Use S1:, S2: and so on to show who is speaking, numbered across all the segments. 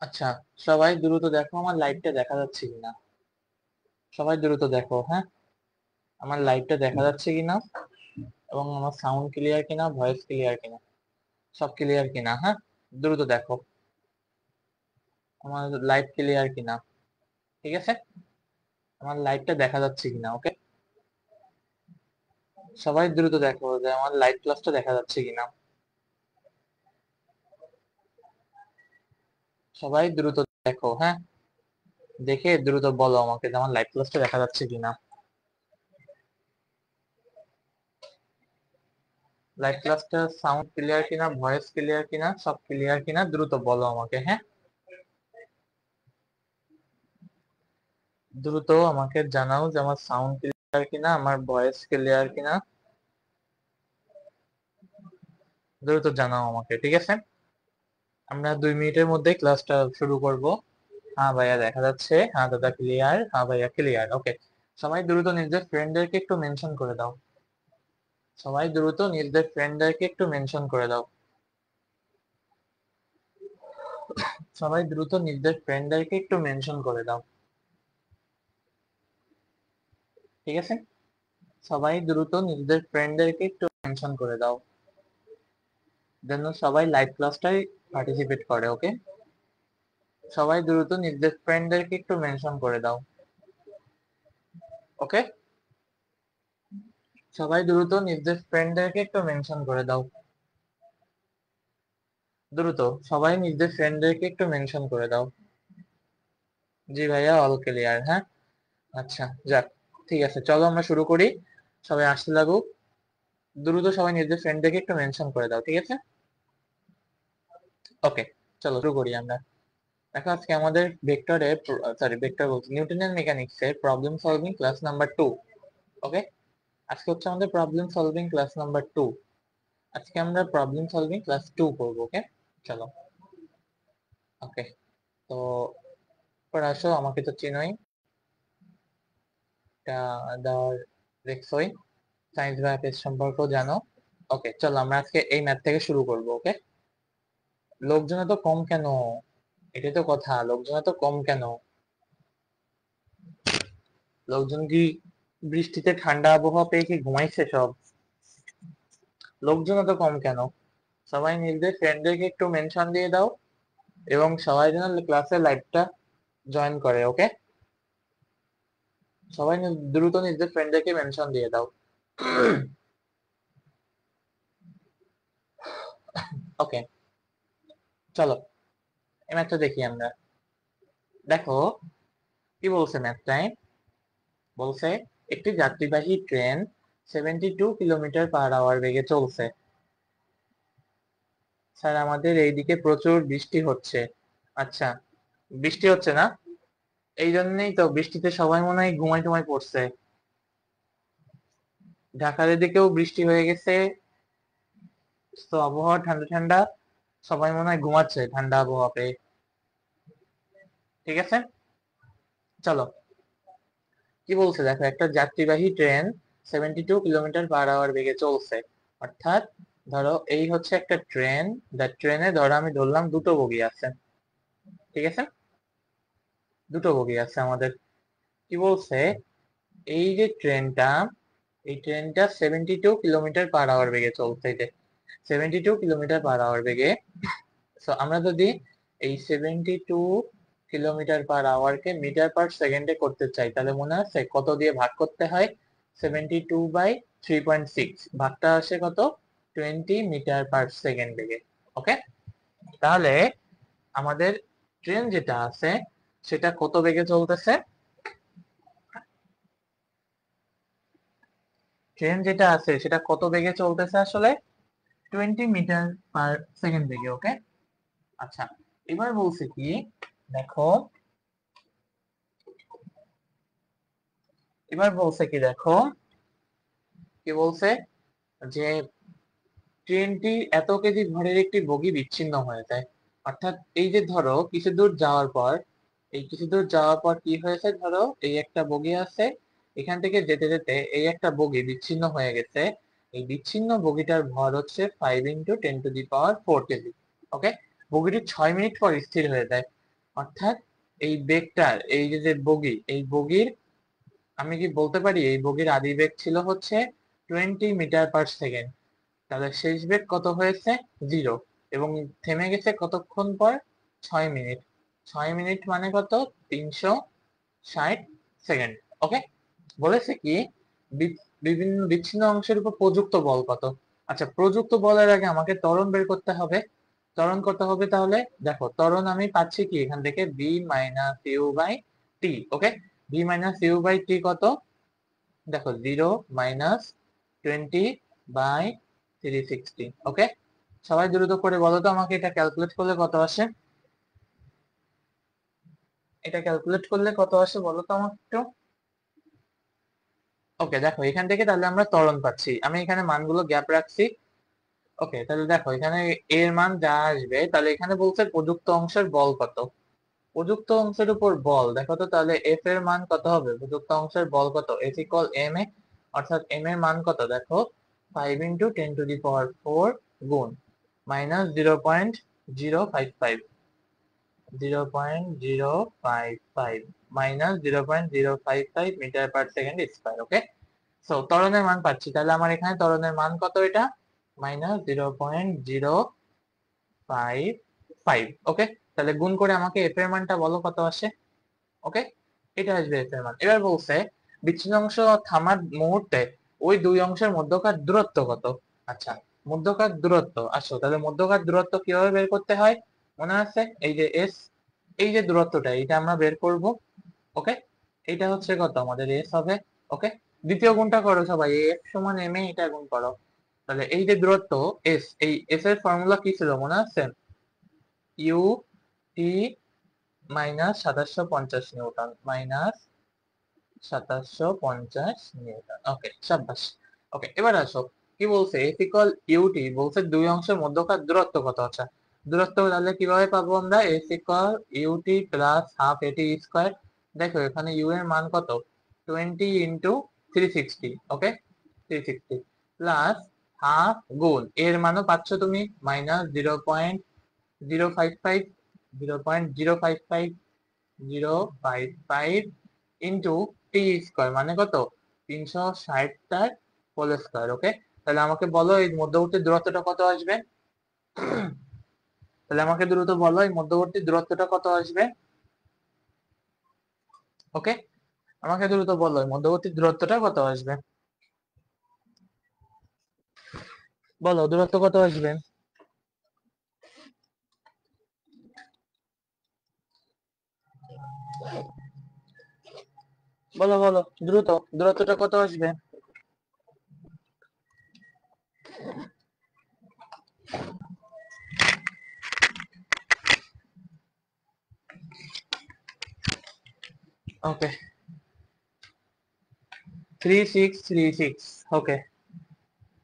S1: আচ্ছা, সবাই দ্রুত দেখো আমার লাইভটা দেখা যাচ্ছে কিনা। সবাই দ্রুত দেখো, হ্যাঁ, আমার লাইভটা দেখা যাচ্ছে কিনা এবং আমার সাউন্ড ক্লিয়ার কিনা, ভয়েস ক্লিয়ার কিনা, সব ক্লিয়ার কিনা। হ্যাঁ, দ্রুত দেখো আমার লাইভ ক্লিয়ার কিনা। ঠিক আছে, আমার লাইভটা দেখা যাচ্ছে কিনা। ওকে, সবাই দ্রুত দেখো যে আমার লাইভ ক্লাসটা দেখা যাচ্ছে কিনা। সবাই দ্রুত দেখো, হ্যাঁ, দেখে দ্রুত বলো আমাকে যে আমার লাইভ ক্লাসটা দেখা যাচ্ছে কিনা। লাইভ ক্লাসটা সাউন্ড ক্লিয়ার কিনা, ভয়েস ক্লিয়ার কিনা, সব ক্লিয়ার কিনা, দ্রুত বলো আমাকে। হ্যাঁ, দ্রুত আমাকে জানাও যে আমার সাউন্ড ক্লিয়ার কিনা, আমার ভয়েস ক্লিয়ার কিনা, দ্রুত জানাও আমাকে। ঠিক আছে, আমরা 2 মিনিটের মধ্যে ক্লাসটা শুরু করব। হ্যাঁ ভাইয়া দেখা যাচ্ছে, হ্যাঁ দাদা ক্লিয়ার, হ্যাঁ ভাইয়া ক্লিয়ার। ওকে, সবাই দ্রুত নিজের ফ্রেন্ডদেরকে একটু মেনশন করে দাও। সবাই দ্রুত নিজেদের ফ্রেন্ডদেরকে একটু মেনশন করে দাও। সবাই দ্রুত নিজেদের ফ্রেন্ডদেরকে একটু মেনশন করে দাও। ঠিক আছে, সবাই দ্রুত নিজেদের ফ্রেন্ডদেরকে একটু মেনশন করে দাও যেন সবাই লাইভ ক্লাসটাই পার্টিসিপেট করে। ওকে, সবাই দ্রুত নিজেদের ফ্রেন্ডদেরকে একটু মেনশন করে দাও। ওকে, সবাই দ্রুত নিজেদের ফ্রেন্ডদেরকে একটু মেনশন করে দাও। দ্রুত সবাই নিজেদের ফ্রেন্ডদেরকে একটু মেনশন করে দাও। জি ভাইয়া, অল ক্লিয়ার। হ্যাঁ, আচ্ছা, যাক, ঠিক আছে, চলো আমরা শুরু করি। সবাই আসতে লাগুক। দ্রুত সবাই নিজেদের ফ্রেন্ডদেরকে একটু মেনশন করে দাও। ঠিক আছে, ওকে, চলো শুরু করি আমরা। দেখো, আজকে আমাদের ভেক্টরে, সরি ভেক্টর বলছি, নিউটনিয়ান মেকানিক্স এর প্রবলেম সলভিং ক্লাস নাম্বার 2। ওকে, আজকে হচ্ছে আমাদের প্রবলেম সলভিং ক্লাস নাম্বার 2। আজকে আমরা প্রবলেম সলভিং ক্লাস 2 করব। ওকে, চলো। ওকে, তো পর আসো, আমাকে তো চিনোই, এটা দেওয়ার দেখছোই, সায়েন্স বা ম্যাথ সম্পর্কেও জানো। ওকে, চলো আমরা আজকে এই ম্যাথ থেকে শুরু করব। ওকে, লোকজন এত কম কেন? এটাই তো কথা, লোকজন এত কম কেন? লোকজন কি বৃষ্টিতে ঠান্ডা আবহাওয়া পেয়ে কি ঘুমাইছে সব? লোকজন এত কম কেন? সবাই নিজেদের ফ্রেন্ডদেরকে একটু মেনশন দিয়ে দাও এবং সবাই যেন ক্লাসের লাইভটা জয়েন করে। ওকে, সবাই দ্রুত নিজেদের ফ্রেন্ডদেরকে মেনশন দিয়ে দাও। ওকে, চলো এই ম্যাথটা দেখি আমরা। দেখো কি বলছে ম্যাথটায়। বলছে একটি যাত্রীবাহী ট্রেন 72 কিলোমিটার/আওয়ার বেগে চলছে। স্যার আমাদের এইদিকে প্রচুর বৃষ্টি হচ্ছে। আচ্ছা, বৃষ্টি হচ্ছে না, এই জন্যই তো বৃষ্টিতে সবাই মনে হয় ঘুমাই টুমাই পড়ছে। ঢাকার এদিকেও বৃষ্টি হয়ে গেছে, তো আবহাওয়া ঠান্ডা ঠান্ডা, সবাই মনে হয় ঘুমাচ্ছে ঠান্ডা আবহাওয়া পেয়ে। ঠিক আছে, চলো কি বলছে দেখো, একটা যাত্রীবাহী ট্রেন 72 কিলোমিটার/আওয়ার বেগে চলছে। অর্থাৎ ধরো এই হচ্ছে একটা ট্রেন, ট্রেনে ধরো আমি ধরলাম দুটো বগি আছে। ঠিক আছে, দুটো বগি আছে আমাদের। কি বলছে, এই যে ট্রেনটা, এই ট্রেনটা 72 কিলোমিটার/আওয়ার বেগে চলছে। এই যে 72 কিলোমিটার/আওয়ার বেগে। তো আমরা যদি এই 72 কিলোমিটার/আওয়ার কে মিটার/সেকেন্ডে করতে চাই, তাহলে মনে আছে কত দিয়ে ভাগ করতে হয়? 72/3.6, ভাগটা আসে কত? 20 মিটার/সেকেন্ড বেগে। ওকে, তাহলে আমাদের ট্রেন যেটা আছে সেটা কত বেগে চলতেছে? ট্রেন যেটা আছে সেটা কত বেগে চলতেছে আসলে? 20 মিটার/সেকেন্ড বেগে। ওকে, আচ্ছা, এবার বলছে কি, দেখো এবার বলছে কি, দেখো কি বলছে, যে ট্রেনটি এত কেজি ভরের একটি বগি বিচ্ছিন্ন হয়ে যায়। অর্থাৎ এই যে ধরো কিছু দূর যাওয়ার পর, এই কিছু দূর যাওয়ার পর কি হয়েছে, ধরো এই একটা বগি আছে, এখান থেকে যেতে যেতে এই একটা বগি বিচ্ছিন্ন হয়ে গেছে। এই বিচ্ছিন্ন বগিটার ভর হচ্ছে 5 × 10⁴ কেজি। ওকে, বগিটি 6 মিনিট পর স্থির হয়ে যায়। অর্থাৎ এই বেগটার এই যে বগি, এই বগির আমি কি বলতে পারি এই বগির আদি বেগ ছিল হচ্ছে 20 মিটার পার সেকেন্ড। তাহলে শেষ বেগ কত হয়েছে? 0। এবং থেমে গেছে কতক্ষণ পর? 6 মিনিট। 6 মিনিট মানে কত? 360 সেকেন্ড। ওকে, বলেছে কি বিভিন্ন বিচ্ছিন্ন অংশের উপর প্রযুক্ত বল কত। আচ্ছা, প্রযুক্ত বলের আগে আমাকে ত্বরণ বের করতে হবে। ত্বরণ কত হবে তাহলে? দেখো, ত্বরণ আমি পাচ্ছি কি এখান থেকে B minus U by T. Okay, B minus U by T কত? দেখো 0 মাইনাস 20/360। ওকে, সবাই দ্রুত করে বলো তো আমাকে, এটা ক্যালকুলেট করলে কত আসে? এটা ক্যালকুলেট করলে কত আসে বলো তো আমাকে একটু। ওকে, দেখো এখান থেকে তাহলে আমরা ত্বরণ পাচ্ছি, আমি এখানে মানগুলো গ্যাপ রাখছি। ওকে, তাহলে দেখো এখানে এর মান যা আসবে, তাহলে এখানে বলছে প্রযুক্ত অংশের বল কত। প্রযুক্ত অংশের উপর বল দেখো তো, তাহলে এফ এর মান কত হবে? প্রযুক্ত অংশের বল কত? F equal M A. অর্থাৎ এম এর মান কত দেখো, 5 × 10⁴ গুণ minus 0.055, 0.055 minus 0.055 metre per second square. Okay, so ত্বরণের মান পাচ্ছি, তাহলে আমার এখানে ত্বরণের মান কত? এটা মাইনাস 0.055। ওকে, তাহলে গুণ করে আমাকে এফ এর মানটা বলো কত আসে। ওকে, এটা আসবে এফ এর মান। এবার বলছে বিচ্ছিন্ন অংশ থামার মুহূর্তে ওই দুই অংশের মধ্যকার দূরত্ব কত। আচ্ছা, মধ্যকার দূরত্ব, আসো তাহলে মধ্যকার দূরত্ব কিভাবে বের করতে হয় মনে আছে? এই যে এস, এই যে দূরত্বটা এটা আমরা বের করব। ওকে, এটা হচ্ছে কত আমাদের এস হবে। ওকে, দ্বিতীয় গুণটা করো সবাই, এফ সমান এম এ, এটা গুণ করো। তাহলে এই যে দূরত্ব এস, এই এস এর ফর্মুলা কি ছিল মনে আছে? U T minus 2750 newton, minus 2750 newton. Okay, সাব্বাস। ওকে, এবার আসো কি বলছে, এফ ইকুয়াল ইউটি বলছে দুই অংশের মধ্যকার দূরত্ব কত। আচ্ছা, দূরত্ব তাহলে কিভাবে পাবো আমরা? F equal U T plus half A T square. দেখো এখানে ইউ এর মান কত? 20 × 360। ওকে, 360 প্লাস হাফ গুণ এর মানও পাচ্ছ তুমি মাইনাস 0.055, 0.055, 055 ইন্টু টি স্কয়ার মানে কত? 360টার হোল স্কয়ার। ওকে, তাহলে আমাকে বলো এই মধ্যবর্তী দূরত্বটা কত আসবে? তাহলে আমাকে দ্রুত বলো এই মধ্যবর্তী দূরত্বটা কত আসবে। ওকে, আমাকে দ্রুত বলো এই মধ্যবর্তী দূরত্বটা কত আসবে। বলো দূরত্ব কত আসবে। বলো বলো দ্রুত, দূরত্বটা কত আসবে। ওকে, 3636। ওকে,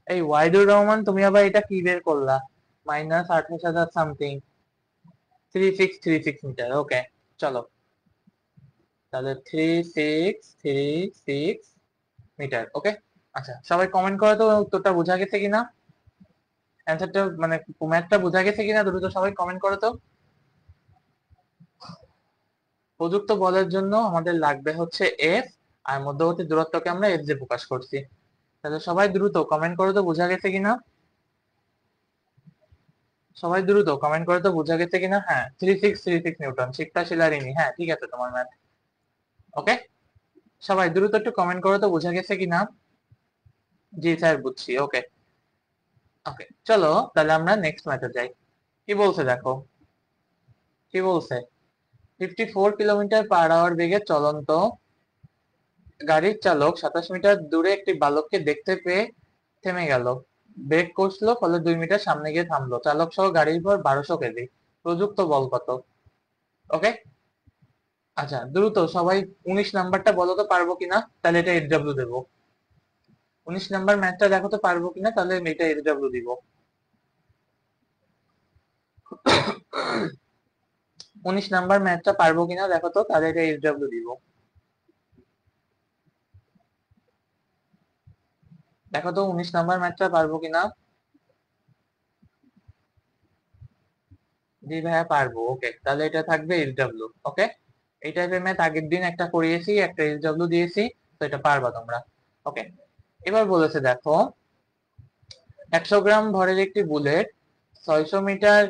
S1: এই ওয়াহিদুর রহমান তুমি আবার এটা কি বের করলা? Minus 28,000 something, 3636 metre. ওকে, চলো তাহলে 3636 মিটার। ওকে, আচ্ছা সবাই কমেন্ট করো তো উত্তরটা বোঝা গেছে কিনা, অ্যান্সারটা মানে ম্যাথটা বোঝা গেছে কিনা, দ্রুত সবাই কমেন্ট করো তো। প্রযুক্ত বলের জন্য আমাদের লাগবে হচ্ছে এফ, আর মধ্যবর্তী দূরত্বকে আমরা এফ দিয়ে প্রকাশ করছি। তাহলে সবাই দ্রুত কমেন্ট করো তো বোঝা গেছে কিনা। সবাই দ্রুত কমেন্ট করে তো বোঝা গেছে কিনা। হ্যাঁ, 3636 নিউটন, শিক্ষা শিলারিনী, হ্যাঁ ঠিক আছে তোমার ম্যাথ। ওকে, সবাই দ্রুত একটু কমেন্ট করো তো বোঝা গেছে কিনা। জি স্যার বুঝছি। ওকে, ওকে চলো তাহলে আমরা নেক্সট ম্যাথে যাই। কি বলছে দেখো, কি বলছে 54 কিলোমিটার/আওয়ার বেগে চলন্ত গাড়ির চালক 27 মিটার দূরে একটি বালককে দেখতে পেয়ে থেমে গেল। ব্রেক কষলো, ফলে 2 মিটার সামনে গিয়ে থামলো। চালক সহ গাড়ির ভর 1200 কেজি। প্রযুক্ত বল কত। ওকে, আচ্ছা দ্রুত সবাই 19 নাম্বারটা বলো তো পারবো কিনা, তাহলে এটা এইচডব্লিউ দেবো। 19 নাম্বার ম্যাথটা দেখো তো পারবো কিনা, তাহলে এটা এইচডব্লিউ দিব। 19 নাম্বার ম্যাথটা পারবো কিনা দেখো তো, তাহলে এটা এইচডব্লিউ দিব। দেখো তো 19 নাম্বার ম্যাথটা পারবো কিনা। জি ভাইয়া পারবো। ওকে, তাহলে এটা থাকবে এসডব্লিউ। ওকে, এই টাইপের ম্যাথ আগের দিন একটা করিয়েছি, একটা এসডব্লিউ দিয়েছি, তো এটা পারবা তোমরা। ওকে, এবার বলেছে দেখো 100 গ্রাম ভরের একটি বুলেট 600 মিটার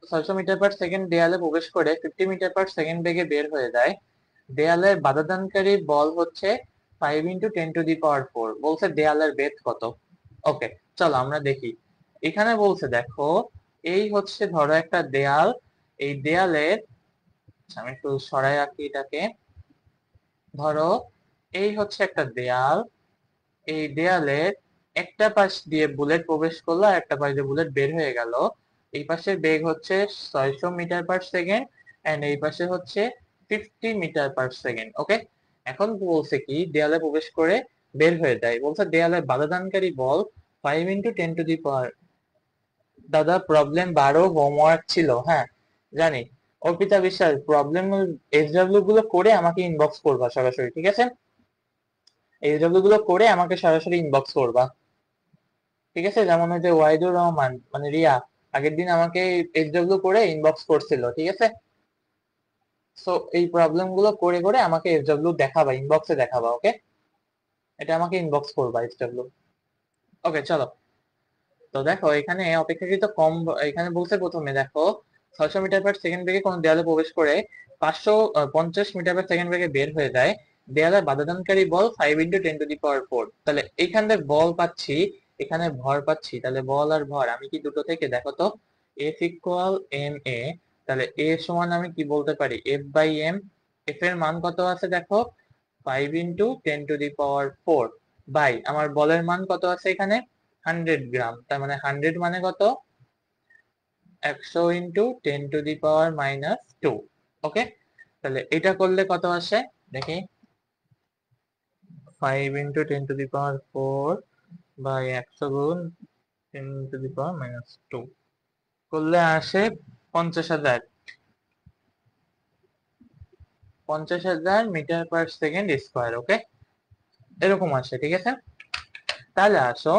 S1: 600 মিটার/সেকেন্ড দেয়ালে প্রবেশ করে 50 মিটার/সেকেন্ড বেগে বের হয়ে যায়। দেয়ালের বাধাদানকারী বল হচ্ছে 5 × 10⁴ বলছে দেয়ালের বেধ কত। ওকে, চলো আমরা দেখি। এখানে বলছে দেখো এই হচ্ছে ধরো একটা দেয়াল, এই দেয়ালের আমি একটু সরাই রাখি এটাকে। ধরো এই হচ্ছে একটা দেয়াল, এই দেয়ালের একটা পাশ দিয়ে বুলেট প্রবেশ করলো আর একটা পাশ দিয়ে বুলেট বের হয়ে গেল। এই পাশের বেগ হচ্ছে 600 মিটার/সেকেন্ড এন্ড এই পাশে হচ্ছে 50 মিটার/সেকেন্ড। ওকে, এখন বলছে কি দেয়ালে প্রবেশ করে বের হয়ে যায়, বলছে দেয়ালে বাধাদানকারী বল 5 × 10⁻। দাদা প্রবলেম 12 হোমওয়ার্ক ছিল, হ্যাঁ জানি। অর্পিতা বিশ্বাস প্রবলেম এসডব্লিউ গুলো করে আমাকে ইনবক্স করবা সরাসরি, ঠিক আছে? এসডব্লিউ গুলো করে আমাকে সরাসরি ইনবক্স করবা, ঠিক আছে? যেমন ওই যে ওয়াহিদুর রহমান মানে রিয়া আগের দিন আমাকে এসডব্লিউ করে ইনবক্স করছিল, ঠিক আছে? সো এই প্রবলেম গুলো করে করে আমাকে এসডব্লিউ দেখাবা, ইনবক্সে দেখাবা। ওকে, এটা আমাকে ইনবক্স করবা এসডব্লিউ। ওকে চলো, তো দেখো এখানে অপেক্ষাকৃত কম এখানে বলছে প্রথমে দেখো 600 মিটার/সেকেন্ড বেগে কোন দেয়ালে প্রবেশ করে 550 মিটার/সেকেন্ড বেগে বের হয়ে যায়। দেয়ালে বাধাদানকারী বল 5 × 10⁴। তাহলে এইখানে বল পাচ্ছি, এখানে ভর পাচ্ছি, তাহলে বল আর ভর আমি কি দুটো থেকে দেখো তো F=ma। তাহলে a সমান আমি কি বলতে পারি F/m। F এর মান কত আছে দেখো 5 × 10⁴ বাই আমার বলের মান কত আছে এখানে 100 গ্রাম, তার মানে 100 মানে কত 100 × 10⁻²। ওকে, তাহলে এটা করলে কত আসে দেখি 5 × 10⁻⁴ বাই 100 × 10⁻² করলে আসে 50,000 50,000 মিটার/সেকেন্ড স্কোয়ার। ওকে, এরকম আসে, ঠিক আছে? তাহলে আসো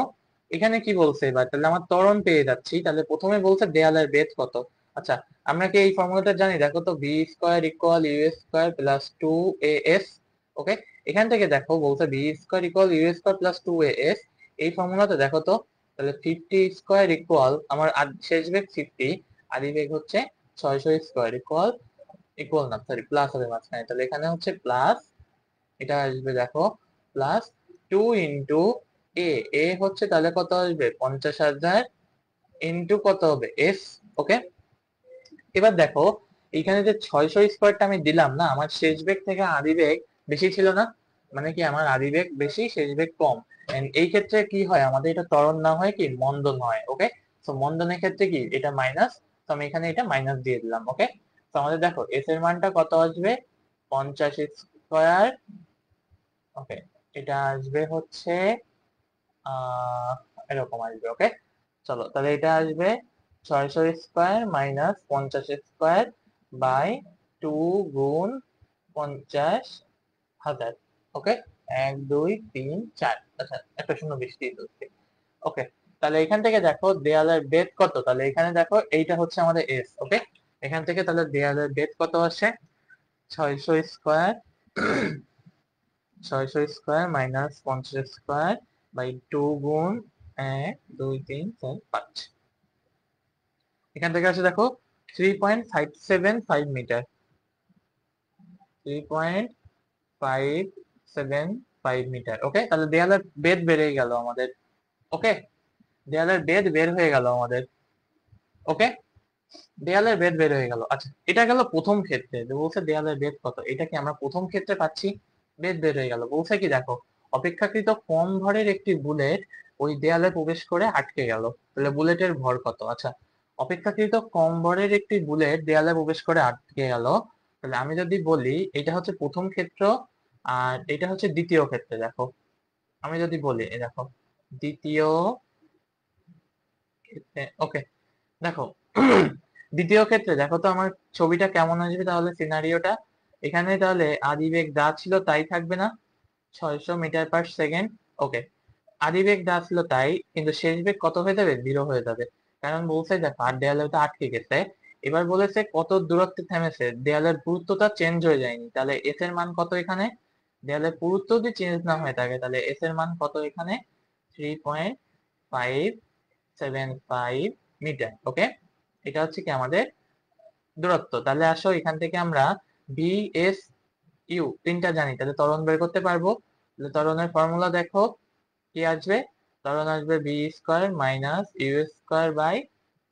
S1: এখানে কি বলছে এবার, তাহলে আমার ত্বরণ পেয়ে যাচ্ছি। তাহলে প্রথমে বলছে দেয়ালের বেধ কত। আচ্ছা, আমরা কি এই ফর্মুলাটা জানি? দেখো তো v² = u² + 2as। ওকে, এখান থেকে দেখো বলছে v² = u² + 2as। এই ফর্মুলাতে দেখো তো, তাহলে 50² আমার শেষ বেগ 50, আদি বেগ হচ্ছে 600² ইকুয়াল না সরি প্লাস হবে মাঝখানে, তাহলে এখানে হচ্ছে প্লাস, এটা আসবে দেখো প্লাস 2 × এ হচ্ছে তাহলে কত আসবে 50,000 ইন্টু কত হবে এস। ওকে, এবার দেখো এখানে যে 600² আমি দিলাম না, আমার শেষ বেগ থেকে আদি বেগ বেশি ছিল না, মানে কি আমার আদি বেগ বেশি শেষ বেগ কম। And এই ক্ষেত্রে কি হয় আমাদের এটা ত্বরণ না হয় কি মন্দন হয়। ওকে, তো মন্দনের ক্ষেত্রে কি এটা মাইনাস, তো আমি এখানে এটা মাইনাস দিয়ে দিলাম। ওকে, তো আমাদের দেখো এস এর মানটা কত আসবে 50²। ওকে, এটা আসবে হচ্ছে আহ এরকম আসবে। ওকে, চলো তাহলে এটা আসবে 600² মাইনাস 50² বাই 2 × 50,000। ওকে, 1 2 3 4, আচ্ছা একটা শূন্য বেশি দিয়ে দিচ্ছি। ওকে, তাহলে এখান থেকে দেখো দেয়ালের বেধ কত, তাহলে এখানে দেখো এইটা হচ্ছে আমাদের এস। ওকে, এখান থেকে তাহলে দেয়ালের বেধ কত আসে 600² 600² মাইনাস 50² বাই 2 × 1 2 3 4 5। এখান থেকে আসে দেখো 3.575 মিটার, 3.575 মিটার। ওকে, তাহলে দেয়ালের বেধ বেড়ে গেল আমাদের। ওকে, দেয়ালের বেধ বের হয়ে গেল আমাদের। ওকে, দেয়ালের বেধ বের হয়ে গেল। আচ্ছা, এটা গেল প্রথম ক্ষেত্রে যে বলছে দেয়ালের বেধ কত, এটা কি আমরা প্রথম ক্ষেত্রে পাচ্ছি, বেধ বের হয়ে গেল। বলছে কি দেখো অপেক্ষাকৃত কম ভরের একটি বুলেট ওই দেয়ালে প্রবেশ করে আটকে গেল, তাহলে বুলেটের ভর কত। আচ্ছা, অপেক্ষাকৃত কম ভরের একটি বুলেট দেয়ালে প্রবেশ করে আটকে গেল, তাহলে আমি যদি বলি এটা হচ্ছে প্রথম ক্ষেত্র আর এটা হচ্ছে দ্বিতীয় ক্ষেত্রে। দেখো আমি যদি বলি এই দেখো দ্বিতীয় ক্ষেত্রে। ওকে, দেখো দ্বিতীয় ক্ষেত্রে দেখো তো আমার ছবিটা কেমন আসবে, তাহলে সিনারিওটা এখানে তাহলে আদি বেগ যা ছিল তাই থাকবে না 600 মিটার/সেকেন্ড। ওকে, আদি বেগ যা ছিল তাই, কিন্তু শেষ বেগ কত হয়ে যাবে 0 হয়ে যাবে, কারণ বলছে দেখো আর দেয়ালে তো আটকে গেছে। এবার বলেছে কত দূরত্বে থেমেছে, দেয়ালের পুরুত্বটা চেঞ্জ হয়ে যায়নি, তাহলে এস এর মান কত এখানে, দেয়ালের পুরুত্ব যদি চেঞ্জ না হয়ে থাকে তাহলে এস এর মান কত এখানে 3.575 মিটার। ওকে, এটা হচ্ছে কি আমাদের দূরত্ব। তাহলে আসো এখান থেকে আমরা বি এস ইউ তিনটা জানি, তাহলে ত্বরণ বের করতে পারবো। তাহলে ত্বরণের ফর্মুলা দেখো কি আসবে, ত্বরণ আসবে V square minus U square by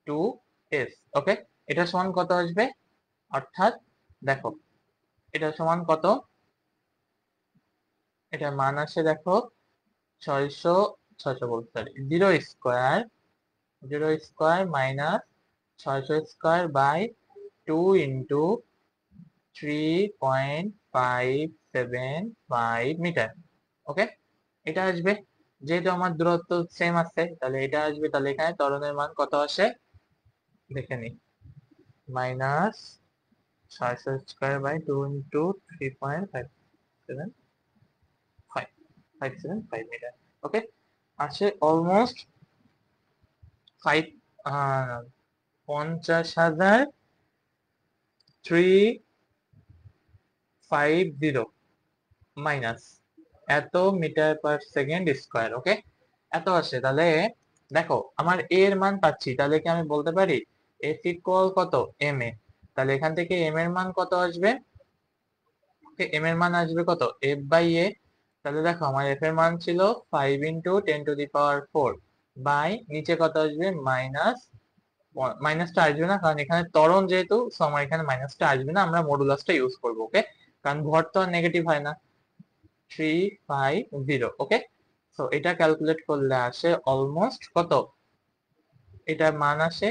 S1: 2s। Okay, এটা সমান কত আসবে, অর্থাৎ দেখো এটা সমান কত, এটা মান আসে দেখো 600, 600 বলতে sorry 0 square minus 600 square by 2 into 3.575 metre. Okay, এটা আসবে, যেহেতু আমার দূরত্ব সেম আছে তাহলে এটা আসবে। তাহলে এখানে ত্বরণের মান কত আসে দেখে নি, minus 600 square by 2 into 3.575 metre. Okay, আসে অলমোস্ট 50,350 মাইনাস এত metre per second square. Okay, এত আসে। তাহলে দেখো আমার এ এর মান পাচ্ছি, তাহলে কি আমি বলতে পারি এফ ইকুয়াল কত এম এ। তাহলে এখান থেকে এম এর মান কত আসবে, এম এর মান আসবে কত এফ বাই এ। তাহলে দেখো আমার এফ এর মান ছিল 5 × 10⁴ বাই নিচে কত আসবে মাইনাস, মাইনাসটা আসবে না কারণ এখানে ত্বরণ যেহেতু, সো আমার এখানে মাইনাসটা আসবে না, আমরা মডুলাসটা ইউজ করবো। ওকে, কারণ ভর তো আর নেগেটিভ হয় না, 350। ওকে, সো এটা ক্যালকুলেট করলে আসে অলমোস্ট কত, এটার মান আসে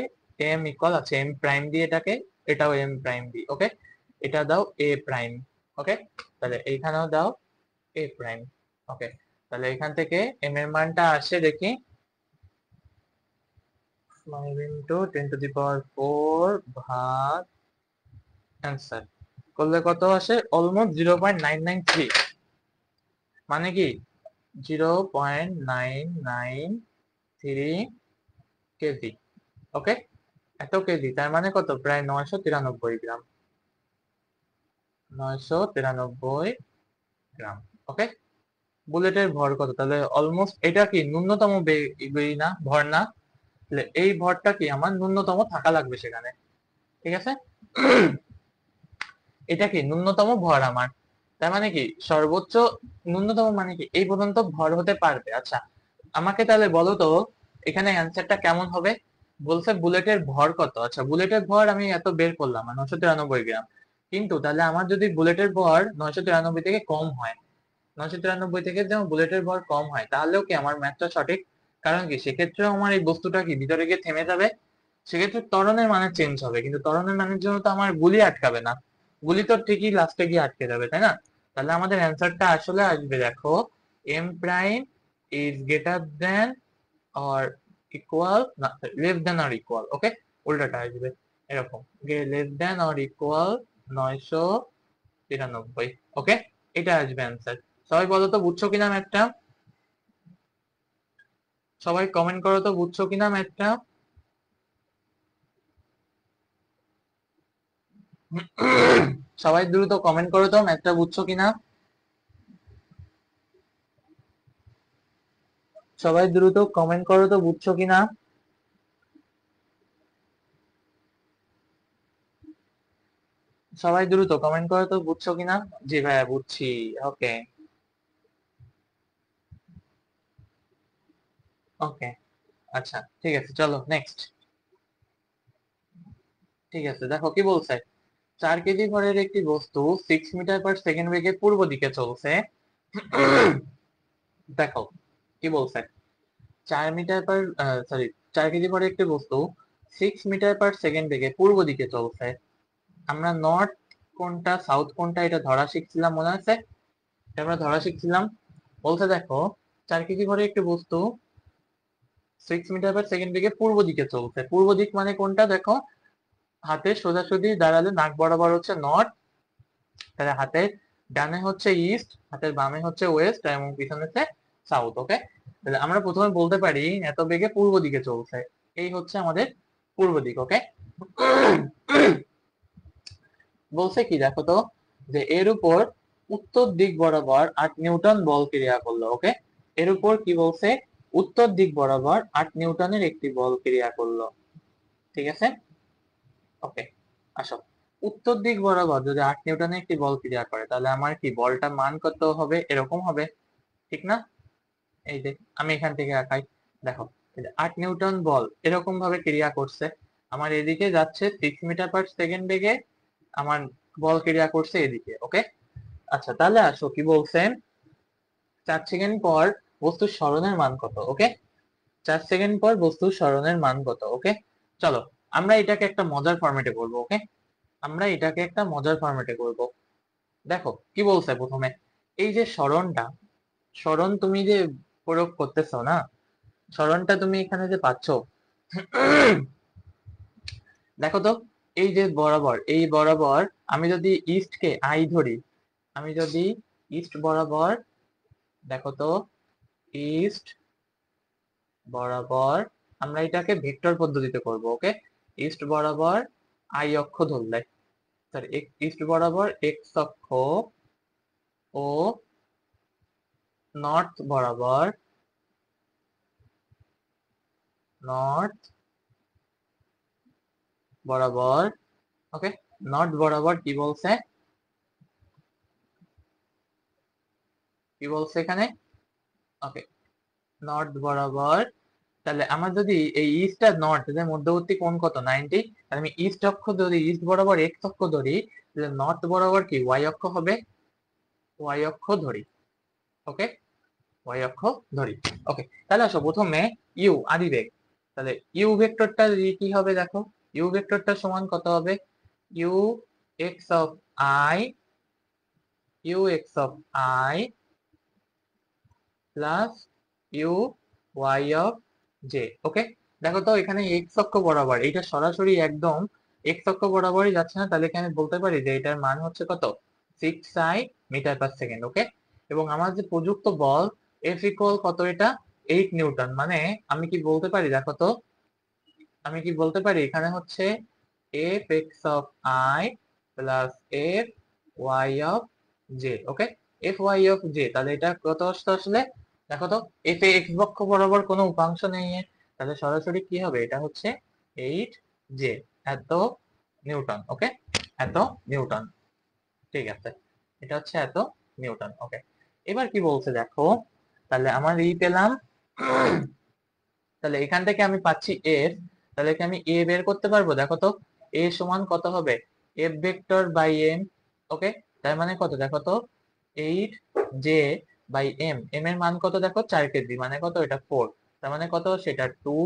S1: এম ইকুয়াল আছে এম প্রাইম দিয়ে এটাকে, এটাও এম প্রাইম দিয়ে। ওকে, এটা দাও এ প্রাইম। ওকে, তাহলে এইখানেও দাও এ প্রাইম। ওকে, তাহলে এখান থেকে এম এর মানটা আসে দেখি 5 × 10⁴ ভাগ অ্যান্সার করলে কত আসে অলমোস্ট 0.993, মানে কি 0.993 কেজি। ওকে, এত কেজি তার মানে কত, প্রায় 993 গ্রাম, 993 গ্রাম। ওকে, বুলেটের ভর কত, তাহলে অলমোস্ট এটা কি ন্যূনতম না ভর না, তাহলে এই ভরটা কি আমার ন্যূনতম থাকা লাগবে সেখানে। ঠিক আছে, এটা কি ন্যূনতম ভর আমার, তার মানে কি সর্বোচ্চ ন্যূনতম মানে কি এই পর্যন্ত ভর হতে পারবে। আচ্ছা আমাকে তাহলে বলো তো এখানে অ্যান্সারটা কেমন হবে, বলছে বুলেটের ভর কত। আচ্ছা বুলেটের ভর আমি এত বের করলাম 993 গ্রাম, কিন্তু তাহলে আমার যদি বুলেটের ভর 993 থেকে কম হয়, 993 থেকে যেমন বুলেটের ভর কম হয়, তাহলেও কি আমার ম্যাথটা সঠিক, কারণ কি সেক্ষেত্রেও আমার এই বস্তুটা কি ভিতরে গিয়ে থেমে যাবে, সেক্ষেত্রে ত্বরণের মানে চেঞ্জ হবে, কিন্তু ত্বরণের মানের জন্য তো আমার গুলি আটকাবে না, গুলি তো ঠিকই লাস্টে গিয়ে আটকে যাবে, তাই না। তাহলে আমাদের অ্যান্সারটা আসলে আসবে দেখো M prime is greater than or equal, না less than or equal. Okay, উল্টাটা আসবে এরকম, less than or equal 993। Okay, এটা আসবে অ্যান্সার। সবাই বলো তো বুঝছো কিনা ম্যাথটা, সবাই কমেন্ট করো তো বুঝছো কিনা ম্যাথটা। সবাই দ্রুত কমেন্ট করো তো ম্যাথটা বুঝছো কিনা, সবাই দ্রুত কমেন্ট করো তো বুঝছো কিনা। সবাই দ্রুত কমেন্ট করো তো বুঝছো কিনা। জি ভাইয়া বুঝছি। ওকে, ওকে, আচ্ছা ঠিক আছে চলো নেক্সট। ঠিক আছে দেখো কি বলছে, 4 কেজি ভরের একটি বস্তু 6 মিটার/সেকেন্ড বেগে পূর্ব দিকে চলছে। দেখো কি বলছে, 4 কেজি ভরের একটি বস্তু 6 মিটার/সেকেন্ড বেগে পূর্ব দিকে চলছে। আমরা নর্থ কোনটা সাউথ কোনটা এটা ধরা শিখছিলাম, মনে আছে, এটা আমরা ধরা শিখছিলাম। বলছে দেখো 4 কেজি ভরের একটি বস্তু 6 মিটার/সেকেন্ড বেগে পূর্ব দিকে চলছে। পূর্ব দিক মানে কোনটা দেখো, হাতে সোজাসুজি দাঁড়ালে নাক বরাবর হচ্ছে নর্থ, তাহলে হাতের ডানে হচ্ছে ইস্ট, হাতের বামে হচ্ছে ওয়েস্ট এবং পিছনে হচ্ছে সাউথ। ওকে, তাহলে আমরা প্রথমে বলতে পারি এত বেগে পূর্ব দিকে চলছে, এই হচ্ছে আমাদের পূর্ব দিক। ওকে, বলছে কি দেখো তো, যে এর উপর উত্তর দিক বরাবর 8 নিউটন বল ক্রিয়া করলো। ওকে, এর উপর কি বলছে, উত্তর দিক বরাবর 8 নিউটনের একটি বল ক্রিয়া করলো। ঠিক আছে, ওকে, আসো। উত্তর দিক বরাবর যদি 8 নিউটনের একটি বল ক্রিয়া করে, তাহলে আমার কি বলটা মান কত হবে, এরকম হবে, ঠিক না? এই যে আমি এখান থেকে আঁকাই, দেখো 8 নিউটন বল এরকম ভাবে ক্রিয়া করছে, আমার এদিকে যাচ্ছে 6 মিটার পার সেকেন্ড বেগে, আমার বল ক্রিয়া করছে এদিকে। ওকে, আচ্ছা তাহলে আসো কি বলছেন, 4 সেকেন্ড পর বস্তুর সরণের মান কত। ওকে, 4 সেকেন্ড পর বস্তুর সরণের মান কত। ওকে, চলো আমরা এটাকে একটা মজার ফরম্যাটে করবো। ওকে, আমরা এটাকে একটা মজার ফরম্যাটে করব। দেখো কি বলছে প্রথমে, এই যে সরণটা, সরণ তুমি যে প্রয়োগ করতেছো না, সরণটা তুমি এখানে যে পাচ্ছ, দেখো তো, এই যে বরাবর, এই বরাবর আমি যদি ইস্ট কে আই ধরি, আমি যদি ইস্ট বরাবর, দেখো তো, ইস্ট বরাবর আমরা এটাকে ভেক্টর পদ্ধতিতে করব। ওকে, ইস্ট বরাবর আই অক্ষ ধরলে, সরি, ইস্ট বরাবর এক্স অক্ষ ও নর্থ বরাবর, নর্থ বরাবর, ওকে, নর্থ বরাবর কি বলছে, কি বলছে এখানে, ওকে, নর্থ বরাবর, তাহলে আমার যদি এই ইস্ট আর নর্থ এদের মধ্যবর্তী কোণ কত, 90, তাহলে আমি ইস্ট অক্ষ ধরি, ইস্ট বরাবর এক্স অক্ষ ধরি, তাহলে নর্থ বরাবর কি ওয়াই অক্ষ হবে, ওয়াই অক্ষ ধরি। ওকে, ওয়াই অক্ষ ধরি। ওকে, তাহলে আসো প্রথমে ইউ আদিবেগ, তাহলে ইউ ভেক্টরটা কি হবে দেখো, ইউ ভেক্টরটা সমান কত হবে, U X of I, U X of I plus U Y of J. Okay, দেখো তো এখানে এক্স অক্ষ বরাবর, এটা সরাসরি একদম এক্স অক্ষ বরাবরই যাচ্ছে না, তাহলে কি আমি বলতে পারি যে এটার মান হচ্ছে কত, 6 মিটার পার সেকেন্ড। ওকে, এবং আমার যে প্রযুক্ত বল এফ ইকুয়াল কত, এটা 8 নিউটন, মানে আমি কি বলতে পারি দেখো তো, আমি কি বলতে পারি এখানে হচ্ছে F X of I plus F Y of J. Okay, F Y of J, তাহলে এটা কত আসতো আসলে, দেখো তো, এফ এ এক্স অক্ষ বরাবর কোনো উপাংশ নেই এর, তাহলে সরাসরি কি হবে, এটা হচ্ছে 8 জে, এত নিউটন। ওকে, এত নিউটন, ঠিক আছে, এটা হচ্ছে এত নিউটন। ওকে, এবার কি বলছে দেখো, তাহলে আমার এই পেলাম, তাহলে এখান থেকে আমি পাচ্ছি এফ, তাহলে কি আমি এ বের করতে পারবো, দেখো তো, এ সমান কত হবে, এফ ভেক্টর বাই এম। ওকে, তার মানে কত দেখো তো, 8 জে বাই এম, এম এর মান কত দেখো, 4 কেজি, মানে কত, এটা 4, তার মানে কত, সেটা 2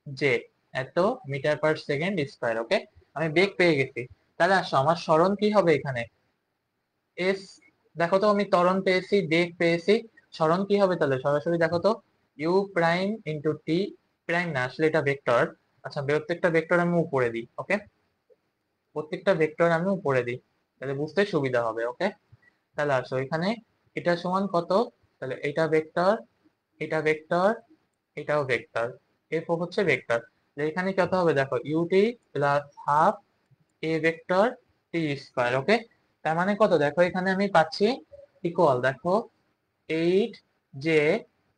S1: জে, এত মিটার পার সেকেন্ড স্কয়ার। ওকে, আমি বেগ পেয়ে গেছি, তাহলে আসো আমার সরণ কি হবে এখানে, এস, দেখো তো আমি ত্বরণ পেয়েছি, বেগ পেয়েছি, সরণ কি হবে তাহলে, সরাসরি দেখো তো, you prime into T, prime না আসলে এটা ভেক্টর, আচ্ছা প্রত্যেকটা ভেক্টর আমি উপরে দিই। ওকে, প্রত্যেকটা ভেক্টর আমি উপরে দিই, তাহলে বুঝতে সুবিধা হবে। ওকে, তাহলে আসো এখানে এটা সমান কত, তাহলে এটা ভেক্টর, এটা ভেক্টর, এটাও ভেক্টর, এফ হচ্ছে ভেক্টর, এখানে কত হবে দেখো, U T plus half A vector T square. Okay, তার মানে কত দেখো, এখানে আমি পাচ্ছি ইকুয়াল, দেখো 8 জে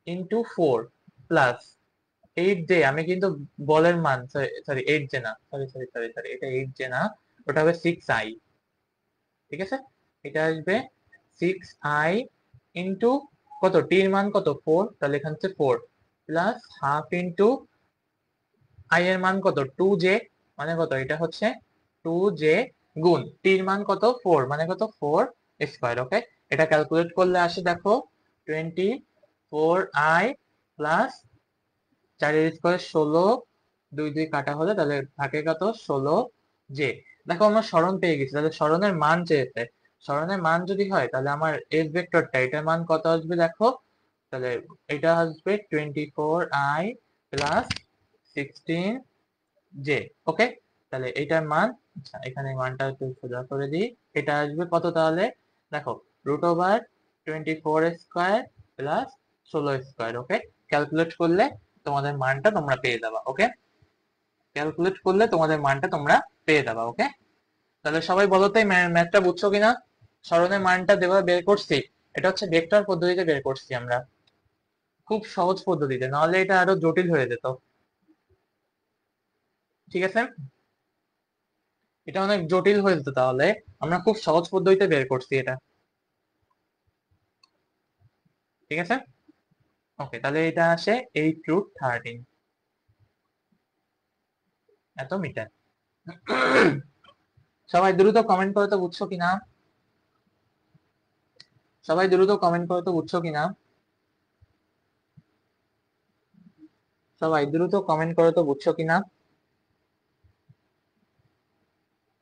S1: ইন্টু 4 প্লাস 8 জে, আমি কিন্তু বলের মান, সরি 8 জে না, সরি সরি সরি সরি, এটা 8 জে না, ওটা হবে 6 আই। ঠিক আছে, এটা আসবে 6 আই ইন্টু কত, টি এর মান কত 4, তাহলে এখানে হচ্ছে 4 প্লাস হাফ ইন্টু আই এর মান কত 2 জে, মানে কত, এটা হচ্ছে 2 জে গুণ টি এর মান কত 4, মানে কত 4 স্কয়ার। ওকে, এটা ক্যালকুলেট করলে আসে দেখো 24 আই প্লাস 4 এর স্কয়ার 16, 2 2 কাটা হলে তাহলে থাকে কত 16 জে। দেখো আমরা সরণ পেয়ে গেছি, তাহলে সরণের মান চেয়েছে, সরণের মান যদি হয় তাহলে আমার এস ভেক্টরটা, এটার মান কত আসবে দেখো, তাহলে এটা আসবে 24 আই প্লাস 16 জে। ওকে, তাহলে এটার মান, আচ্ছা এখানে মানটা একটু সোজা করে দিই, এটা আসবে কত তাহলে, দেখো √ওভার 24 স্কয়ার প্লাস 16 স্কয়ার। ওকে, ক্যালকুলেট করলে তোমাদের মানটা তোমরা পেয়ে যাবা। ওকে, ক্যালকুলেট করলে তোমাদের মানটা তোমরা পেয়ে যাবা। ওকে, তাহলে সবাই বলো তো ম্যাথটা বুঝছো কিনা? সরণের মানটা যেভাবে বের করছি, এটা হচ্ছে ভেক্টর পদ্ধতিতে বের করছি আমরা, খুব সহজ পদ্ধতিতে, নাহলে এটা আরো জটিল হয়ে যেত। ঠিক আছে, এটা অনেক জটিল হয়ে যেত, তাহলে আমরা খুব সহজ পদ্ধতিতে বের করছি এটা। ঠিক আছে, ওকে, তাহলে এটা আসে 8√13 এত মিটার। সবাই দ্রুত কমেন্ট করে তো বুঝছো কিনা? সবাই দ্রুত কমেন্ট করে তো বুঝছো কিনা? সবাই দ্রুত কমেন্ট করে তো বুঝছো কিনা?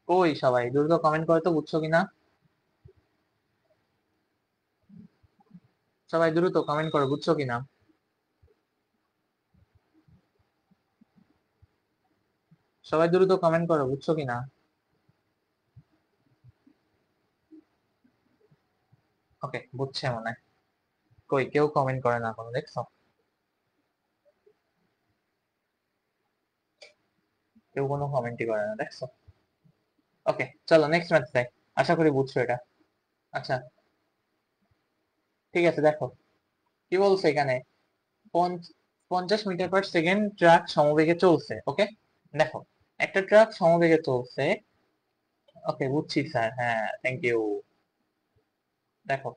S1: ওই সবাই দ্রুত কমেন্ট করে তো বুঝছো কিনা? সবাই দ্রুত কমেন্ট করো, বুঝছো কিনা? সবাই দ্রুত কমেন্ট করো, বুঝছো কিনা? ওকে, বুঝছে মনে হয়। কই কেউ কমেন্ট করে না কোনো, দেখছো? কেউ কোনো কমেন্টই করে না, দেখছো? ওকে, চলো নেক্সট ম্যাথ দেখ। আশা করি বুঝছো এটা। আচ্ছা, ঠিক আছে, দেখো কি বলছে এখানে। 50 মিটার পার সেকেন্ড ট্রাক সমবেগে চলছে। ওকে, দেখো একটা ট্রাক সমবেগে চলছে। ওকে, বুঝছি স্যার, হ্যাঁ, থ্যাংক ইউ। দেখো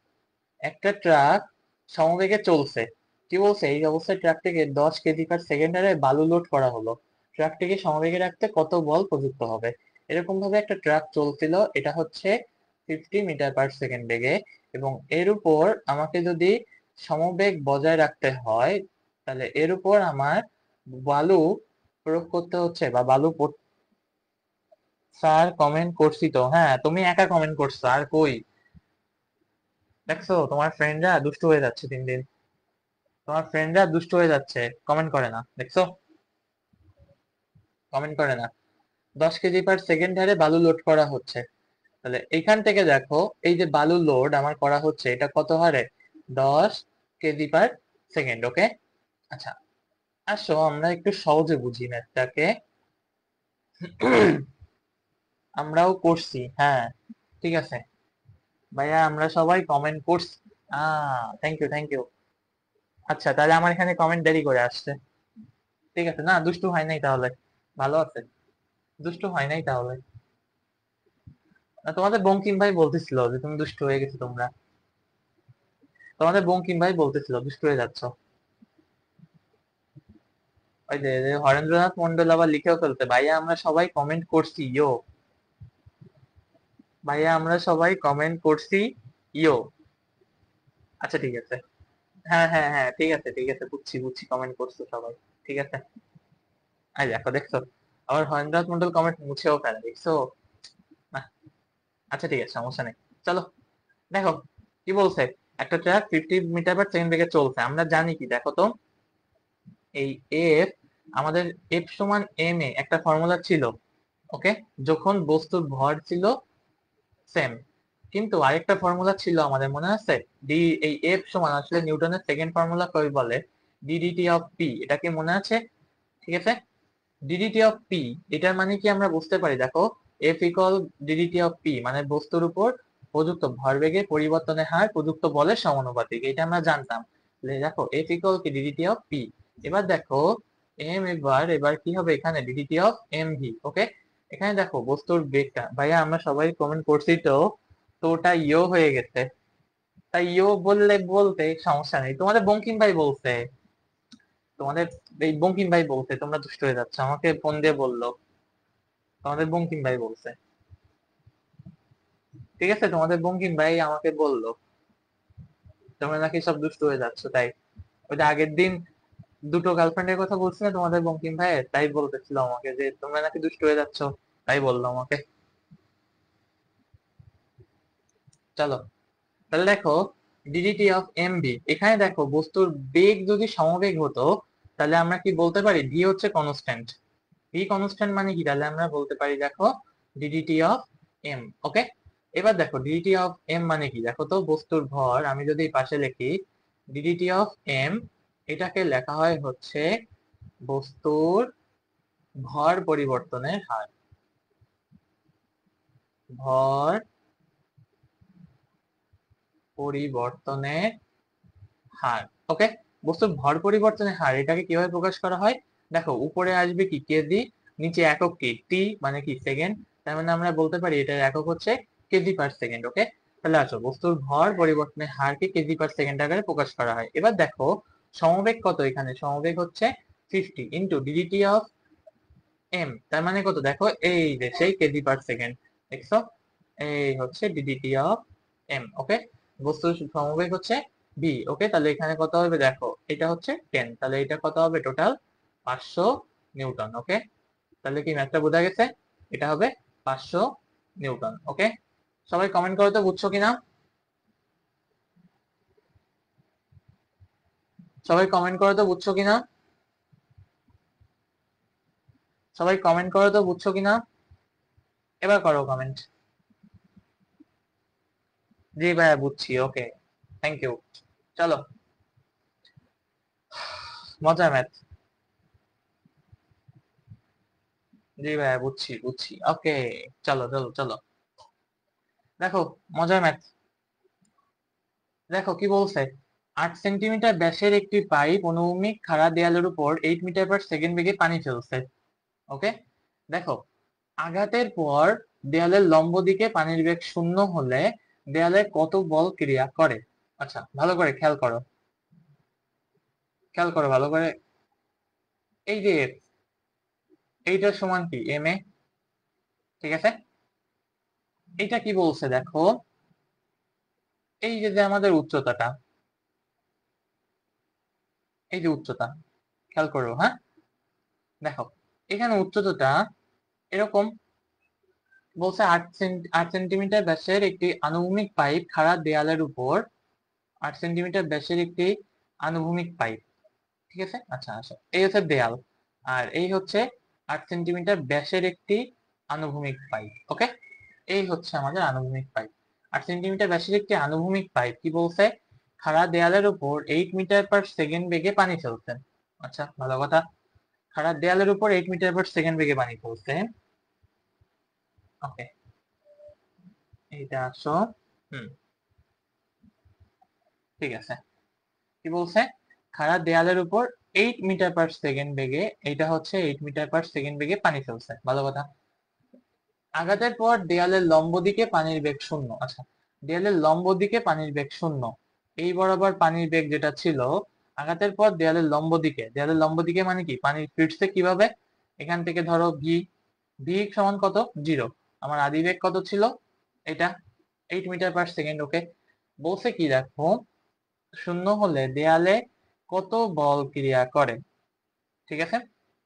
S1: একটা ট্রাক সমবেগে চলছে, কি বলছে, এই অবস্থায় ট্রাকটিকে 10 কেজি পার সেকেন্ড হারে বালু লোড করা হলো। ট্রাকটিকে সমবেগে রাখতে কত বল প্রযুক্ত হবে? এরকম ভাবে একটা ট্রাক চলছিল, এটা হচ্ছে 50 মিটার পার সেকেন্ড বেগে, এবং এর উপর আমাকে যদি সমবেগ বজায় রাখতে হয়, তাহলে এর উপর আমার বালু প্রয়োগ করতে হচ্ছে, বা স্যার কমেন্ট করছি তো, হ্যাঁ তুমি একা কমেন্ট করছো, আর কই? দেখছো তোমার ফ্রেন্ডরা দুষ্ট হয়ে যাচ্ছে দিন দিন, তোমার ফ্রেন্ডরা দুষ্ট হয়ে যাচ্ছে, কমেন্ট করে না, দেখছো? কমেন্ট করে না। 10 কেজি পার সেকেন্ড হারে বালু লোড করা হচ্ছে, তাহলে এইখান থেকে দেখো এই যে বালু লোড আমার করা হচ্ছে, এটা কত হারে? 10 কেজি পার সেকেন্ড। ওকে, আচ্ছা, আসো আমরা একটু সহজে বুঝি ম্যাথটাকে। আমরাও করছি, হ্যাঁ, ঠিক আছে ভাইয়া, আমরা সবাই কমেন্ট করছি। Thank you, thank you. আচ্ছা, তাহলে আমার এখানে কমেন্ট দেরি করে আসছে। ঠিক আছে, না দুষ্টু হয় নাই তাহলে, ভালো আছে, দুষ্টু হয় নাই তাহলে। না, তোমাদের বঙ্কিম ভাই বলতেছিল যে তুমি দুষ্টু হয়ে গেছো তোমরা, তোমাদের বঙ্কিম ভাই বলতেছিল দুষ্টু হয়ে যাচ্ছ। ওই যে হরেন্দ্রনাথ মন্ডল আবার লিখেও ফেলতে, ভাইয়া আমরা সবাই কমেন্ট করছি ইয়ো, ভাইয়া আমরা সবাই কমেন্ট করছি ইয়ো। আচ্ছা ঠিক আছে, হ্যাঁ হ্যাঁ হ্যাঁ, ঠিক আছে ঠিক আছে, বুঝছি বুঝছি, কমেন্ট করছো সবাই, ঠিক আছে। এই দেখো, দেখছো আবার হরেন্দ্রনাথ মন্ডল কমেন্ট মুছেও ফেলে, দেখছো না? আচ্ছা ঠিক আছে, সমস্যা নেই, চলো দেখো কি বলছে। একটা ট্রাক 50 মিটার পার সেকেন্ড বেগে চলছে, আমরা জানি কি, দেখো তো এই এফ, আমাদের এফ সমান এম এ একটা ফর্মুলা ছিল। ওকে, যখন বস্তুর ভর ছিল সেম, কিন্তু আরেকটা ফর্মুলা ছিল আমাদের মনে আছে, ডি, এই এফ সমান আসলে নিউটনের সেকেন্ড ফর্মুলা কই বলে, ডিডিটি অফ পি, এটা কি মনে আছে? ঠিক আছে, ডিডিটি অফ পি, এটার মানে কি আমরা বুঝতে পারি, দেখো F equal DDT of P, মানে বস্তুর উপর প্রযুক্ত ভরবেগের পরিবর্তনের হার প্রযুক্ত বলের সমানুপাতিক, এটা আমরা জানতাম। দেখো এফ ইকুয়াল কি ডিডিটি অফ পি। এবার দেখো এম, এবার এবার কি হবে এখানে, ডিডিটি অফ এম ভি। ওকে, এখানে দেখো বস্তুর বেগটা, ভাইয়া আমরা সবাই কমেন্ট করছি তো, তো ওটা ইও হয়ে গেছে, তাই ইও বললে বলতে সমস্যা নেই, তোমাদের বঙ্কিম ভাই বলছে, তোমাদের এই বঙ্কিম ভাই বলছে তোমরা দুষ্ট হয়ে যাচ্ছ, আমাকে ফোন দিয়ে বললো, তোমাদের বঙ্কিম ভাই বলছে। ঠিক আছে, তোমাদের বঙ্কিম ভাই আমাকে বললো তোমরা নাকি সব দুষ্ট হয়ে যাচ্ছ, তাই ওই যে আগের দিন দুটো গার্লফ্রেন্ডের কথা বলছি না তোমাদের বঙ্কিম ভাইয়ের, তাই বলতেছিল আমাকে যে তোমরা নাকি দুষ্ট হয়ে যাচ্ছ, তাই বললো আমাকে। চলো, তাহলে দেখো ডিডিটি অফ এম ভি, এখানে দেখো বস্তুর বেগ যদি সমবেগ হতো, তাহলে আমরা কি বলতে পারি, ভি হচ্ছে কনস্ট্যান্ট। ভি কনস্ট্যান্ট মানে কি, তাহলে আমরা বলতে পারি দেখো ডিডিটি অফ এম। ওকে, এবার দেখো ডিডিটি অফ এম মানে কি, দেখো তো বস্তুর ভর, আমি যদি এই পাশে লিখি ডিডিটি অফ এম, এটাকে লেখা হয় হচ্ছে বস্তুর ভর পরিবর্তনের হার, ভর পরিবর্তনের হার। ওকে, বস্তুর ভর পরিবর্তনের হার এটাকে কিভাবে প্রকাশ করা হয়? দেখো উপরে আসবে কি কেজি, নিচে একক কি টি মানে কি সেকেন্ড, তার মানে আমরা বলতে পারি এটার একক হচ্ছে কেজি পার সেকেন্ড। ওকে, তাহলে আসো বস্তুর ভর পরিবর্তনের হারকে কেজি পার সেকেন্ড আকারে প্রকাশ করা হয়। এবার দেখো সমবেগ কত, এখানে সমবেগ হচ্ছে 50 ইন্টু ডিডিটি অফ এম, তার মানে কত দেখো এই যে সেই কেজি পার সেকেন্ড, দেখছো এই হচ্ছে ডিডিটি অফ এম। ওকে, বস্তুর সমবেগ হচ্ছে বি। ওকে, তাহলে এখানে কত হবে দেখো এটা হচ্ছে 10, তাহলে এটা কত হবে টোটাল 500 নিউটন। ওকে, তাহলে কি ম্যাথটা বোঝা গেছে, এটা হবে 500 নিউটন। ওকে, সবাই কমেন্ট করো তো বুঝছো কিনা, সবাই কমেন্ট করো তো বুঝছো কিনা, সবাই কমেন্ট করো তো বুঝছো কিনা, এবার করো কমেন্ট। জি ভাইয়া বুঝছি, ওকে থ্যাংক ইউ। চলো, মজা ম্যাথ। জি ভাইয়া বুঝছি বুঝছি, ওকে চলো চলো চলো, দেখো মজার ম্যাথ। দেখো কি বলছে, 8 সেন্টিমিটার ব্যাসের একটি পাইপ অনুভূমিক খাড়া দেয়ালের উপর 8 মিটার পার সেকেন্ড বেগে পানি ফেলছে। ওকে, দেখো আঘাতের পর দেয়ালের লম্ব দিকে পানির বেগ শূন্য হলে দেয়ালে কত বল ক্রিয়া করে? আচ্ছা ভালো করে খেয়াল করো, খেয়াল করো ভালো করে। এই যে এইটার সমান কি এম এ, ঠিক আছে। এটা কি বলছে দেখো, এই যে যে আমাদের উচ্চতাটা, এই যে উচ্চতা, খেয়াল করো হ্যাঁ, দেখো এখানে উচ্চতাটা এরকম বলছে 8 সেন্টিমিটার ব্যাসের একটি আনুভূমিক পাইপ খাড়া দেয়ালের উপর, 8 সেন্টিমিটার ব্যাসের একটি আনুভূমিক পাইপ, ঠিক আছে। আচ্ছা আচ্ছা, এই হচ্ছে দেয়াল, আর এই হচ্ছে 8 সেন্টিমিটার ব্যাসের একটি আনুভূমিক পাইপ। ওকে, এই হচ্ছে আমাদের আনুভূমিক পাইপ। 8 সেন্টিমিটার ব্যাসের একটি আনুভূমিক পাইপ কি বলছে, খাড়া দেয়ালের উপর 8 মিটার পার সেকেন্ড বেগে পানি ফেলছেন। আচ্ছা ভালো কথা, খাড়া দেয়ালের উপর 8 মিটার পার সেকেন্ড বেগে পানি ফেলছে। ওকে, এইটা আসো, হুম ঠিক আছে। কি বলছে, খাড়া দেয়ালের উপর 8 মিটার পার সেকেন্ড বেগে, এইটা হচ্ছে 8 মিটার পার সেকেন্ড বেগে পানি ফেলছে, ভালো কথা। আঘাতের পর দেয়ালের লম্ব দিকে পানির বেগ শূন্য। আচ্ছা, দেয়ালের লম্ব দিকে পানির বেগ শূন্য, এই বরাবর পানির বেগ যেটা ছিল, আঘাতের পর দেয়ালের লম্ব দিকে, দেয়ালের লম্ব দিকে মানে কি পানি ফিরছে কিভাবে, এখান থেকে ধরো ভি, ভি সমান কত 0, আমার আদি বেগ কত ছিল এটা 8 মিটার পার সেকেন্ড। ওকে, বলছে কি দেখো শূন্য হলে দেয়ালে কত বল ক্রিয়া করে, ঠিক আছে,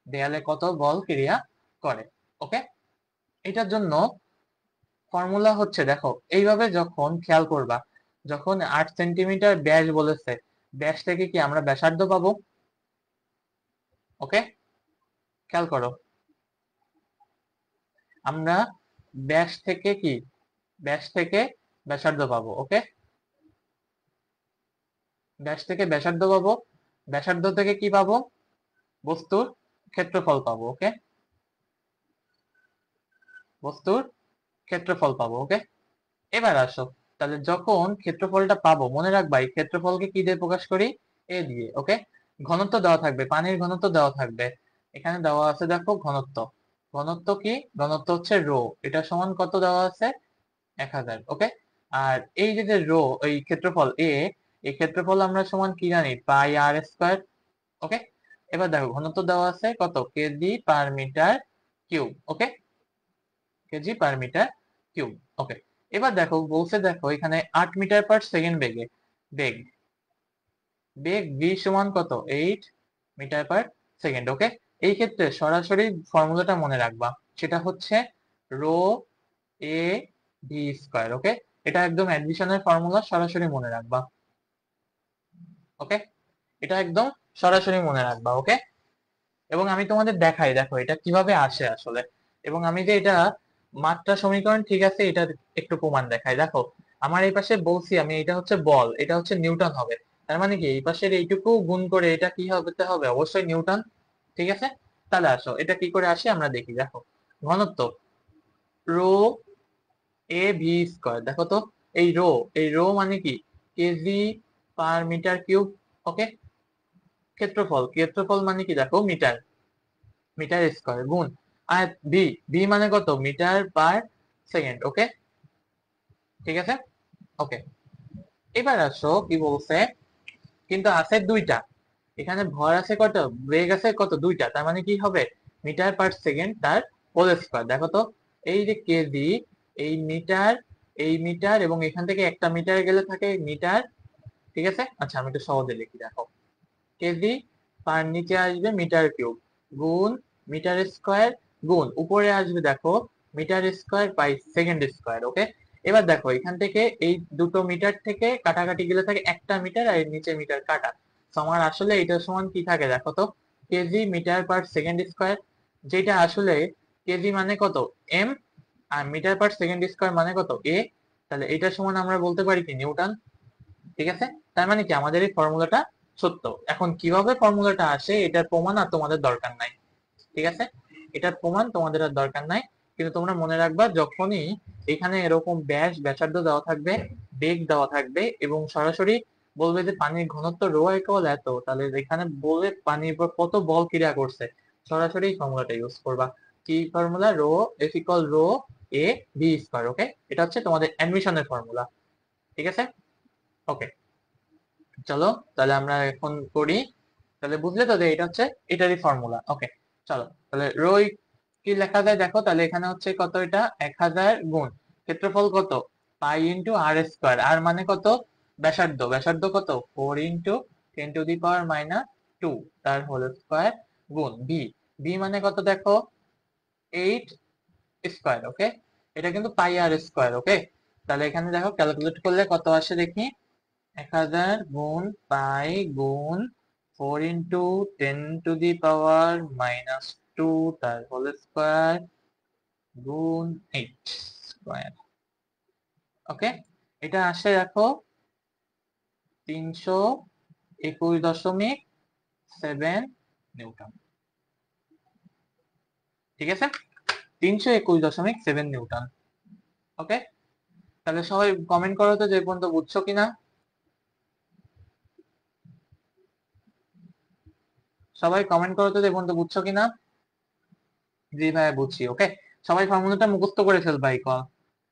S1: দেয়ালে কত বল ক্রিয়া করে। ওকে, এটার জন্য ফর্মুলা হচ্ছে দেখো এইভাবে যখন খেয়াল করবা, যখন 8 সেন্টিমিটার ব্যাস বলেছে, ব্যাস থেকে কি আমরা ব্যাসার্ধ পাবো। ওকে, খেয়াল করো, আমরা ব্যাস থেকে কি, ব্যাস থেকে ব্যাসার্ধ পাবো। ওকে, ব্যাস থেকে ব্যাসার্ধ পাবো, ব্যাসার্ধ থেকে কি পাবো, বস্তুর ক্ষেত্রফল পাবো। ওকে, বস্তুর ক্ষেত্রফল পাবো। ওকে, এবার আসো, তাহলে যখন ক্ষেত্রফলটা পাবো মনে রাখবা এই ক্ষেত্রফলকে কি দিয়ে প্রকাশ করি, এ দিয়ে। ওকে, ঘনত্ব দেওয়া থাকবে, পানির ঘনত্ব দেওয়া থাকবে, এখানে দেওয়া আছে দেখো ঘনত্ব, ঘনত্ব কি, ঘনত্ব হচ্ছে রো, এটা সমান কত দেওয়া আছে 1000। ওকে, আর এই যে যে রো এই ক্ষেত্রফল এ, এই ক্ষেত্রফল আমরা সমান কি জানি পাই আর স্কয়ার। ওকে, এবার দেখো ঘনত্ব দেওয়া আছে কত কেজি পার মিটার কিউব। ওকে, কেজি পার মিটার কিউব। ওকে, এবার দেখো বলছে দেখো এখানে 8 মিটার পার সেকেন্ড বেগে, বেগ, বেগ ভি সমান কত 8 মিটার পার সেকেন্ড। ওকে, এই ক্ষেত্রে সরাসরি ফর্মুলাটা মনে রাখবা, সেটা হচ্ছে rho A V square. Okay, এটা একদম অ্যাডিশনের ফর্মুলা, সরাসরি মনে রাখবা। ওকে, এটা একদম সরাসরি মনে রাখবা। ওকে, এবং আমি তোমাদের দেখাই দেখো এটা কিভাবে আসে আসলে, এবং আমি যে এটা মাত্রা সমীকরণ ঠিক আছে এটা একটু প্রমাণ দেখাই। দেখো আমার এই পাশে বলছি আমি এটা হচ্ছে বল, এটা হচ্ছে নিউটন হবে, তার মানে কি এই পাশের এইটুকু গুণ করে এটা কি হতে হবে অবশ্যই নিউটন, ঠিক আছে। তাহলে আসো এটা কি করে আসে আমরা দেখি। দেখো ঘনত্ব রো এ ভি স্কয়ার, দেখো তো এই রো মানে কি কেজি পার মিটার কিউব। ওকে, ক্ষেত্রফল মানে কি দেখো মিটার, মিটার স্কয়ার গুণ আর ভি, ভি মানে কত মিটার পার সেকেন্ড। ওকে, ঠিক আছে। ওকে, এবার আসো কি বলছে, কিন্তু আছে দুইটা, এখানে ভর আছে কত, বেগ আছে কত দুইটা, তার মানে কি হবে মিটার পার সেকেন্ড তার হোল স্কয়ার। দেখো তো এই যে কেজি, এই মিটার, এই মিটার এবং এখান থেকে একটা মিটার গেলে থাকে মিটার। ঠিক আছে, আচ্ছা আমি একটু সহজে লিখি। দেখো কেজি পার নিচে আসবে মিটার কিউব গুণ মিটার স্কয়ার গুণ উপরে আসবে দেখো metre square by second square. Okay, এবার দেখো এখান থেকে এই দুটো মিটার থেকে কাটাকাটি গেলে থাকে একটা মিটার আর এর নিচে মিটার কাটা। তো আমার আসলে এটা সমান কি থাকে দেখো তো KG metre per second square, যেটা আসলে কেজি মানে কত এম আর মিটার পার সেকেন্ড স্কয়ার মানে কত এ। তাহলে এটা সমান আমরা বলতে পারি কি নিউটন। ঠিক আছে, তার মানে কি আমাদের এই ফর্মুলাটা সত্য। এখন কিভাবে ফর্মুলাটা আসে এটার প্রমাণ আর তোমাদের দরকার নাই। ঠিক আছে, এটার প্রমাণ তোমাদের আর দরকার নাই, কিন্তু তোমরা মনে রাখবা যখনই এখানে এরকম ব্যাসার্ধ দেওয়া থাকবে, বেগ দেওয়া থাকবে এবং সরাসরি বলবে যে পানির ঘনত্ব রো ইকুয়াল এত, তাহলে এখানে বলবে পানির উপর কত বল ক্রিয়া করছে, সরাসরি ফর্মুলাটা ইউজ করবা। কি formula, rho F equal rho A V square. Okay, এটা হচ্ছে তোমাদের অ্যাডমিশনের ফর্মুলা। ঠিক আছে, ওকে চলো তাহলে আমরা এখন করি। তাহলে বুঝলে তো যে এটা হচ্ছে এটারই ফর্মুলা। ওকে চলো তাহলে রো কি লেখা যায় দেখো, তাহলে এখানে হচ্ছে কত, এটা 1000 গুণ ক্ষেত্রফল কত পাই ইন্টু আর স্কয়ার, আর মানে কত ব্যাসার্ধ, ব্যাসার্ধ কত 4 ইন্টু 10⁻², তার হোল স্কয়ার গুণ ভি, ভি মানে কত দেখো 8 স্কয়ার। ওকে, এটা কিন্তু পাই আর স্কয়ার। ওকে, তাহলে এখানে দেখো ক্যালকুলেট করলে কত আসে দেখি, 1000 গুণ পাই গুণ 4 × 10⁻², তার হোল স্কয়ার গুণ 8 স্কয়ার। ওকে, এটা আসে দেখো 321.7 নিউটন। ঠিক আছে, 321.7 নিউটন। ওকে, তাহলে সবাই কমেন্ট করো তো যে পর্যন্ত বুঝছো কিনা, সবাই কমেন্ট করো তো যে পর্যন্ত বুঝছো কিনা। জি ভাই বুঝছি। ওকে, সবাই ফর্মুলাটা মুখস্থ করে ফেলবা,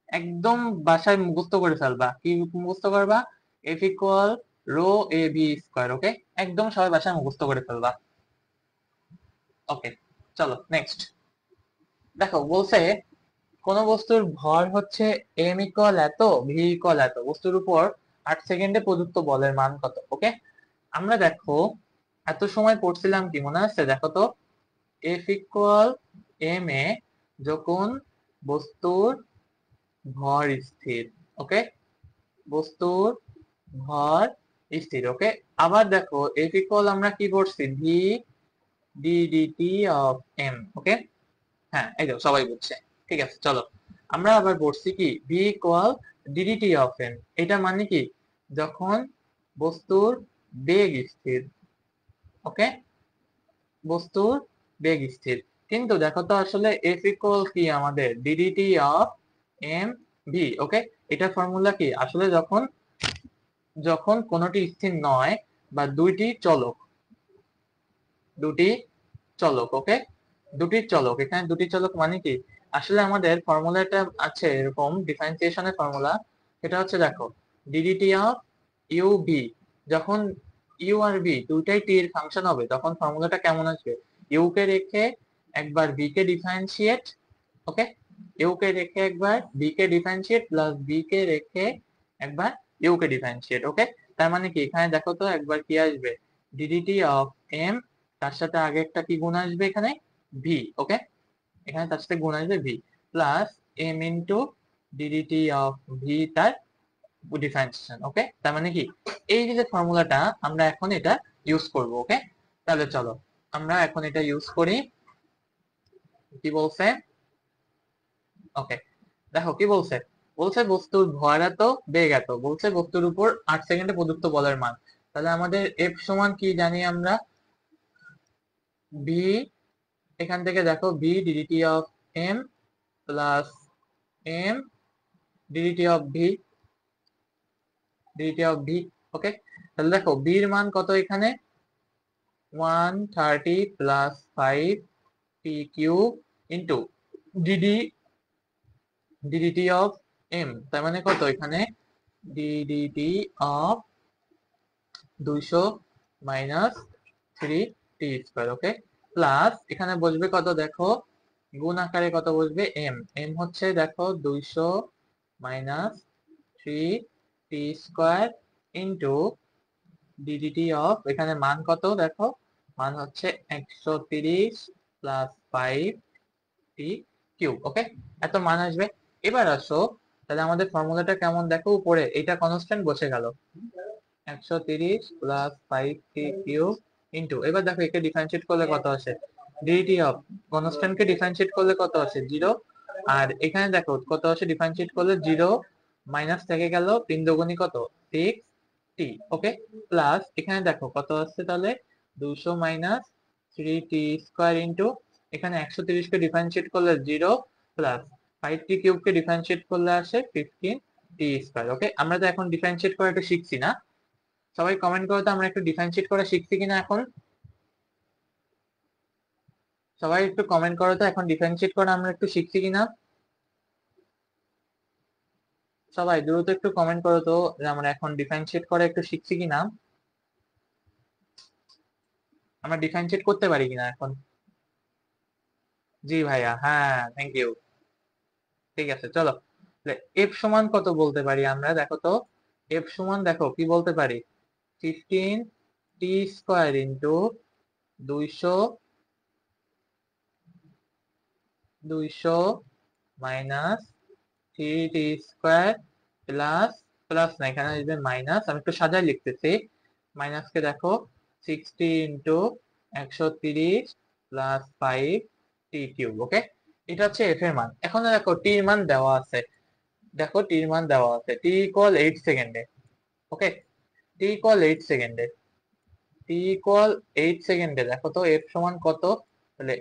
S1: একদম বাসায় মুখস্থ করে ফেলবা। কি মুখস্থ করবা, F equal rho A V square. ওকে, একদম সবাই বাসায় মুখস্থ করে ফেলবা। ওকে চলো নেক্সট। দেখো বলছে কোন বস্তুর ভর হচ্ছে এম ইকুয়াল এত, ভি ইকুয়াল এত, বস্তুর উপর 8 সেকেন্ডে প্রযুক্ত বলের মান কত। ওকে, আমরা দেখো এত সময় পড়ছিলাম কি মনে আছে, দেখো তো এফ ইকুয়াল এম এ যখন বস্তুর ভর স্থির। ওকে, বস্তুর ভর স্থির। ওকে, আবার দেখো এফ ইকুয়াল আমরা কি করছি V D D T of M. Okay, হ্যাঁ এই দেখো সবাই বুঝছে। ঠিক আছে চলো, আমরা আবার পড়ছি কি V equal DDT of M, এটা মানে কি যখন বস্তুর বেগ স্থির। ওকে, বস্তুর বেগ স্থির, কিন্তু দেখো তো আসলে এফ ইকুয়াল কি আমাদের ডিডিটি অফ এম ভি। ওকে, এটা ফর্মুলা কি আসলে যখন যখন কোনোটি স্থির নয় বা দুইটি চলক, দুটি চলক। ওকে, দুটি চলক, এখানে দুটি চলক মানে কি আসলে আমাদের ফর্মুলাটা আছে এরকম ডিফারেন্সিয়েশনের ফর্মুলা, এটা হচ্ছে দেখো ডিডিটি অফ ইউ ভি, যখন ইউ আর ভি দুইটাই টি এর ফাংশন হবে তখন ফর্মুলাটা কেমন আসবে, ইউ কে রেখে একবার ভি কে ডিফারেন্সিয়েট। ওকে, ইউ কে রেখে একবার ভি কে ডিফারেন্সিয়েট প্লাস ভি কে রেখে একবার ইউ কে ডিফারেন্সিয়েট। ওকে, তার মানে কি এখানে দেখো তো একবার কি আসবে ডিডিটি অফ এম, তার সাথে আগে একটা কি গুণ আসবে এখানে ভি। ওকে, এখানে তার সাথে গুণ আসবে V plus M into DDT of V তার ডিফারেন্সিয়েশন। ওকে, তার মানে কি এই যে ফর্মুলাটা আমরা এখন এটা ইউজ করব। ওকে, তাহলে চলো আমরা এখন এটা ইউজ করি। কি বলছে, ওকে দেখো কি বলছে, বলছে বস্তুর ভর এত, বেগ এত, বলছে বস্তুর উপর 8 সেকেন্ডে প্রযুক্ত বলের মান। তাহলে আমাদের এফ সমান কি জানি আমরা, ভি এখান থেকে দেখো b DDT of m plus m DDT of v DDT of v। ওকে, তাহলে দেখো b এর মান কত এখানে 130 plus 5 t cube into DD DDT of m, তার মানে কত এখানে DDT of 200 minus 3t²। Okay, plus এখানে বসবে কত দেখো, গুণ আকারে কত বসবে m, m হচ্ছে দেখো 200 minus 3t² into DDT of, এখানে মান কত দেখো, মান হচ্ছে 130 প্লাস 5t³ ওকে, এত মান আসবে। এবার আসো, তাহলে আমাদের ফর্মুলাটা কেমন দেখো, উপরে এটা কনস্ট্যান্ট বসে গেল 130 প্লাস 5t³ ইন্টু, এবার দেখো একে ডিফারেন্সিয়েট করলে কত আসে, DDT of constant K differentiate করলে কত আসে 0, আর এখানে দেখো কত আসে ডিফারেন্সিয়েট করলে 0 মাইনাস থেকে গেল 3 দুগুণী কত 6t। ওকে, প্লাস এখানে দেখো কত আসছে তাহলে 200 মাইনাস 3t² ইন্টু, এখানে 130 কে ডিফারেন্সিয়েট করলে 0 প্লাস 5t³ কে ডিফারেন্সিয়েট করলে আসে 15t²। ওকে, আমরা তো এখন ডিফারেন্সিয়েট করা একটু শিখছি না, সবাই কমেন্ট করো তো আমরা একটু ডিফারেন্সিয়েট করা শিখছি কিনা এখন, সবাই একটু কমেন্ট করো তো এখন ডিফারেন্সিয়েট করা আমরা একটু শিখছি কিনা, সবাই দ্রুত একটু কমেন্ট করো তো যে আমরা এখন ডিফারেন্সিয়েট করা একটু শিখছি কিনা, আমরা ডিফারেন্সিয়েট করতে পারি কিনা এখন। জি ভাইয়া, হ্যাঁ থ্যাংক ইউ। ঠিক আছে চলো, এফ সমান কত বলতে পারি আমরা দেখো তো, এফ সমান দেখো কি বলতে পারি 15t² into 200 minus 3t² plus, plus না এখানে আসবে মাইনাস, আমি একটু সাজায় লিখতেছি, মাইনাসকে দেখো 60 ইন্টু 130 প্লাস 5t³ ওকে, এটা হচ্ছে এফ এর মান। এখন দেখো টি এর মান দেওয়া আছে, দেখো টি এর মান দেওয়া আছে t ইকুয়াল 8 সেকেন্ডে। ওকে, t ইকুয়াল 8 সেকেন্ডে, t ইকুয়াল 8 সেকেন্ডে দেখো তো এফ সমান কত, তাহলে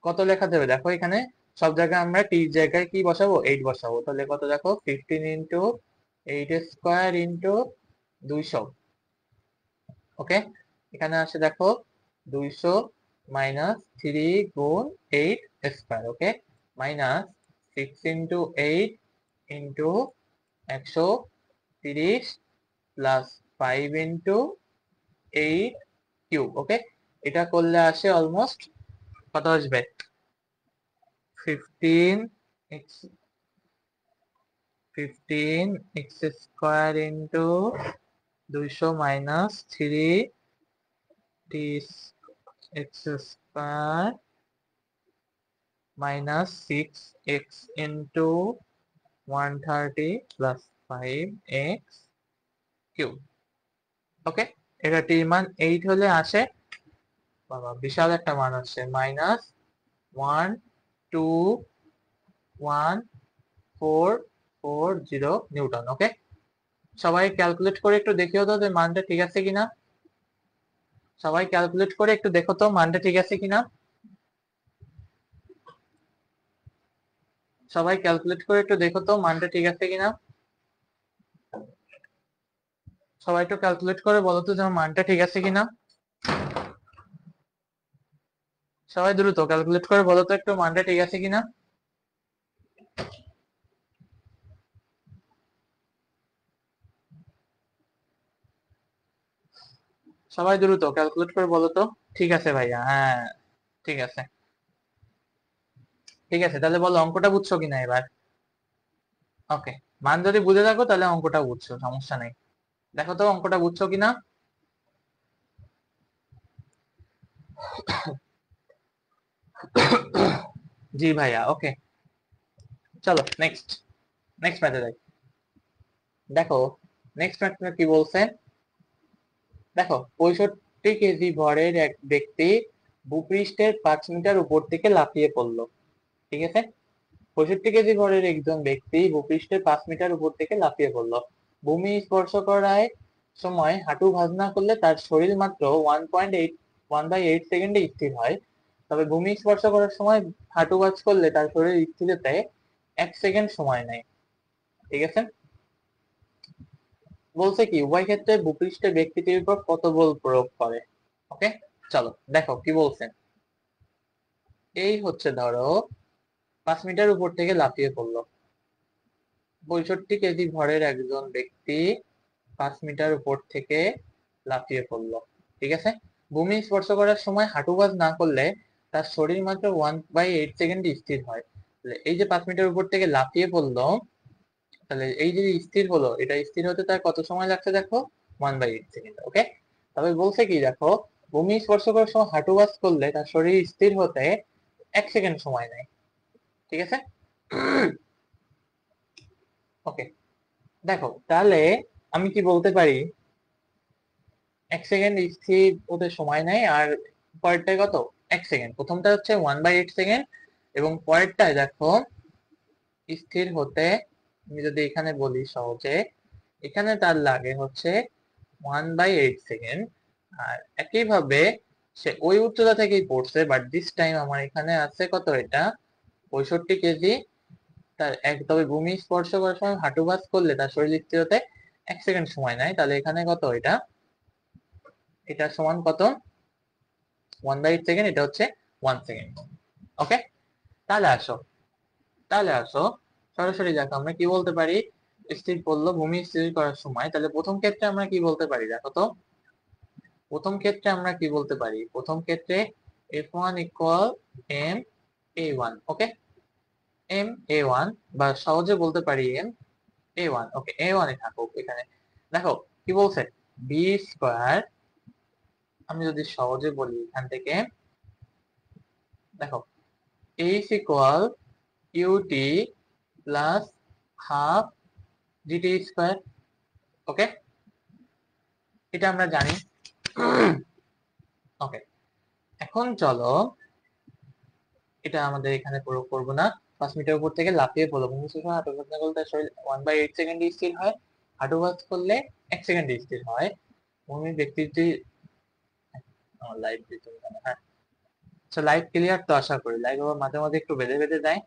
S1: কত লেখা যাবে দেখো, এখানে সব জায়গায় আমরা টি জায়গায় কি বসাবো 8 বসাবো, তাহলে কত দেখো 15 ইন্টু 8² ইন্টু 200। ওকে, এখানে আসে দেখো 200 মাইনাস 3 গুণ 8²। Okay, minus 6 into 8 into 130 plus 5 into 8³ okay, এটা করলে আসে অলমোস্ট কত আসবে 15x 15x² into 200 minus 3t² minus 6x into 130 plus 5x³ okay, এটা টির মান 8 হলে আসে, বাবা বিশাল একটা মান আসছে মাইনাস 12140 নিউটন। ওকে, সবাই ক্যালকুলেট করে একটু দেখিও তো যে মানটা ঠিক আছে কিনা, সবাই ক্যালকুলেট করে একটু দেখো তো মানটা ঠিক আছে কিনা, সবাই ক্যালকুলেট করে একটু দেখো তো মানটা ঠিক আছে কিনা, সবাই একটু ক্যালকুলেট করে বলো তো যে মানটা ঠিক আছে কিনা, সবাই দ্রুত ক্যালকুলেট করে বলো তো একটু মানটা ঠিক আছে কিনা, সবাই দ্রুত ক্যালকুলেট করে বলো তো। ঠিক আছে ভাইয়া, হ্যাঁ ঠিক আছে, ঠিক আছে তাহলে বলো অঙ্কটা বুঝছো কিনা এবার। ওকে, মান যদি বুঝে থাকো তাহলে অঙ্কটা বুঝছো, সমস্যা নেই, দেখো তো অঙ্কটা বুঝছো কিনা। জি ভাইয়া, ওকে চলো নেক্সট, নেক্সট ম্যাথে যাই। দেখো নেক্সট ম্যাথে কি বলছে, দেখো 65 কেজি ভরের এক ব্যক্তি ভূপৃষ্ঠের 5 মিটার উপর থেকে লাফিয়ে পড়লো। ঠিক আছে, 65 কেজি ভরের একজন ব্যক্তি ভূপৃষ্ঠের 5 মিটার উপর থেকে লাফিয়ে পড়লো, ভূমি স্পর্শ করার সময় হাঁটু ভাঁজ না করলে তার শরীর মাত্র 1.8 সেকেন্ডে স্থির হয়। তবে ভূমি স্পর্শ করার সময় হাঁটু ভাঁজ করলে তার শরীর স্থির হতে 1 সেকেন্ড সময় নেয়। ঠিক আছে, বলছে কি উভয় ক্ষেত্রে ভূপৃষ্ঠে ব্যক্তিটির উপর কত বল প্রয়োগ করে। ওকে, চলো দেখো কি বলছেন। এই হচ্ছে ধরো 5 মিটার উপর থেকে লাফিয়ে পড়লো 65 কেজি ভরের একজন ব্যক্তি 5 মিটার উপর থেকে লাফিয়ে পড়লো। ঠিক আছে, ভূমি স্পর্শ করার সময় হাঁটু ভাঁজ না করলে তার শরীর মাত্র 1/8 সেকেন্ড স্থির হয়। এই যে 5 মিটার উপর থেকে লাফিয়ে পড়লো, তাহলে এই যে স্থির হলো, এটা স্থির হতে তার কত সময় লাগছে দেখো, 1/8 সেকেন্ড। ওকে, তবে বলছে কি দেখো, ভূমি স্পর্শ করার সময় হাঁটু ভাঁজ করলে তার শরীর স্থির হতে 1 সেকেন্ড সময় নেয়। ঠিক আছে, ওকে, দেখো তাহলে আমি কি বলতে পারি, 1 সেকেন্ড স্থির হতে সময় নেয়, আর পরেরটায় কত, 1 সেকেন্ড। প্রথমটা হচ্ছে 1/8 সেকেন্ড, এবং পরেরটায় দেখো স্থির হতে, আমি যদি এখানে বলি সহজে, এখানে তার লাগে হচ্ছে 1/8 সেকেন্ড। আর একইভাবে সে ওই উচ্চতা থেকেই পড়ছে, বাট দিস টাইম আমার এখানে আছে কত, এটা 65 কেজি। তার তবে ভূমি স্পর্শ করার সময় হাঁটু ভাঁজ করলে তার শরীর স্থির হতে 1 সেকেন্ড সময় নেয়। তাহলে এখানে কত, এটা সমান কত, 1/8 সেকেন্ড, এটা হচ্ছে 1 সেকেন্ড। ওকে, তাহলে আসো সরাসরি দেখো আমরা কি বলতে পারি, স্থির পড়লো ভূমি স্থির করার সময়। তাহলে প্রথম ক্ষেত্রে আমরা কি বলতে পারি দেখো তো, প্রথম ক্ষেত্রে F1 ইকুয়াল m a1। ওকে, m a1, বা সহজে বলতে পারি m a1। ওকে, a1 এ থাকুক এখানে। দেখো কি বলছে, বি স্কয়ার, আমি যদি সহজে বলি এখান থেকে, দেখো h equal ut plus half gt square. Okay, এটা আমরা জানি। ওকে, এখন চলো এটা আমাদের এখানে প্রয়োগ করবো না। 5 মিটার উপর থেকে লাফিয়ে পড়লো, ভূমি স্পর্শ হাঁটু ভাঁজ না করলে তার শরীর 1/8 সেকেন্ড স্থির হয়, হাঁটু ভাঁজ করলে 1 সেকেন্ড স্থির হয়। ভূমি ব্যক্তিটি লাইভ দিতে হবে না, হ্যাঁ। আচ্ছা, লাইভ ক্লিয়ার তো, আশা করি লাইভ আবার মাঝে মাঝে একটু বেঁধে বেঁধে যায়।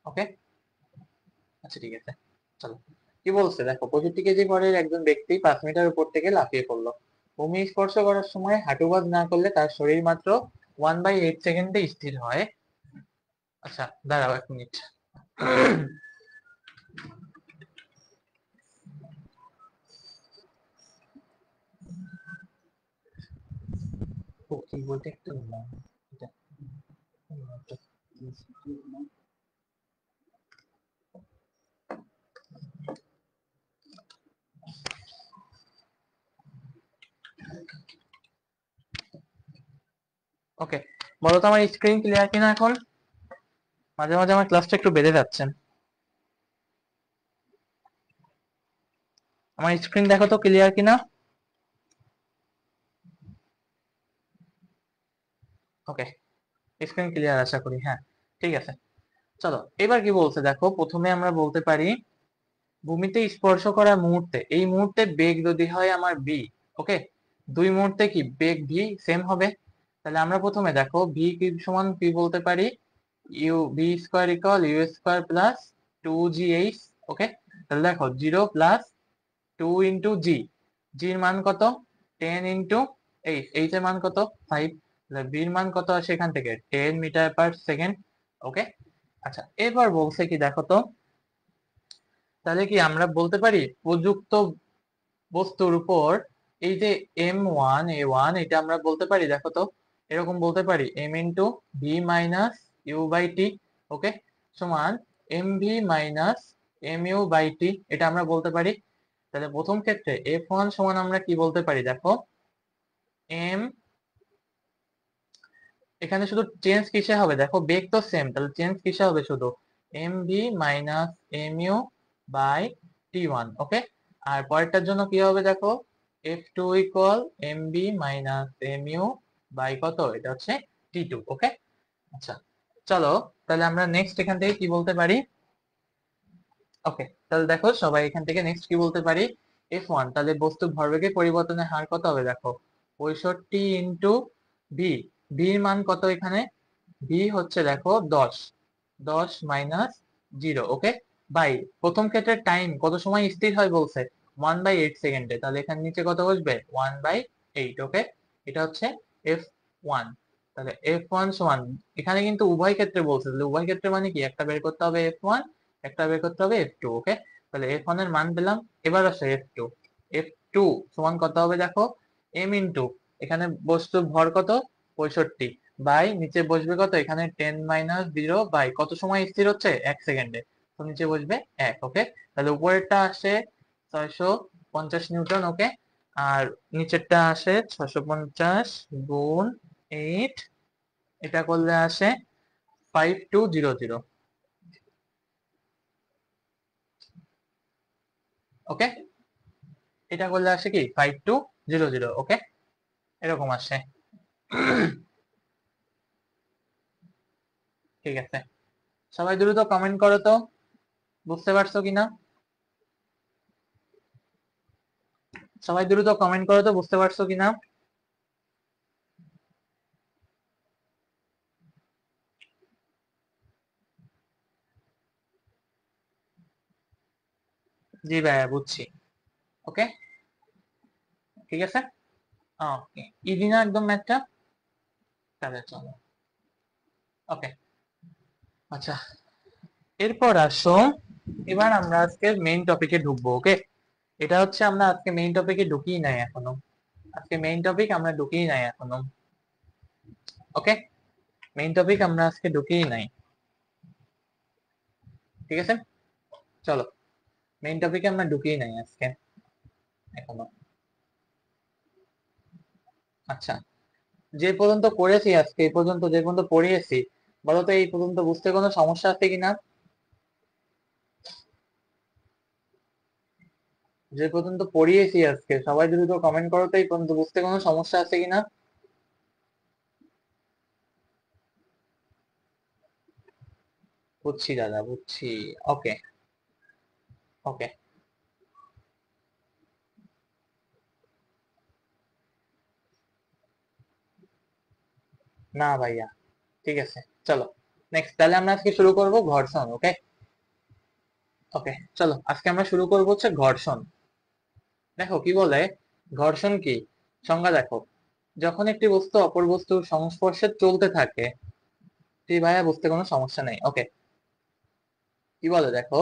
S1: ওকে, আচ্ছা ঠিক আছে, চলো কি বলছে দেখো, 65 কেজি ভরের একজন ব্যক্তি 5 মিটার উপর থেকে লাফিয়ে পড়লো। ভূমি স্পর্শ করার সময় হাঁটু ভাঁজ না করলে তার শরীর মাত্র 1/8 সেকেন্ডে স্থির হয়। আচ্ছা দাঁড়াও 1 মিনিট। ও কি বলতে একটু ওকে, বলো তো আমার স্ক্রিন ক্লিয়ার কিনা এখন? মাঝে মাঝে আমার ক্লাসটা একটু বেড়ে যাচ্ছে। আমার স্ক্রিন দেখো তো ক্লিয়ার কিনা। ওকে, স্ক্রিন ক্লিয়ার আশা করি, হ্যাঁ ঠিক আছে। চলো এবার কি বলছে দেখো, প্রথমে আমরা বলতে পারি ভূমিতে স্পর্শ করা মুহূর্তে, এই মুহূর্তে বেগ যদি হয় আমার বি, ওকে, 2 মুহূর্তে কি বেগ ভি সেম হবে। তাহলে আমরা প্রথমে দেখো ভি কি সমান কি বলতে পারি, U V square equal U square plus 2gh। Okay, তাহলে দেখো 0 প্লাস 2 ইন্টু জি, জির মান কত 10 ইন্টু এইচ এর মান কত 5, বির মান কত আসে এখান থেকে 10 মিটার পার সেকেন্ড। ওকে, আচ্ছা এবার বলছে কি দেখো তো, তাহলে কি আমরা বলতে পারি প্রযুক্ত বস্তুর উপর এই যে m1a1, এটা আমরা বলতে পারি দেখো তো, এরকম বলতে পারি m into V minus U by T. Okay, সমান M V minus M U by T, এটা আমরা বলতে পারি। তাহলে প্রথম ক্ষেত্রে F1 সমান আমরা কি বলতে পারি দেখো, m, এখানে শুধু চেঞ্জ কিসে হবে দেখো, বেগ তো সেম, তাহলে চেঞ্জ কিসে হবে শুধু M V minus M U by টি1। ওকে, আর পরেরটার জন্য কি হবে দেখো, F2 equal M B minus M U by কত, এটা হচ্ছে টি2। ওকে, আচ্ছা চলো তাহলে আমরা নেক্সট এখান থেকে কি বলতে পারি। ওকে, তাহলে দেখো সবাই এখান থেকে নেক্সট কি বলতে পারি, F1, তাহলে বস্তু ভরবেগের পরিবর্তনের হার কত হবে দেখো, 65 ইন্টু ভি, ভি এর মান কত এখানে? ভি হচ্ছে দেখো 10, 10 মাইনাস 0, ওকে, বাই প্রথম ক্ষেত্রে টাইম কত সময় স্থির হয় বলছে 1/8 সেকেন্ডে, তাহলে এখানে নিচে কত বসবে 1/8, ওকে। এটা হচ্ছে F1, তাহলে F1 সমান, এখানে কিন্তু উভয় ক্ষেত্রে বলছে, তাহলে উভয় ক্ষেত্রে মানে কি, একটা বের করতে হবে F1, একটা বের করতে হবে F2, ওকে। তাহলে F1 এর মান পেলাম, এবার আসে F2, F2 সমান কত হবে দেখো, m ইন্টু এখানে বস্তুর ভর কত 65, বাই নিচে বসবে কত এখানে 10 - 0 বাই কত সময় স্থির হচ্ছে 1 সেকেন্ডে, তো নিচে বসবে 1, ওকে। তাহলে উপরেরটা আসে 650 নিউটন, ওকে, আর নিচেরটা আসে 650 গুণ 8, এটা করলে আসে 5200, ওকে। এটা করলে আসে কি 5200, ওকে, এরকম আসে। ঠিক আছে, সবাই দ্রুত কমেন্ট করো তো, বুঝতে পারছো কিনা? সবাই দ্রুত কমেন্ট করো তো, বুঝতে পারছো কিনা? জি ভাইয়া বুঝছি, ওকে, ঠিক আছে। ওকে, ইজি না একদম ম্যাথটা? তাহলে চলো, ওকে। আচ্ছা, এরপর আসো, এবার আমরা আজকে মেইন টপিকে ঢুকবো, ওকে। এটা হচ্ছে আমরা আজকে মেইন টপিকে ঢুকিই নাই এখনো, আজকে মেইন টপিক আমরা ঢুকিই নাই এখনো, ওকে। মেইন টপিক আমরা আজকে ঢুকিই নাই, ঠিক আছে। চলো, মেইন টপিকে আমরা ঢুকিই নাই আজকে এখনো। আচ্ছা, যে পর্যন্ত পড়েছি আজকে, এই পর্যন্ত যে পর্যন্ত পড়িয়েছি, বলো তো এই পর্যন্ত বুঝতে কোনো সমস্যা আছে কিনা? যে পর্যন্ত পড়িয়েছি আজকে, সবাই দ্রুত কমেন্ট করো তো এই পর্যন্ত বুঝতে কোনো সমস্যা আছে কিনা। বুঝছি দাদা, বুঝছি, ওকে, ওকে। না ভাইয়া, ঠিক আছে, চলো নেক্সট, তাহলে আমরা আজকে শুরু করব ঘর্ষণ, ওকে। ওকে, চলো আজকে আমরা শুরু করবো হচ্ছে ঘর্ষণ। দেখো কি বলে, ঘর্ষণ কি, সংজ্ঞা দেখো, যখন একটি বস্তু অপর বস্তুর সংস্পর্শে চলতে থাকে, ঠিক ভাইয়া, বুঝতে কোনো সমস্যা নেই, ওকে। কি বলে দেখো,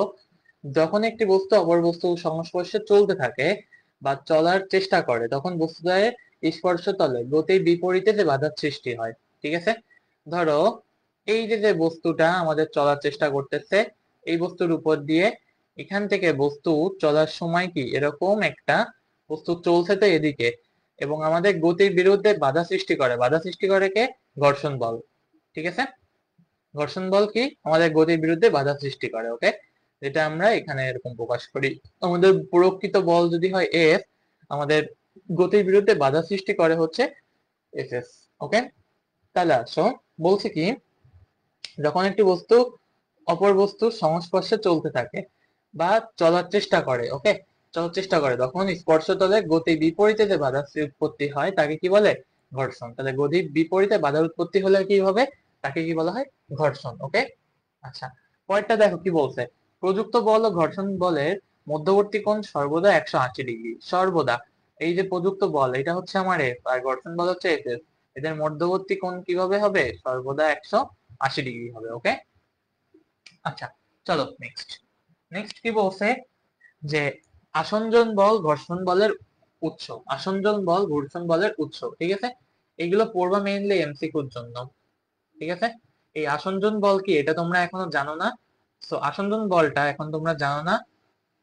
S1: যখন একটি বস্তু অপর বস্তুর সংস্পর্শে চলতে থাকে বা চলার চেষ্টা করে, তখন বস্তুদ্বয়ের স্পর্শ তলে গতির বিপরীতে যে বাধার সৃষ্টি হয়, ঠিক আছে। ধরো এই যে যে বস্তুটা আমাদের চলার চেষ্টা করতেছে, এই বস্তুর উপর দিয়ে এখান থেকে বস্তু চলার সময় কি এরকম একটা বস্তু চলছে তো এদিকে, এবং আমাদের গতির বিরুদ্ধে বাধা সৃষ্টি করে, বাধা সৃষ্টি করে কে, ঘর্ষণ বল, ঠিক আছে। ঘর্ষণ বল কি আমাদের গতির বিরুদ্ধে বাধা সৃষ্টি করে, ওকে, যেটা আমরা এখানে এরকম প্রকাশ করি, আমাদের প্রকৃত বল যদি হয় এফ, আমাদের গতির বিরুদ্ধে বাধা সৃষ্টি করে হচ্ছে এফ এস, ওকে। তাহলে আসো, বলছি কি, যখন একটি বস্তু অপর বস্তুর সংস্পর্শে চলতে থাকে বা চলার চেষ্টা করে, ওকে, চলার চেষ্টা করে, তখন স্পর্শতলে গতি বিপরীতে যে বাধার উৎপত্তি হয় তাকে কি বলে, ঘর্ষণ। তাহলে গতির বিপরীতে বাধার উৎপত্তি হলে কি হবে, তাকে কি বলা হয়, ঘর্ষণ, ওকে। আচ্ছা, পরেরটা দেখো কি বলছে, প্রযুক্ত বল ও ঘর্ষণ বলের মধ্যবর্তী কোণ সর্বদা 180 ডিগ্রি, সর্বদা। এই যে প্রযুক্ত বল এটা হচ্ছে আমার এফ, আর ঘর্ষণ বল হচ্ছে এফ এস, এদের মধ্যবর্তী কোণ কিভাবে হবে, সর্বদা 180 ডিগ্রি হবে, ওকে। আচ্ছা, চলো নেক্সট, নেক্সট কি বলছে, যে আসঞ্জন বল ঘর্ষণ বলের উৎস, আসঞ্জন বল ঘর্ষণ বলের উৎস, ঠিক আছে। এগুলো পড়বা মেইনলি এমসিকিউর জন্য, ঠিক আছে। এই আসঞ্জন বল কি এটা তোমরা এখনো জানো না, তো আসঞ্জন বলটা এখন তোমরা জানো না,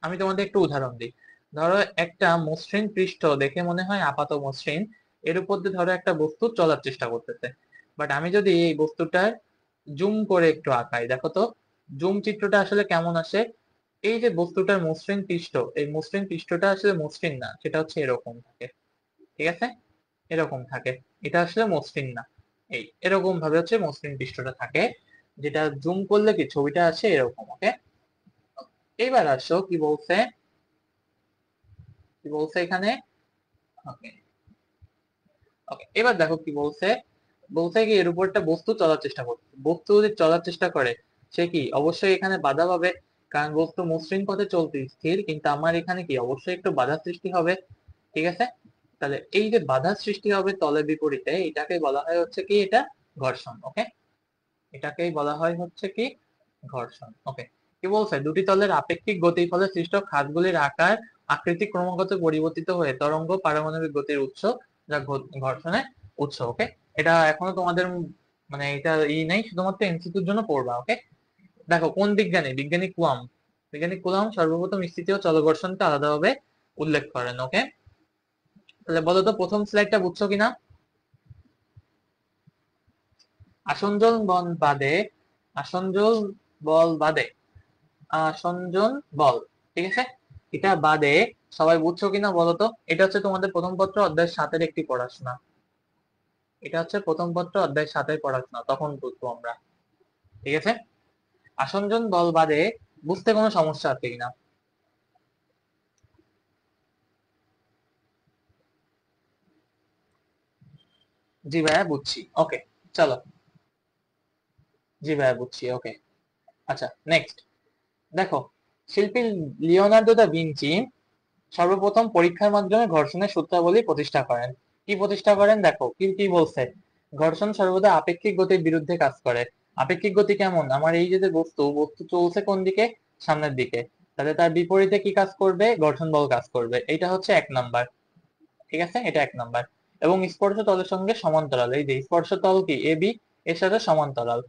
S1: আমি তোমাদের একটু উদাহরণ দিই। ধরো একটা মসৃণ পৃষ্ঠ দেখে মনে হয় আপাত মসৃণ, এর উপর দিয়ে ধরো একটা বস্তু চলার চেষ্টা করতেছে, বাট আমি যদি এই বস্তুটার জুম করে একটু আঁকাই, দেখো তো জুম চিত্রটা আসলে কেমন আসে, এই যে বস্তুটার মসৃণ পৃষ্ঠ, এই মসৃণ পৃষ্ঠটা আসলে মসৃণ না, সেটা হচ্ছে এরকম থাকে, ঠিক আছে, এরকম থাকে, এটা আসলে মসৃণ না, এই এরকম ভাবে হচ্ছে মসৃণ পৃষ্ঠটা থাকে, যেটা জুম করলে কি ছবিটা আসে এরকম, ওকে। এইবার আসো কি বলছে, কি বলছে এখানে, ওকে, ওকে, এবার দেখো কি বলছে, বলতে কি এর উপর একটা বস্তু চলার চেষ্টা করছে, বস্তু যদি চলার চেষ্টা করে সে কি অবশ্যই এখানে বাধা পাবে, কারণ বস্তু মসৃণ পথে চলতে স্থির, কিন্তু আমার এখানে কি অবশ্যই একটু বাধা সৃষ্টি হবে। ঠিক আছে, তাহলে এই যে বাধা সৃষ্টি হবে তলের বিপরীতে, এটাকে বলা হয় হচ্ছে কি এটা ঘর্ষণ। ওকে, এটাকেই বলা হয় হচ্ছে কি ঘর্ষণ। ওকে, কি বলছে, দুটি তলের আপেক্ষিক গতির ফলে সৃষ্ট খাতগুলির আকার আকৃতি ক্রমাগত পরিবর্তিত হয়ে তরঙ্গ পারমাণবিক গতির উৎস, যা ঘর্ষণের উৎস। ওকে, এটা এখনো তোমাদের মানে এটা নেই, শুধুমাত্র এমসিকিউর জন্য পড়বা। ওকে, দেখো কোন বিজ্ঞানী, বিজ্ঞানী কুলাম সর্বপ্রথম স্থিতি ও চলঘর্ষণকে আলাদাভাবে উল্লেখ করেন। ওকে, তাহলে বলো তো প্রথম স্লাইডটা বুঝছো কিনা? আসঞ্জন বল বাদে, আসঞ্জন বল বাদে, আসঞ্জন বল, ঠিক আছে, এটা বাদে সবাই বুঝছো কিনা বলো তো? এটা হচ্ছে তোমাদের প্রথম পত্র অধ্যায় 7-এর একটি পড়াশোনা, এটা হচ্ছে প্রথম পত্র অধ্যায় 7-এর পড়াশোনা, তখন বুঝবো আমরা। ঠিক আছে, আসঞ্জন বল বাদে বুঝতে কোনো সমস্যা আছে কিনা? জি ভাইয়া বুঝছি। ওকে, চলো, জি ভাইয়া বুঝছি। ওকে, আচ্ছা নেক্সট দেখো, শিল্পী লিওনার্দো দা ভিঞ্চি সর্বপ্রথম পরীক্ষার মাধ্যমে ঘর্ষণের সূত্রাবলী প্রতিষ্ঠা করেন। কি প্রতিষ্ঠা করেন দেখো, কি কি বলছে, ঘর্ষণ সর্বদা আপেক্ষিক গতির বিরুদ্ধে কাজ করে। আপেক্ষিক গতি কেমন, আমার এই যে বস্তু বস্তু চলছে কোন দিকে, সামনের দিকে, তাহলে তার বিপরীতে কি কাজ করবে, ঘর্ষণ বল কাজ করবে। এটা হচ্ছে 1 নাম্বার। ঠিক আছে, এটা 1 নাম্বার। এবং স্পর্শ তলের সঙ্গে সমান্তরাল, এই যে স্পর্শ তল কি এবি, এর সাথে সমান্তরাল।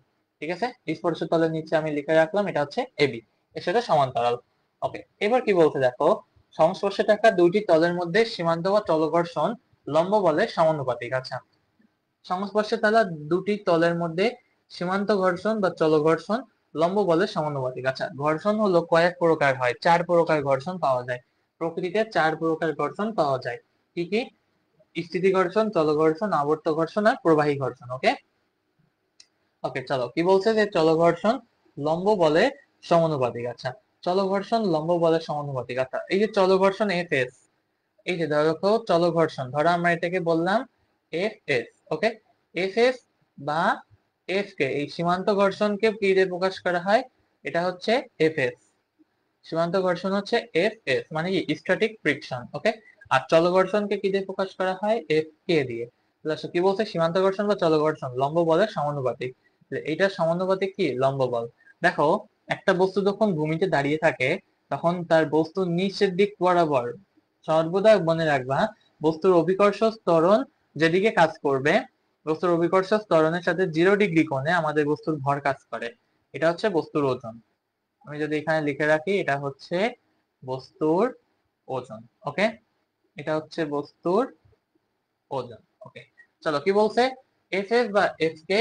S1: ঠিক আছে, স্পর্শ তলের নিচে আমি লিখে রাখলাম এটা হচ্ছে এবি, এর সাথে সমান্তরাল। ওকে, এবার কি বলতে দেখো, সংস্পর্শে থাকা দুইটি তলের মধ্যে সীমান্ত বা চলঘর্ষণ লম্ব বলের সমানুপাতিক। আচ্ছা, সংস্পর্শে থাকা দুটি তলের মধ্যে সীমান্ত ঘর্ষণ বা চলঘর্ষণ লম্ব বলের সমানুপাতিক। আচ্ছা, ঘর্ষণ হলো কয়েক প্রকার হয়, 4 প্রকার ঘর্ষণ পাওয়া যায় প্রকৃতিতে, 4 প্রকার ঘর্ষণ পাওয়া যায়। কি কি? স্থিতি ঘর্ষণ, চলঘর্ষণ, আবর্ত ঘর্ষণ আর প্রবাহী ঘর্ষণ। ওকে, ওকে, চলো, কি বলছে যে চলঘর্ষণ লম্ব বলের সমানুপাতিক। আচ্ছা, চলঘর্ষণ লম্ব বলের সমানুপাতিক। আচ্ছা, এই যে চলঘর্ষণ এফ এস, এই যে ধরো চলঘর্ষণ, ধরো আমরা এটাকে বললাম এফ এস। ওকে, এফ এস বা এফ কে, এই সীমান্ত ঘর্ষণকে কি দিয়ে প্রকাশ করা হয়, এটা হচ্ছে এফ এস। সীমান্ত ঘর্ষণ হচ্ছে এফ এস, মানে কি স্ট্যাটিক ফ্রিকশন। ওকে, আর চলঘর্ষণকে কি দিয়ে প্রকাশ করা হয়, এফ কে দিয়ে। কি বলছে, সীমান্ত ঘর্ষণ বা চলঘর্ষণ লম্ব বলের সমানুপাতিক। এইটার সমানুপাতিক কি, লম্ব বল। দেখো, একটা বস্তু যখন ভূমিতে দাঁড়িয়ে থাকে তখন তার বস্তুর নিচের দিক বরাবর, সর্বদা মনে রাখবা, বস্তুর অভিকর্ষ ত্বরণ যেদিকে কাজ করবে, বস্তুর অভিকর্ষ ত্বরণের সাথে 0 ডিগ্রি কোণে আমাদের বস্তুর ভর কাজ করে। এটা হচ্ছে বস্তুর ওজন। আমি যদি এখানে লিখে রাখি, এটা হচ্ছে বস্তুর ওজন। ওকে, এটা হচ্ছে বস্তুর ওজন। ওকে, চলো, কি বলছে, এফ এস বা F K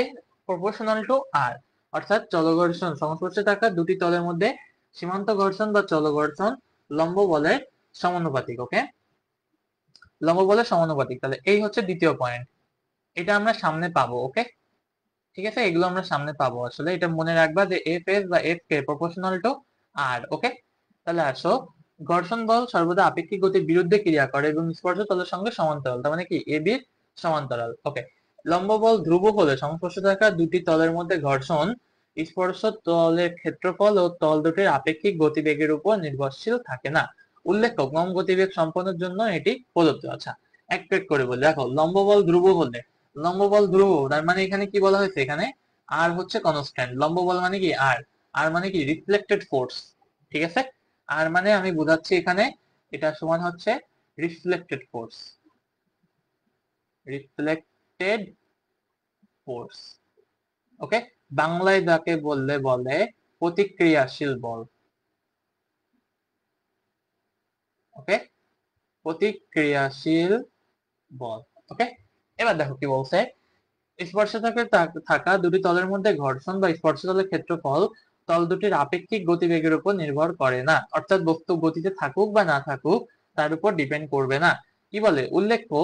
S1: proportional to R, অর্থাৎ চলঘর্ষণ সংস্পর্শে থাকা দুটি তলের মধ্যে সীমান্ত ঘর্ষণ বা চলঘর্ষণ লম্ব বলের সমানুপাতিক। ওকে, লম্ব বলের সমানুপাতিক, তাহলে এই হচ্ছে দ্বিতীয় পয়েন্ট, এটা আমরা সামনে পাবো। ওকে, ঠিক আছে, এগুলো আমরা সামনে পাবো, আসলে এটা মনে রাখবা যে এফ এস বা এফ কে প্রপোর্শনাল টু আর। ওকে, তাহলে আসো, ঘর্ষণ বল সর্বদা আপেক্ষিক গতির বিরুদ্ধে ক্রিয়া করে এবং স্পর্শ তলের সঙ্গে সমান্তরাল, তার মানে কি এবি সমান্তরাল। ওকে, লম্ব বল ধ্রুব হলে সংস্পর্শে থাকা দুটি তলের মধ্যে ঘর্ষণ স্পর্শ তলের ক্ষেত্রফল ও তল দুটির আপেক্ষিক গতিবেগের উপর নির্ভরশীল থাকে না। উল্লেখ্য, কম গতিবেগ সম্পন্নের জন্য এটি প্রযোজ্য। আচ্ছা, এক এক করে বলি, দেখো, লম্ব বল ধ্রুব হলে, লম্ব বল ধ্রুব তার মানে এখানে কি বলা হয়েছে, এখানে আর হচ্ছে কনস্ট্যান্ট, লম্ব বল মানে কি আর, আর মানে কি রিফ্লেক্টেড ফোর্স। ঠিক আছে, আর মানে আমি বুঝাচ্ছি এখানে, এটা সমান হচ্ছে রিফ্লেক্টেড ফোর্স, রিফ্লেক্টেড ফোর্স। ওকে, বাংলায় যাকে বললে বলে প্রতিক্রিয়াশীল বল। ওকে, প্রতিক্রিয়াশীল বল। ওকে, এবার দেখো কি বলছে, স্পর্শ থেকে থাকা দুটি তলের মধ্যে ঘর্ষণ বা স্পর্শ তলের ক্ষেত্রফল তল দুটির আপেক্ষিক গতিবেগের উপর নির্ভর করে না, অর্থাৎ বস্তু গতিতে থাকুক বা না থাকুক তার উপর ডিপেন্ড করবে না। কি বলে, উল্লেখ্য,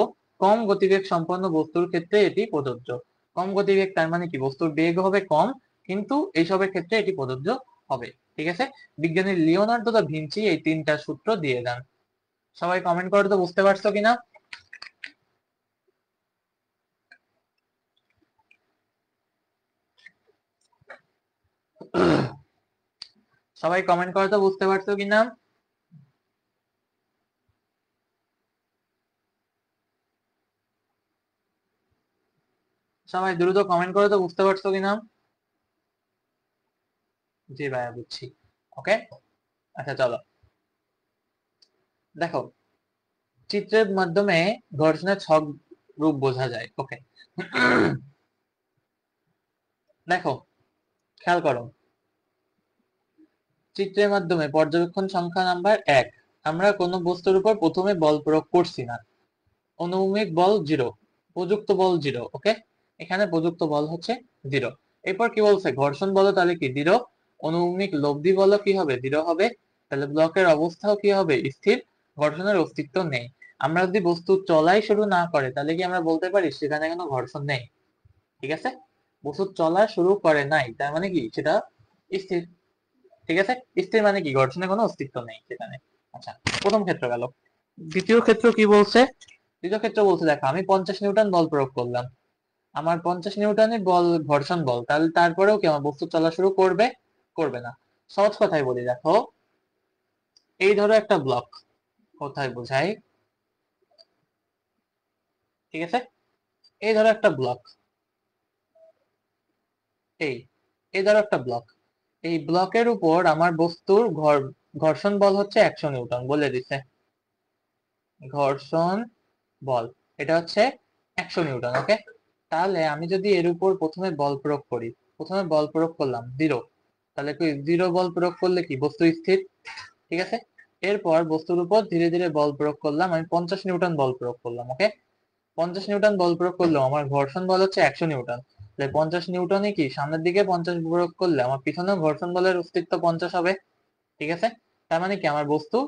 S1: কম গতিবেগ সম্পন্ন বস্তুর ক্ষেত্রে এটি প্রযোজ্য। কম গতিবেগ তার মানে কি বস্তুর বেগ হবে কম, কিন্তু এইসবের ক্ষেত্রে এটি প্রযোজ্য হবে। ঠিক আছে, বিজ্ঞানী লিওনার্দো দা ভিঞ্চি এই 3টা সূত্র দিয়ে দেন। সবাই কমেন্ট করে তো বুঝতে পারছো কিনা? সবাই কমেন্ট করে তো বুঝতে পারছো কিনা? সবাই দ্রুত কমেন্ট করে তো বুঝতে পারছো কিনা? জি ভাইয়া বুঝছি। ওকে, আচ্ছা চলো দেখো, চিত্রের মাধ্যমে ঘর্ষণের ছক রূপ বোঝা যায়। ওকে, দেখো খেয়াল করো, চিত্রের মাধ্যমে পর্যবেক্ষণ সংখ্যা নাম্বার 1, আমরা কোনো বস্তুর উপর প্রথমে বল প্রয়োগ করছি না, অনুভূমিক বল 0, প্রযুক্ত বল 0। ওকে, এখানে প্রযুক্ত বল হচ্ছে 0। এরপর কি বলছে, ঘর্ষণ বল তাহলে কি 0, অনুভূমিক লব্ধি বল কি হবে 0 হবে, তাহলে ব্লকের অবস্থাও কি হবে স্থির, ঘর্ষণের অস্তিত্ব নেই। আমরা যদি বস্তু চলাই শুরু না করে তাহলে কি আমরা বলতে পারি সেখানে কোনো ঘর্ষণ নেই? ঠিক আছে, বস্তু চলা শুরু করে নাই তার মানে কি সেটা স্থির। ঠিক আছে, স্থির মানে কি ঘর্ষণের কোনো অস্তিত্ব নেই সেখানে। আচ্ছা, প্রথম ক্ষেত্র গেল। দ্বিতীয় ক্ষেত্র কি বলছে, দ্বিতীয় ক্ষেত্র বলছে দেখো আমি 50 নিউটন বল প্রয়োগ করলাম, আমার 50 নিউটনের বল ঘর্ষণ বল, তাহলে তারপরেও কি আমার বস্তু চলা শুরু করবে, করবে না? সহজ কথায় বলি, দেখো এই ধরো একটা ব্লক, কোথায় বোঝাই, ঠিক আছে, এই ধরো একটা ব্লক, এই এই ধরো একটা ব্লক, এই ব্লকের উপর আমার বস্তুর ঘর্ষণ বল হচ্ছে 100 নিউটন বলে দিছে, ঘর্ষণ বল এটা হচ্ছে 100 নিউটন। ওকে, তাহলে আমি যদি এর উপর প্রথমে বল প্রয়োগ করি, প্রথমে বল প্রয়োগ করলাম 0, তাহলে কি 0 বল প্রয়োগ করলে কি বস্তু স্থির। ঠিক আছে, এরপর বস্তুর উপর ধীরে ধীরে বল প্রয়োগ করলাম, আমি 50 নিউটন বল প্রয়োগ করলাম। ওকে, 50 নিউটন বল প্রয়োগ করলে আমার ঘর্ষণ বল হচ্ছে 100 নিউটন, তাহলে 50 নিউটনই কি সামনের দিকে 50 প্রয়োগ করলে আমার পিছনেও ঘর্ষণ বলের অস্তিত্ব 50 হবে। ঠিক আছে, তার মানে কি আমার বস্তু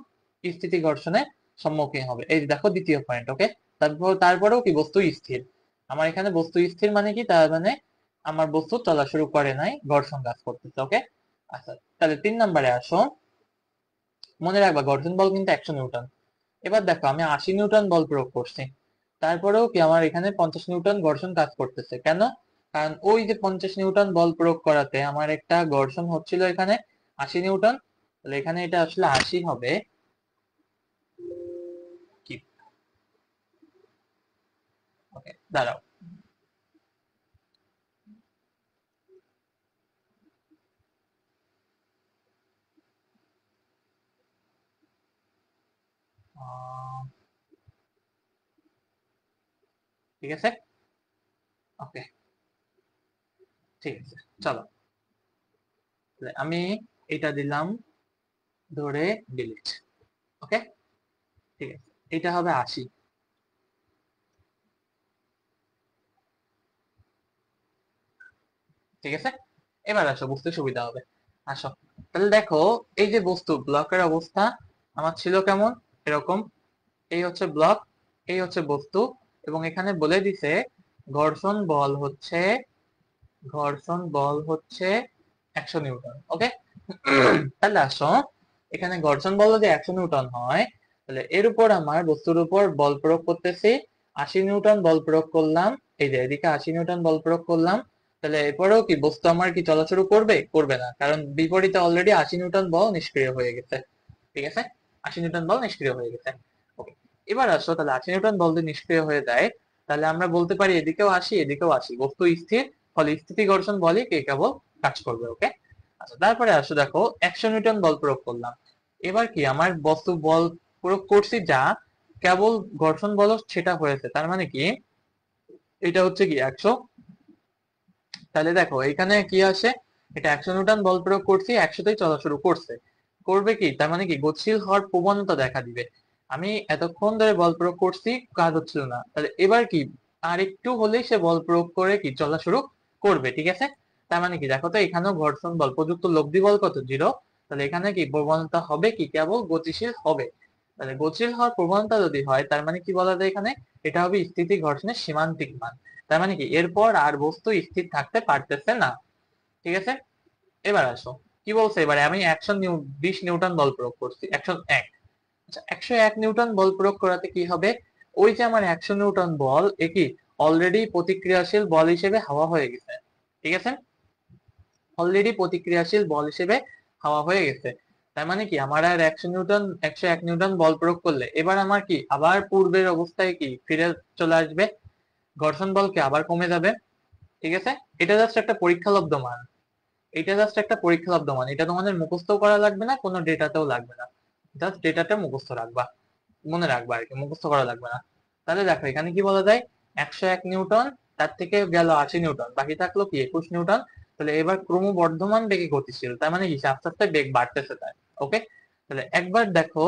S1: স্থিতি ঘর্ষণের সম্মুখীন হবে। এই দেখো দ্বিতীয় পয়েন্ট। ওকে, তারপরেও কি বস্তু স্থির, আমার এখানে বস্তু স্থির মানে কি, তার মানে আমার বস্তু চলা শুরু করে নাই, ঘর্ষণ কাজ করতেছে। ওকে, আচ্ছা তাহলে 3 নম্বরে আসো, মনে রাখবা ঘর্ষণ বল কিন্তু 100 নিউটন। এবার দেখো আমি 80 নিউটন বল প্রয়োগ করছি, তারপরেও কি আমার এখানে 50 নিউটন ঘর্ষণ কাজ করতেছে। কেন? কারণ ওই যে 50 নিউটন বল প্রয়োগ করাতে আমার একটা ঘর্ষণ হচ্ছিল এখানে 80 নিউটন, তাহলে এখানে এটা আসলে 80 হবে। কি, ওকে দাঁড়াও, আহ, ঠিক আছে, ওকে ঠিক আছে চলো, তাহলে আমি এটা দিলাম ধরে ডিলিট। ওকে, ঠিক আছে, এটা হবে 80। ঠিক আছে, এবার আসো বুঝতে সুবিধা হবে, আসো। তাহলে দেখো এই যে বস্তু ব্লকের অবস্থা আমার ছিল কেমন, এরকম, এই হচ্ছে ব্লক, এই হচ্ছে বস্তু, এবং এখানে বলে দিছে ঘর্ষণ বল হচ্ছে, ঘর্ষণ বল হচ্ছে 100 নিউটন। ওকে, তাহলে আসো, এখানে ঘর্ষণ বল যদি 100 নিউটন হয়, তাহলে এর উপর আমার বস্তুর উপর বল প্রয়োগ করতেছি 80 নিউটন বল প্রয়োগ করলাম, এই যে এদিকে 80 নিউটন বল প্রয়োগ করলাম, তাহলে এরপরেও কি বস্তু আমার কি চলা শুরু করবে, করবে না, কারণ বিপরীতে অলরেডি 80 নিউটন বল নিষ্ক্রিয় হয়ে গেছে। ঠিক আছে, 80 নিউটন বল নিষ্ক্রিয় হয়ে গেছে। ওকে, এবার আসো, তাহলে 80 নিউটন বল যদি নিষ্ক্রিয় হয়ে যায়, তাহলে আমরা বলতে পারি এদিকেও 80 এদিকেও 80, বস্তু স্থির, ফলে স্থিতি ঘর্ষণ বলই কে কেবল কাজ করবে। ওকে, আচ্ছা তারপরে আসো দেখো 100 নিউটন বল প্রয়োগ করলাম, এবার কি আমার বস্তু বল প্রয়োগ করছি যা কেবল ঘর্ষণ বল সেটা হয়েছে, তার মানে কি এটা হচ্ছে কি 100, তাহলে দেখো এখানে কি আসে, এটা 100 নিউটন বল প্রয়োগ করছি, 100তেই চলা শুরু করছে, করবে কি তার মানে কি গতিশীল হওয়ার প্রবণতা দেখা দিবে। আমি এতক্ষণ ধরে বল প্রয়োগ করছি, কাজ হচ্ছিল না, তাহলে এবার কি আর একটু হলেই সে বল প্রয়োগ করে কি চলা শুরু করবে। ঠিক আছে, তার মানে কি দেখো তো এখানেও ঘর্ষণ বল প্রযুক্ত লব্ধি বল কত 0, তাহলে এখানে কি প্রবণতা হবে কি কেবল গতিশীল হবে। তাহলে গতিশীল হওয়ার প্রবণতা যদি হয় তার মানে কি বলা যায় এখানে, এটা হবে স্থিতি ঘর্ষণের সীমান্তিক মান, তার মানে কি এরপর আর বস্তু স্থির থাকতে পারতেছে না। ঠিক আছে, এবার আসো কি বলছে, এবারে আমি 120 নিউটন বল প্রয়োগ করছি, 101। আচ্ছা 101 নিউটন বল প্রয়োগ করাতে কি হবে, ওই যে আমার 100 নিউটন বল একই অলরেডি প্রতিক্রিয়াশীল বল হিসেবে হাওয়া হয়ে গেছে। ঠিক আছে, অলরেডি প্রতিক্রিয়াশীল বল হিসেবে হাওয়া হয়ে গেছে। তার মানে কি আমার আর 101 নিউটন বল প্রয়োগ করলে এবার আমার কি আবার পূর্বের অবস্থায় কি ফিরে চলে আসবে, ঘর্ষণ বল কি আবার কমে যাবে। ঠিক আছে, এটা জাস্ট একটা পরীক্ষালব্ধ মান, এটা তোমাদের মুখস্থ করা লাগবে না, কোনো ডেটাতেও লাগবে না, জাস্ট ডেটাটা মুখস্থ রাখবা, মনে রাখবা আর কি, মুখস্থ করা লাগবে না। তাহলে দেখো এখানে কি বলা যায়, 101 নিউটন, তার থেকে গেল 80 নিউটন, বাকি থাকলো কি 21 নিউটন। তাহলে এবার ক্রমবর্ধমান বেগে গতিশীল, তার মানে কি আস্তে আস্তে বেগ বাড়তেছে তার। ওকে, তাহলে একবার দেখো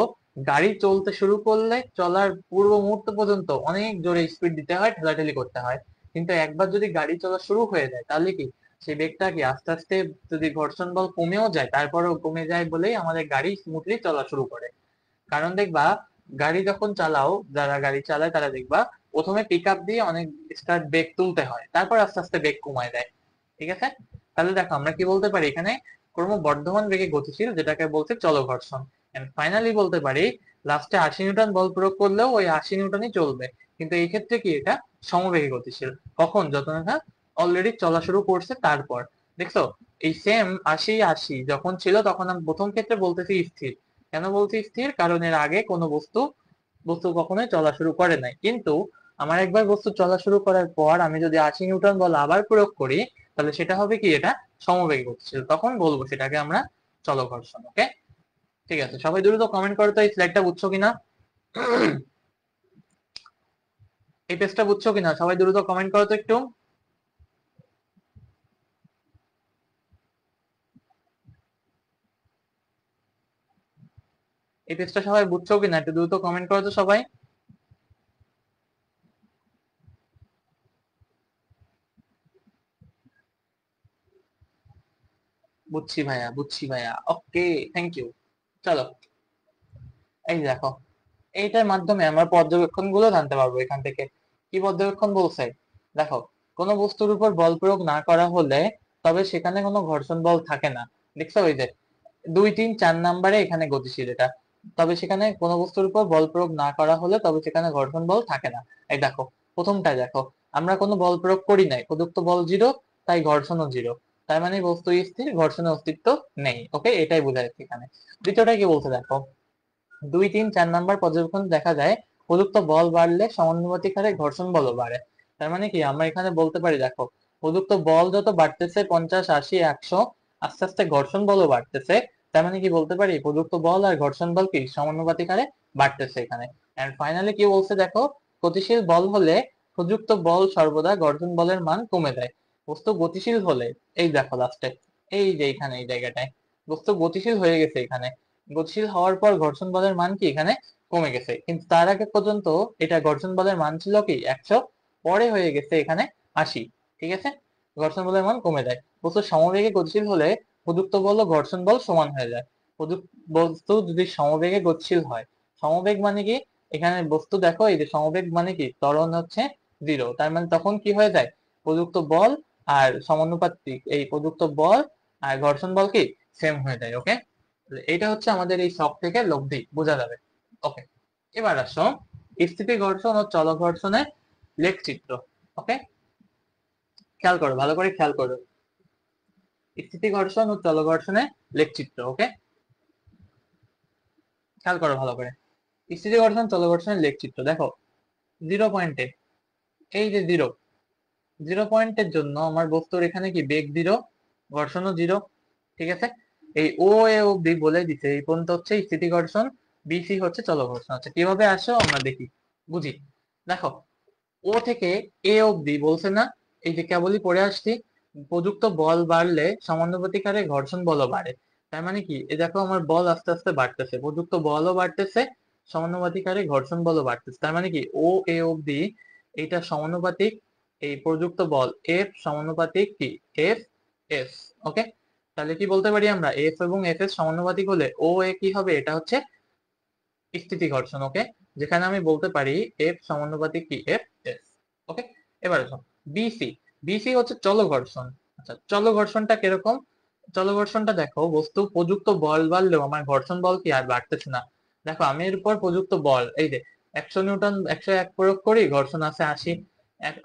S1: গাড়ি চলতে শুরু করলে চলার পূর্ব মুহূর্ত পর্যন্ত অনেক জোরে স্পিড দিতে হয়, ঠেলাঠেলি করতে হয়, কিন্তু একবার যদি গাড়ি চলা শুরু হয়ে যায় তাহলে কি সেই বেগটা কি আস্তে আস্তে, যদি ঘর্ষণ বল কমেও যায় তারপরেও কমে যায় বলেই আমাদের গাড়ি স্মুথলি চলা শুরু করে। কারণ দেখবা গাড়ি যখন চালাও, যারা গাড়ি চালায় তারা দেখবা প্রথমে পিক আপ দিয়ে অনেক স্টার্ট ব্রেক তুলতে হয়, তারপর আস্তে আস্তে ব্রেক কমায় দেয়। ঠিক আছে, তাহলে দেখো আমরা কি বলতে পারি এখানে ক্রমবর্ধমান বেগে গতিশীল, যেটাকে বলছে চলঘর্ষণ। এন্ড ফাইনালি বলতে পারি লাস্টে 80 নিউটন বল প্রয়োগ করলেও ওই 80 নিউটনই চলবে, কিন্তু এই ক্ষেত্রে কি এটা সমবেগে গতিশীল। কখন, যখন এটা অলরেডি চলা শুরু করছে তারপর। দেখছো এই সেম 80 80 যখন ছিল তখন আমি প্রথম ক্ষেত্রে বলতেছি স্থির। কেন বলছি স্থির, কারণ এর আগে কোনো বস্তু বস্তু কখনোই চলা শুরু করে নাই, কিন্তু আমার একবার বস্তু চলা শুরু করার পর আমি যদি 80 নিউটন বল আবার প্রয়োগ করি তাহলে সেটা হবে কি এটা সমবেগে গতিশীল, তখন বলবো সেটাকে আমরা চলঘর্ষণ। ওকে, ঠিক আছে, সবাই দ্রুত কমেন্ট করো তো এই স্লাইডটা বুঝছো কিনা, এই পেজটা বুঝছো কিনা, সবাই দ্রুত কমেন্ট করো তো একটু। এই পেজটা সবাই বুঝছো কিনা একটু দ্রুত কমেন্ট করো তো সবাই। বুঝছি ভাইয়া, বুঝছি ভাইয়া, ওকে, থ্যাংক ইউ। চলো, এই দেখো এইটার মাধ্যমে আমরা পর্যবেক্ষণ গুলো জানতে পারবো এখান থেকে। কি পর্যবেক্ষণ বলছে, দেখো কোনো বস্তুর উপর বল প্রয়োগ না করা হলে তবে সেখানে কোনো ঘর্ষণ বল থাকে না। দেখছো ওই যে 2 3 4 নাম্বারে এখানে গতিশীল এটা, তবে সেখানে কোনো বস্তুর উপর বল প্রয়োগ না করা হলে তবে সেখানে ঘর্ষণ বল থাকে না। এই দেখো প্রথমটা দেখো, আমরা কোনো বল প্রয়োগ করি নাই, প্রদত্ত বল 0, তাই ঘর্ষণও 0, তার মানে বস্তু স্থির, ঘর্ষণের অস্তিত্ব নেই। ওকে, এটাই বোঝা যাচ্ছে এখানে। দ্বিতীয়টা কি বলছে দেখো, 2 3 4 নাম্বার পর্যবেক্ষণ দেখা যায় প্রযুক্ত বল বাড়লে সমানুপাতিক হারে ঘর্ষণ বলও বাড়ে। তার মানে কি আমরা এখানে বলতে পারি দেখো প্রযুক্ত বল যত বাড়তেছে 50 80 100, আস্তে আস্তে ঘর্ষণ বলও বাড়তেছে। তার মানে কি বলতে পারি প্রযুক্ত বল আর ঘর্ষণ বল কি সমানুপাতিক হারে বাড়তেছে এখানে। এন্ড ফাইনালি কি বলছে দেখো, গতিশীল বল হলে প্রযুক্ত বল সর্বদা ঘর্ষণ বলের মান কমে যায়। বস্তু গতিশীল হলে, এই দেখো লাস্টে এই যে এখানে এই জায়গাটায় বস্তু গতিশীল হয়ে গেছে, এখানে গতিশীল হওয়ার পর ঘর্ষণ বলের মান কি এখানে কমে গেছে, কিন্তু তার আগে পর্যন্ত এটা ঘর্ষণ বলের মান ছিল কি 100, পরে হয়ে গেছে এখানে 80। ঠিক আছে, ঘর্ষণ বলের মান কমে যায়। বস্তু সমবেগে গতিশীল হলে প্রযুক্ত বল ও ঘর্ষণ বল সমান হয়ে যায়। বস্তু যদি সমবেগে গতিশীল হয়, সমবেগ মানে কি, এখানে বস্তু দেখো এই যে সমবেগ মানে কি ত্বরণ হচ্ছে 0, তার মানে তখন কি হয়ে যায় প্রযুক্ত বল আর সমানুপাতিক এই প্রযুক্ত বল আর ঘর্ষণ বল কি সেম হয়ে যায়। ওকে, এটা হচ্ছে আমাদের এই সব থেকে লব্ধি বোঝা যাবে। ওকে, এবার আসো স্থিতি ঘর্ষণ ও চল ঘর্ষণের লেখচিত্র। ওকে, খেয়াল করো, ভালো করে খেয়াল করো, স্থিতি ঘর্ষণ ও চল ঘর্ষণের লেখচিত্র। ওকে, খেয়াল করো ভালো করে, স্থিতি ঘর্ষণ চল ঘর্ষণের লেখচিত্র দেখো 0 পয়েন্টে, এই যে 0 পয়েন্টের জন্য আমার বস্তুর এখানে কি বেগ 0, ঘর্ষণও 0। ঠিক আছে, এই ও এ অব্দি বলে দিছে এই পর্যন্ত হচ্ছে স্থিতি ঘর্ষণ, বিসি হচ্ছে চল ঘর্ষণ। আচ্ছা কিভাবে আসো আমরা দেখি, বুঝি। দেখো ও থেকে এ অব্দি বলছে না, এই যে কেবলই পড়ে আসছি প্রযুক্ত বল বাড়লে সমানুপাতিক হারে ঘর্ষণ বলও বাড়ে। তার মানে কি এই দেখো আমার বল আস্তে আস্তে বাড়তেছে, প্রযুক্ত বলও বাড়তেছে, সমানুপাতিক হারে ঘর্ষণ বলও বাড়তেছে। তার মানে কি ও এ অব্দি এইটা সমানুপাতিক, এই প্রযুক্ত বল এফ সমানুপাতিক কি এফ এস। ওকে, তাহলে কি বলতে পারি আমরা এফ এবং এফ এস সমানুপাতিক হলে ও এ কি হবে, এটা হচ্ছে স্থিতি ঘর্ষণ। ওকে, যেখানে আমি বলতে পারি এফ সমানুপাতিক কি এফ এস। ওকে, এবার আসো বিসি, বিসি হচ্ছে চল ঘর্ষণ। আচ্ছা চল ঘর্ষণটা কিরকম, চল ঘর্ষণটা দেখো বস্তু প্রযুক্ত বল বাড়লেও আমার ঘর্ষণ বল কি আর বাড়তেছে না। দেখো আমি এর উপর প্রযুক্ত বল এই যে 100 নিউটন 101 প্রয়োগ করি ঘর্ষণ আছে 80,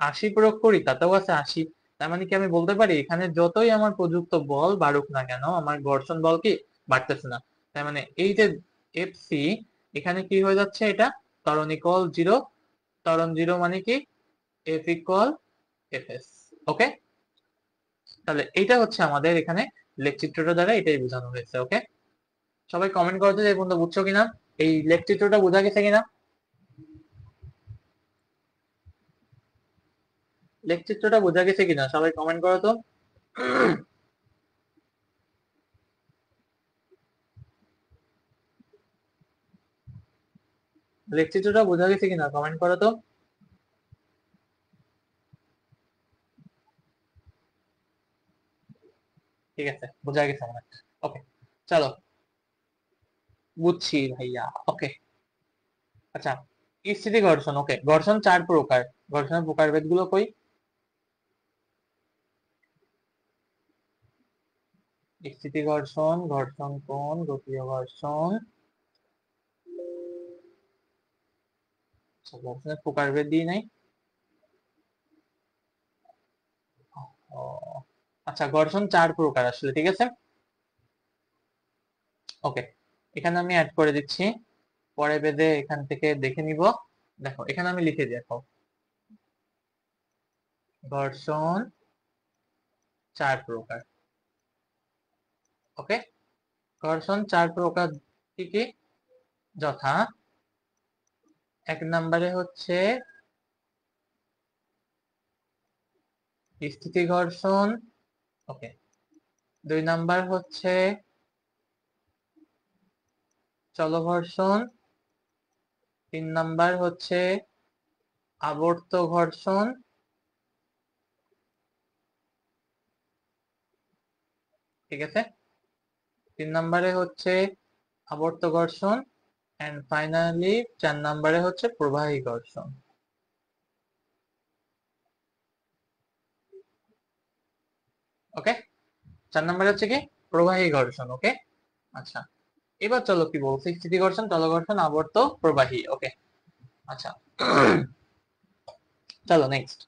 S1: 80 প্রয়োগ করি তাতেও আছে 80, তার মানে কি আমি বলতে পারি এখানে যতই আমার প্রযুক্ত বল বাড়ুক না কেন আমার ঘর্ষণ বল কি বাড়তেছে না। তার মানে এই যে এফ সি, এখানে কি হয়ে যাচ্ছে, এটা ত্বরণ ইকুয়াল জিরো। ত্বরণ জিরো মানে কি এফ ইকুয়াল এফ এস। ওকে, তাহলে এইটা হচ্ছে আমাদের এখানে লেখচিত্রটা দ্বারা এটাই বোঝানো হয়েছে। ওকে, সবাই কমেন্ট করতে যে বন্ধু বুঝছো কিনা, এই লেখচিত্রটা বোঝা গেছে কিনা। লেখচিত্রটা বোঝা গেছে কিনা সবাই কমেন্ট করো তো। লেখচিত্রটা বোঝা গেছে কিনা কমেন্ট করো তো। ঠিক আছে, বোঝা গেছে আমার। ওকে, চলো, বুঝছি ভাইয়া। ওকে, আচ্ছা, স্থিতি ঘর্ষণ। ওকে, ঘর্ষণ চার প্রকার। ঘর্ষণের প্রকারভেদ গুলো কই? স্থিতি ঘর্ষণ, ঘর্ষণ কোণ, গতীয় ঘর্ষণ। আচ্ছা, ঘর্ষণের প্রকারভেদ দিই নাই। ও, আচ্ছা, ঘর্ষণ চার প্রকার আসলে, ঠিক আছে। ওকে, এখানে আমি অ্যাড করে দিচ্ছি, পরে বেদে এখান থেকে দেখে নিব। দেখো এখানে আমি লিখে দেখো, ঘর্ষণ চার প্রকার। ওকে, ঘর্ষণ চার প্রকার কি কি? যথা এক নম্বরে হচ্ছে স্থিতি ঘর্ষণ। ওকে, দুই নাম্বার হচ্ছে চল ঘর্ষণ। তিন নাম্বার হচ্ছে আবর্ত ঘর্ষণ। ঠিক আছে, তিন নাম্বারে হচ্ছে আবর্ত ঘর্ষণ, এন্ড ফাইনালি চার নাম্বারে হচ্ছে প্রবাহী ঘর্ষণ। ওকে, চার নাম্বারে হচ্ছে কি প্রবাহী ঘর্ষণ। ওকে, আচ্ছা, এবার চলো কি বলছি, স্থিতি ঘর্ষণ, চল ঘর্ষণ, আবর্ত, প্রবাহী। ওকে, আচ্ছা, চলো নেক্সট।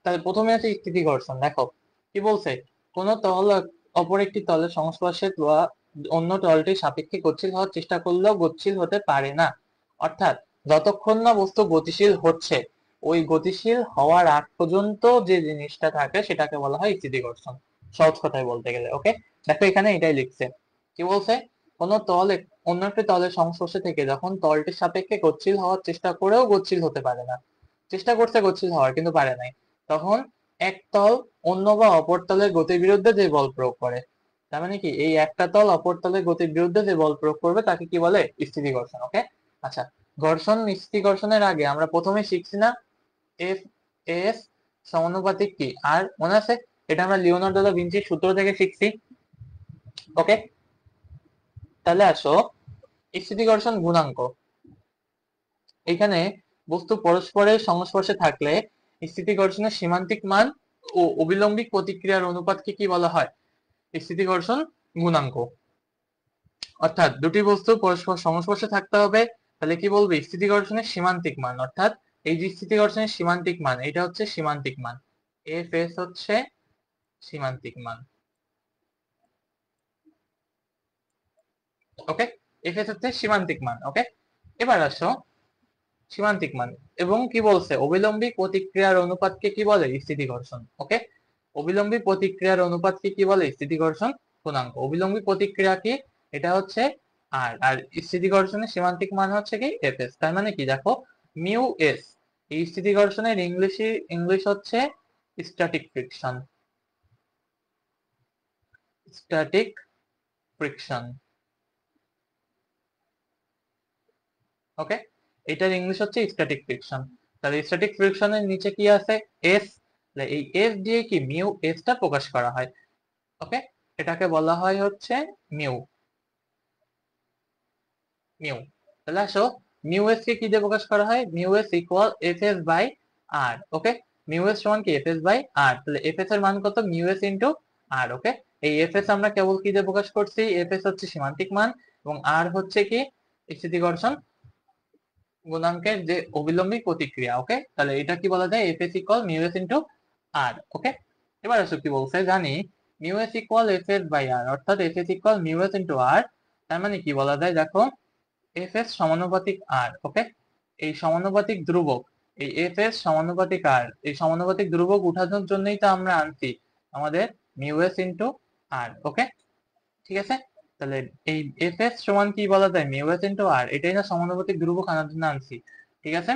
S1: তাহলে প্রথমে আছে স্থিতি ঘর্ষণ। দেখো কি বলছে, কোন তল অপর একটি তলের সংস্পর্শে বা অন্য তলটির সাপেক্ষে গতিশীল হওয়ার চেষ্টা করলেও গতিশীল হতে পারে না। অর্থাৎ যতক্ষণ না বস্তু গতিশীল হচ্ছে, ওই গতিশীল হওয়ার আগ পর্যন্ত যে জিনিসটা থাকে সেটাকে বলা হয় স্থিতি ঘর্ষণ, সহজ কথায় বলতে গেলে। ওকে, দেখো এখানে এটাই লিখছে, কি বলছে, কোন তল অন্য একটি তলের সংস্পর্শে থেকে যখন তলটির সাপেক্ষে গতিশীল হওয়ার চেষ্টা করেও গতিশীল হতে পারে না, চেষ্টা করছে গতিশীল হওয়ার কিন্তু পারে নাই, তখন এক তল অন্য বা অপর তলের গতির বিরুদ্ধে যে বল প্রয়োগ করে, তার মানে কি এই একটা তল অপর তলের গতির বিরুদ্ধে যে বল প্রয়োগ করবে তাকে কি বলে স্থিতি ঘর্ষণ। ওকে, আচ্ছা, ঘর্ষণ স্থিতি ঘর্ষণের আগে আমরা প্রথমে শিখছি না এফ এস সমানুপাতিক কি, আর মনে আছে এটা আমরা লিওনার্দো দা ভিঞ্চির সূত্র থেকে শিখছি। ওকে, তাহলে আসো স্থিতি ঘর্ষণ গুণাঙ্ক। এখানে বস্তু পরস্পরের সংস্পর্শে থাকলে স্থিতি ঘর্ষণের সীমান্তিক মান ও অবিলম্বিক প্রতিক্রিয়ার অনুপাতকে কি বলা হয়? স্থিতি ঘর্ষণ গুণাঙ্ক। অর্থাৎ দুটি বস্তু পরস্পর সংস্পর্শে থাকতে হবে, তাহলে কি বলবে স্থিতি ঘর্ষণের সীমান্তিক মান, অর্থাৎ এই যে স্থিতি ঘর্ষণের সীমান্তিক মান, এটা হচ্ছে সীমান্তিক মান, এফ এস হচ্ছে সীমান্তিক মান। ওকে, এফ এস হচ্ছে সীমান্তিক মান। ওকে, এবার আসো সীমান্তিক মান, এবং কি বলছে অবিলম্বিক প্রতিক্রিয়ার অনুপাতকে কি বলে স্থিতি ঘর্ষণ। ওকে, অবিলম্বিক প্রতিক্রিয়ার অনুপাতকে কি বলে স্থিতি ঘর্ষণ গুণাঙ্ক। অবিলম্বিক প্রতিক্রিয়া কি, এটা হচ্ছে আর আর স্থিতি ঘর্ষণের সীমান্তিক মান হচ্ছে কি এফ এস। তার মানে কি দেখো মিউ এস, এই স্থিতি ঘর্ষণের ইংলিশ হচ্ছে static friction. Static friction. Okay, এটার ইংলিশ হচ্ছে স্ট্যাটিক ফ্রিকশন। তাহলে স্ট্যাটিক ফ্রিকশনের নিচে কি আছে এস, এই এস দিয়ে কি মিউ এসটা প্রকাশ করা হয়। ওকে, এটাকে বলা হয় হচ্ছে মিউ। মিউ, তাহলে আসো মিউ এস কে কি দিয়ে প্রকাশ করা হয়, mu S equal F S by R. Okay, mu S সমান কি এফ এস বাই আর, তাহলে এফ এস এর মান কত মিউ এস ইন্টু আর। ওকে, এই এফ এস আমরা কেবল কি দিয়ে প্রকাশ করছি, এফ এস হচ্ছে সীমান্তিক মান এবং আর হচ্ছে কি স্থিতি ঘর্ষণ গুণাঙ্কের যে অবিলম্বিক প্রতিক্রিয়া। ওকে, তাহলে এটা কি বলা যায় F S equal mu S into R. Okay, এবার আসো কি বলছে, জানি mu S equal F S by R, অর্থাৎ F S equal mu S into R. তার মানে কি বলা যায়, দেখো এফ এস সমানুপাতিক আর। ওকে, এই সমানুপাতিক ধ্রুবক, এই এফ এস সমানুপাতিক আর, এই সমানুপাতিক ধ্রুবক উঠানোর জন্যই তো আমরা আনছি আমাদের মিউ এস ইন্টু আর। ওকে, ঠিক আছে, তাহলে এই এফ এস সমান কি বলা যায়, মিউ এস ইন্টু আর, এটাই না সমানুপাতিক ধ্রুবক আনার জন্য আনছি। ঠিক আছে,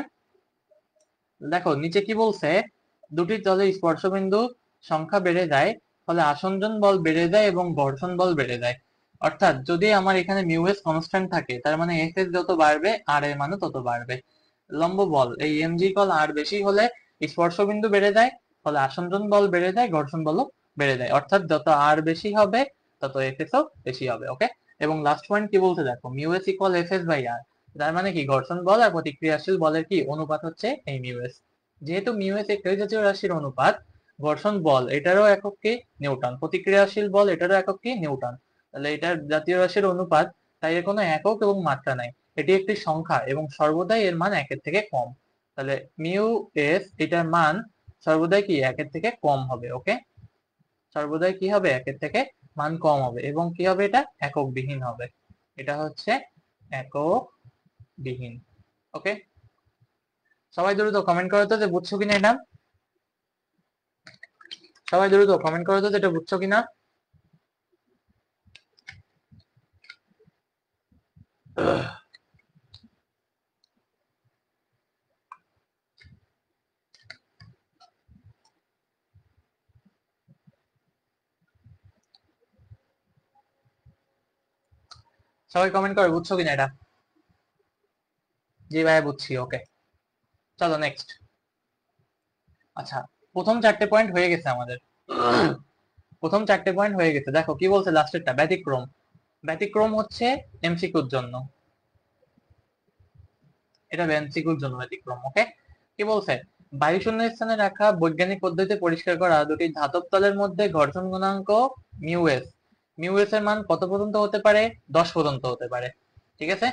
S1: দেখো নিচে কি বলছে, দুটি তলে স্পর্শবিন্দু সংখ্যা বেড়ে যায়, ফলে আসঞ্জন বল বেড়ে যায় এবং ঘর্ষণ বল বেড়ে যায়। অর্থাৎ যদি আমার এখানে মিউ এস কনস্ট্যান্ট থাকে, তার মানে এফ এস যত বাড়বে আর এর মানও তত বাড়বে। লম্ব বল এই এম জি কল আর বেশি হলে স্পর্শবিন্দু বেড়ে যায়, ফলে আসঞ্জন বল বেড়ে যায়, ঘর্ষণ বলও বেড়ে যায়। অর্থাৎ যত আর বেশি হবে তত এফ এস ও বেশি হবে। ওকে, এবং লাস্ট পয়েন্ট কি বলতে, দেখো mu S equal F S by R, তার মানে কি ঘর্ষণ বল আর প্রতিক্রিয়াশীল বলের কি অনুপাত হচ্ছে এই মিউ এস। যেহেতু মিউ এস একই জাতীয় রাশির অনুপাত, ঘর্ষণ বল এটারও একক কি নিউটন, প্রতিক্রিয়াশীল বল এটারও একক কি নিউটন, তাহলে এটার জাতীয় রাশির অনুপাত, তাই এর কোনো একক এবং মাত্রা নাই, এটি একটি সংখ্যা এবং সর্বদাই এর মান একের থেকে কম। তাহলে মিউ এস এটার মান সর্বদাই কি একের থেকে কম হবে। ওকে, সর্বদাই কি হবে, একের থেকে মান কম হবে, এবং কি হবে, এটা একক বিহীন হবে, এটা হচ্ছে একক বিহীন। ওকে, সবাই দ্রুত কমেন্ট করো তো যে বুঝছো কিনা এটা, সবাই দ্রুত কমেন্ট করো তো যে এটা বুঝছো কিনা। সবাই কমেন্ট করো বুঝছো কিনা এটা। জি ভাই বুঝছি। ওকে, চলো নেক্সট। আচ্ছা, প্রথম চারটে পয়েন্ট হয়ে গেছে আমাদের, প্রথম চারটে পয়েন্ট হয়ে গেছে। দেখো কি বলছে লাস্টেরটা, ব্যতিক্রম। ব্যতিক্রম হচ্ছে এমসিকিউর জন্য, এটা এমসিকিউর জন্য ব্যতিক্রম। ওকে, কি বলছে, বায়ু শূন্য স্থানে রাখা বৈজ্ঞানিক পদ্ধতিতে পরিষ্কার করা দুটি ধাতব তলের মধ্যে ঘর্ষণ গুণাঙ্ক মিউ এস, মিউ এস এর মান কত পর্যন্ত হতে পারে, 10 পর্যন্ত হতে পারে। ঠিক আছে,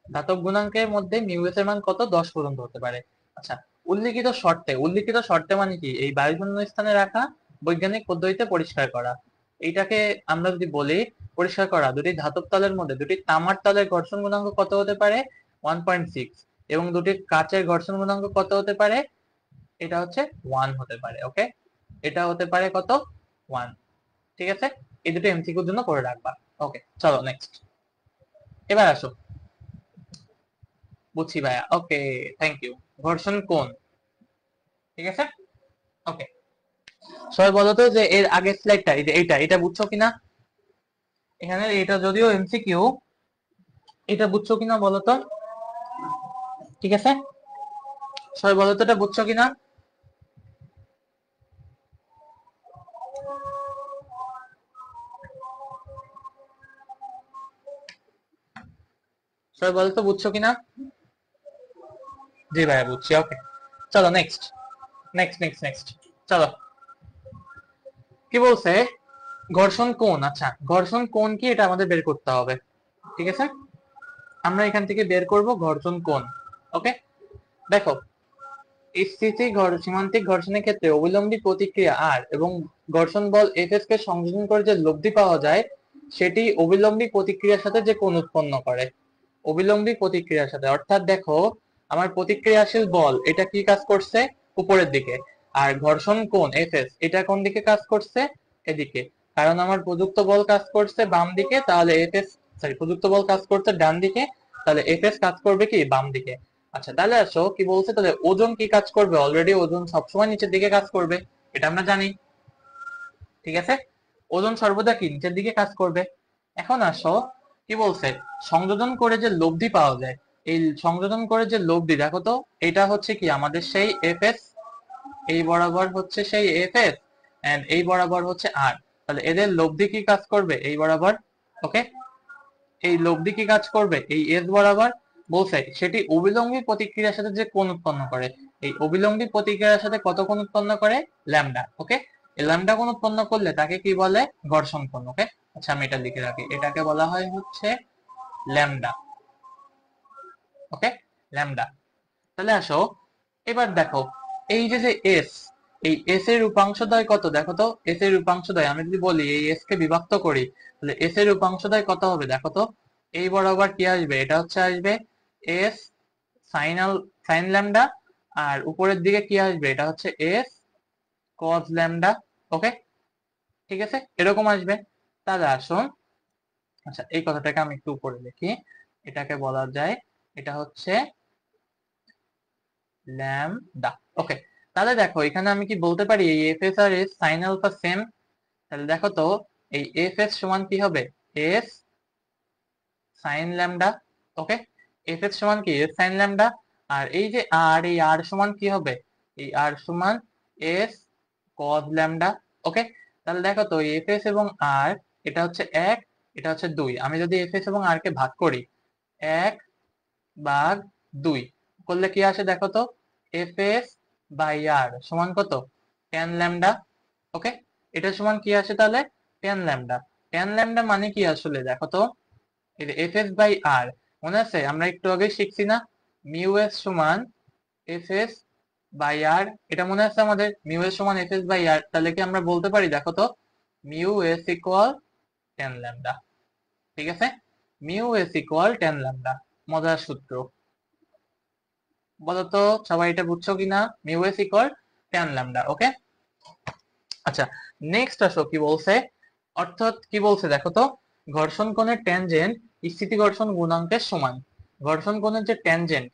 S1: ধাতব গুণাঙ্কের মধ্যে মিউ এস এর মান কত, 10 পর্যন্ত হতে পারে। আচ্ছা, উল্লিখিত শর্তে, উল্লিখিত শর্তে মানে কি, এই বায়ু শূন্য স্থানে রাখা বৈজ্ঞানিক পদ্ধতিতে পরিষ্কার করা, এইটাকে আমরা যদি বলি পরিষ্কার করা দুটি ধাতব তলের মধ্যে দুটি তামার তলের ঘর্ষণ গুণাঙ্ক কত হতে পারে, 1.6, এবং দুটি কাচের ঘর্ষণ গুণাঙ্ক কত হতে পারে, এটা হচ্ছে 1 হতে পারে। ওকে, এটা হতে পারে কত, 1। ঠিক আছে, এই দুটো এমসিকিউর জন্য করে রাখবা। ওকে, চলো নেক্সট। এবার আসো, বুঝছি ভাইয়া, ওকে, থ্যাংক ইউ। ঘর্ষণ কোণ, ঠিক আছে। ওকে, সবাই বলো তো যে এর আগের স্লাইডটা, এই যে এইটা, এটা বুঝছো কিনা, এখানে এটা যদিও এমসিকিউ, এটা বুঝছো কিনা বলো তো। ঠিক আছে, সবাই বলো তো এটা বুঝছো কিনা। সবাই বলো তো বুঝছো কিনা। জি ভাইয়া বুঝছি। ওকে, চলো নেক্সট, নেক্সট নেক্সট নেক্সট। চলো, কি বলছে, ঘর্ষণ কোণ। আচ্ছা, ঘর্ষণ কোণ কি এটা আমাদের বের করতে হবে। ঠিক আছে, আমরা এখান থেকে বের করব ঘর্ষণ কোণ। ওকে, দেখো সীমান্তিক ঘর্ষণের ক্ষেত্রে অবিলম্বী প্রতিক্রিয়া আর এবং ঘর্ষণ বল এফ এস কে সংযোজন করে যে লব্ধি পাওয়া যায়, সেটি অবিলম্বী প্রতিক্রিয়ার সাথে যে কোণ উৎপন্ন করে, অবিলম্বী প্রতিক্রিয়ার সাথে। অর্থাৎ দেখো, আমার প্রতিক্রিয়াশীল বল এটা কি কাজ করছে, উপরের দিকে, আর ঘর্ষণ কোণ এফ এস এটা কোন দিকে কাজ করছে, এদিকে। কারণ আমার প্রযুক্ত বল কাজ করছে বাম দিকে, তাহলে এফ এস, সরি, প্রযুক্ত বল কাজ করছে ডান দিকে, তাহলে এফ এস কাজ করবে কি বাম দিকে। আচ্ছা, তাহলে আসো কি বলছে, তাহলে ওজন কি কাজ করবে, অলরেডি ওজন সবসময় নিচের দিকে কাজ করবে, এটা আমরা জানি। ঠিক আছে, ওজন সর্বদা কি নিচের দিকে কাজ করবে। এখন আসো কি বলছে, সংযোজন করে যে লব্ধি পাওয়া যায়, এই সংযোজন করে যে লব্ধি, দেখো তো এটা হচ্ছে কি আমাদের সেই এফ এস, এই বরাবর হচ্ছে সেই এফ এস, এন্ড এই বরাবর হচ্ছে আর। তাহলে এদের লব্ধি কি কাজ করবে, এই বরাবর। ওকে, এই লব্ধি কি কাজ করবে, এই এস বরাবর। বলছে সেটি অবিলম্বী প্রতিক্রিয়ার সাথে যে কোণ উৎপন্ন করে, এই অবিলম্বী প্রতিক্রিয়ার সাথে কত কোণ উৎপন্ন করে, ল্যামডা। ওকে, এই ল্যামডা কোণ উৎপন্ন করলে তাকে কি বলে, ঘর্ষণ কোণ। ওকে, আচ্ছা আমি এটা লিখে রাখি, এটাকে বলা হয় হচ্ছে ল্যামডা। ওকে, ল্যামডা। তাহলে আসো, এবার দেখো এই যে যে এস, এই এস এর উপাংশদ্বয় কত দেখো তো, এস এর উপাংশদ্বয় আমি যদি বলি এই এস কে বিভক্ত করি, তাহলে এস এর উপাংশদ্বয় কত হবে দেখো তো। এই বরাবর কি আসবে, এটা হচ্ছে আসবে এস সাইন ল্যামডা, আর উপরের দিকে কি আসবে, এটা হচ্ছে এস কজ ল্যামডা। ওকে, ঠিক আছে, এরকম আসবে। তাহলে আসুন, আচ্ছা এই কথাটাকে আমি একটু উপরে লিখি, এটাকে বলা যায়, এটা হচ্ছে ল্যামডা। ওকে, তাহলে দেখো এখানে আমি কি বলতে পারি, এই এফ এস আর এস সাইন আলফা সেম। তাহলে দেখো তো, এই এফ এস সমান কি হবে, এস সাইন ল্যামডা। ওকে, এফ এস সমান কি, এস সাইন ল্যামডা। আর এই যে আর, এই আর সমান কি হবে, এই আর সমান এস কজ ল্যামডা। ওকে, তাহলে দেখো তো এফ এস এবং আর, এটা হচ্ছে এক, এটা হচ্ছে দুই। আমি যদি এফ এস এবং আর কে ভাগ করি, এক ভাগ দুই করলে কি আসে দেখো তো, এফ এস বাই আর সমান কত, টেন ল্যামডা। ওকে, এটা সমান কি আসে তাহলে, টেন ল্যামডা। টেন ল্যামডা মানে কি আসলে দেখো তো, এই যে এফ এস বাই আর, মনে আছে আমরা একটু আগে শিখছি না, মিউ এস সমান এফ এস বাই আর, এটা মনে আছে আমাদের, মিউ এস সমান এফ এস বাই আর। তাহলে কি আমরা বলতে পারি দেখো তো, mu S equal ten lambda. ঠিক আছে, mu S equal ten lambda, মজার সূত্র। বলতো সবাই এটা বুঝছো কিনা, mu S equal ten lambda. Okay, আচ্ছা নেক্সট আসো কি বলছে, অর্থাৎ কি বলছে দেখো তো, ঘর্ষণ কোণের ট্যানজেন্ট স্থিতি ঘর্ষণ গুণাঙ্কের সমান। ঘর্ষণ কোণের যে ট্যানজেন্ট,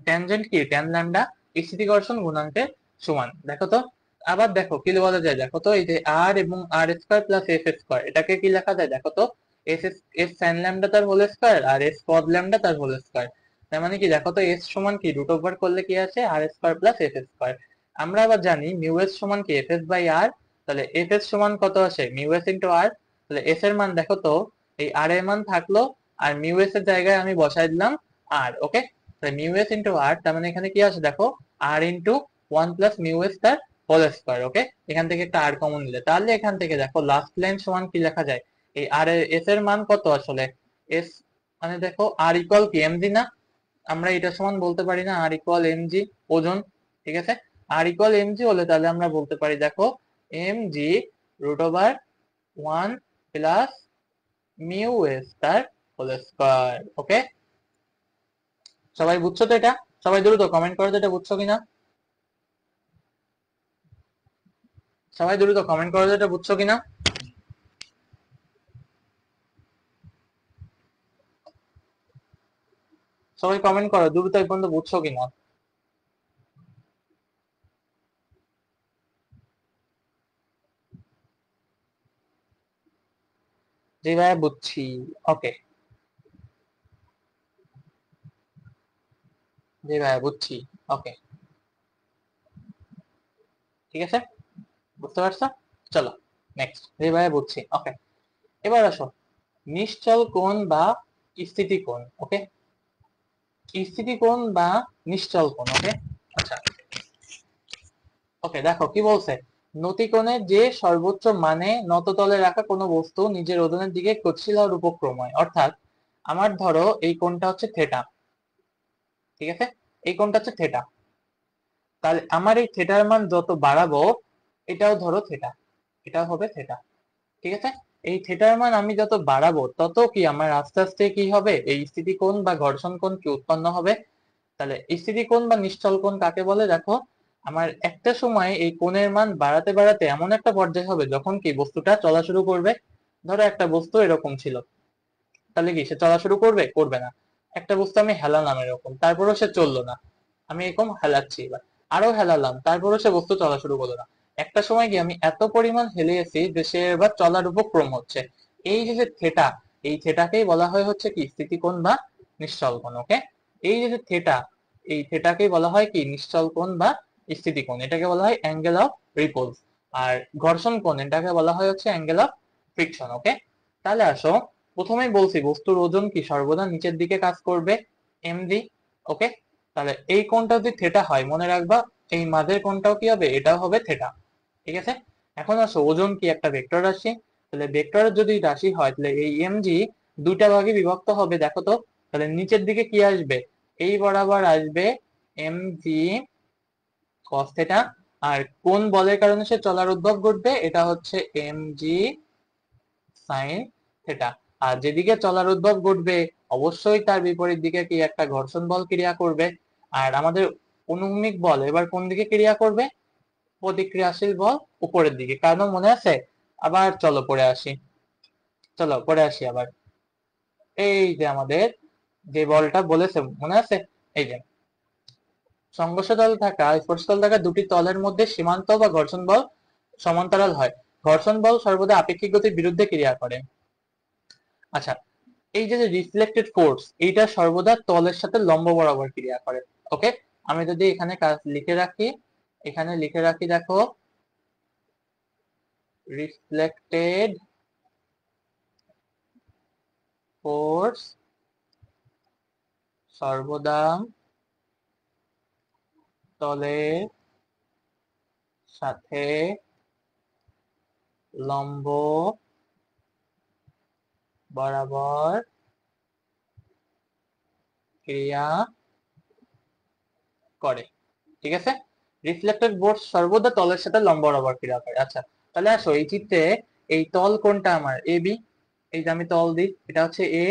S1: ট্যানজেন্ট কি টেন ল্যামডা, স্থিতি ঘর্ষণ গুণাঙ্কের সমান। দেখো তো, আবার দেখো কি বলা যায় দেখো তো, এই যে আর এবং আর স্কয়ার প্লাস এফ স্কয়ার, এটাকে কি লেখা যায় দেখো তো, এস এস সাইন ল্যামডা তার হোল স্কয়ার আর এস কজ ল্যামডা তার হোল স্কয়ার। তার মানে কি দেখো তো, এস সমান কি রুট ওভার করলে কি আছে, আর স্কয়ার প্লাস এফ স্কয়ার। আমরা আবার জানি মিউ এস সমান কি এফ এস বাই আর, তাহলে এফ এস সমান কত আসে, মিউ এস ইন্টু আর। তাহলে এস এর মান দেখো তো, এই আর এর মান থাকলো, আর মিউ এস এর জায়গায় আমি বসাই দিলাম আর। ওকে, তাহলে মিউ এস ইন্টু আর, তার মানে এখানে কি আসে দেখো, R into one plus mu S তার হোল স্কয়ার। ওকে, এখান থেকে একটা আর কমন নিলে, তাহলে এখান থেকে দেখো লাস্ট লাইন সমান কি লেখা যায়, এই আর এস এর মান কত আসলে, এস মানে দেখো আর ইকুয়াল কি এমজি না, আমরা এটা সমান বলতে পারি না আর ইকুয়াল এমজি, ওজন। ঠিক আছে, আর ইকুয়াল এমজি হলে তাহলে আমরা বলতে পারি দেখো, MG root over one plus mu S তার হোল স্কয়ার। ওকে, সবাই বুঝছো তো এটা, সবাই দ্রুত কমেন্ট করো তো এটা বুঝছো কিনা, সবাই দ্রুত কমেন্ট করো তো এটা বুঝছো কিনা। সবাই কমেন্ট করো দ্রুত, এই পর্যন্ত বুঝছো কিনা। জি ভাইয়া বুঝছি। ওকে, জি ভাইয়া বুঝছি। ওকে, ঠিক আছে, বুঝতে পারছো, চলো নেক্সট। জি ভাইয়া বুঝছি। ওকে, এবার আসো নিশ্চল কোণ বা স্থিতি কোণ। ওকে, স্থিতি কোণ বা নিশ্চল কোণ। ওকে, আচ্ছা ওকে, দেখো কি বলছে, নতিকোণের যে সর্বোচ্চ মানে নত তলে রাখা কোনো বস্তু নিজের ওজনের দিকে গতিশীল হওয়ার উপক্রম হয়। অর্থাৎ আমার ধরো এই কোণটা হচ্ছে থেটা, ঠিক আছে, এই কোণটা হচ্ছে থেটা, তাহলে আমার এই থেটার মান যত বাড়াবো, এটাও ধরো থেটা, এটাও হবে থেটা। ঠিক আছে, এই থেটার মান আমি যত বাড়াবো তত কি আমার আস্তে আস্তে কি হবে, এই স্থিতি কোণ বা ঘর্ষণ কোণ কি উৎপন্ন হবে। তাহলে স্থিতি কোণ বা নিশ্চল কোণ কাকে বলে দেখো, আমার একটা সময় এই কোণের মান বাড়াতে বাড়াতে এমন একটা পর্যায়ে হবে যখন কি বস্তুটা চলা শুরু করবে। ধরো একটা বস্তু এরকম ছিল, তাহলে কি সে চলা শুরু করবে, করবে না। একটা বস্তু আমি হেলালাম এরকম, তারপরেও সে চললো না, আমি এরকম হেলাচ্ছি, এবার আরো হেলালাম, তারপরেও সে বস্তু চলা শুরু করলো না। একটা সময় গিয়ে আমি এত পরিমাণ হেলিয়েছি যে সে এবার চলার উপক্রম হচ্ছে। এই যে যে থেটা, এই থেটাকেই বলা হয় হচ্ছে কি স্থিতিকোণ বা নিশ্চল কোণ। ওকে, এই যে যে থেটা, এই থেটাকেই বলা হয় কি নিশ্চল কোণ বা স্থিতিকোণ, এটাকে বলা হয় অ্যাঙ্গেল অফ রিপোজ। আর ঘর্ষণ কোণ, এটাকে বলা হয় হচ্ছে অ্যাঙ্গেল অফ ফ্রিকশন। ওকে, তাহলে আসো, প্রথমেই বলছি বস্তুর ওজন কি সর্বদা নিচের দিকে কাজ করবে, এমজি। ওকে, তাহলে এই কোণটা যদি থেটা হয় মনে রাখবা, এই মাঝের কোণটাও কি হবে, এটাও হবে থেটা। ঠিক আছে, এখন আসো ওজন কি একটা ভেক্টর রাশি, তাহলে ভেক্টরের যদি রাশি হয় তাহলে এই এমজি দুইটা ভাগে বিভক্ত হবে দেখো তো। তাহলে নিচের দিকে কি আসবে, এই বরাবর আসবে এমজি কস থেটা, আর কোন বলের কারণে সে চলার উদ্ভব ঘটবে, এটা হচ্ছে mg sin থিটা। আর যেদিকে চলার উদ্ভব ঘটবে অবশ্যই তার বিপরীত দিকে কি একটা ঘর্ষণ বল ক্রিয়া করবে। আর আমাদের অনুভূমিক বল এবার কোন দিকে ক্রিয়া করবে, প্রতিক্রিয়াশীল বল উপরের দিকে। কারণ মনে আছে, আবার চলো পড়ে আসি, চলো পড়ে আসি আবার। এই যে আমাদের যে বলটা বলেছে মনে আছে, এই যে সংঘর্ষতল থাকা স্পর্শতল থাকা দুটি তলের মধ্যে সীমান্ত বা ঘর্ষণ বল সমান্তরাল হয়। ঘর্ষণ বল সর্বদা আপেক্ষিক গতির বিরুদ্ধে ক্রিয়া করে। আচ্ছা, এই যে রিফ্লেক্টেড ফোর্স, এইটা সর্বদা তলের সাথে লম্ব বরাবর ক্রিয়া করে। ওকে, আমি যদি এখানে কাজ লিখে রাখি, এখানে লিখে রাখি, দেখো রিফ্লেক্টেড ফোর্স সর্বদা তলের সাথে লম্ব বরাবর ক্রিয়া করে। ঠিক আছে, রিফ্লেক্টেড ফোর্স সর্বদা তলের সাথে লম্ব বরাবর ক্রিয়া করে। আচ্ছা, তাহলে আসো এই চিত্রে এই তল কোনটা আমার, এ বি। এই যে আমি তল দিই, এটা হচ্ছে এ,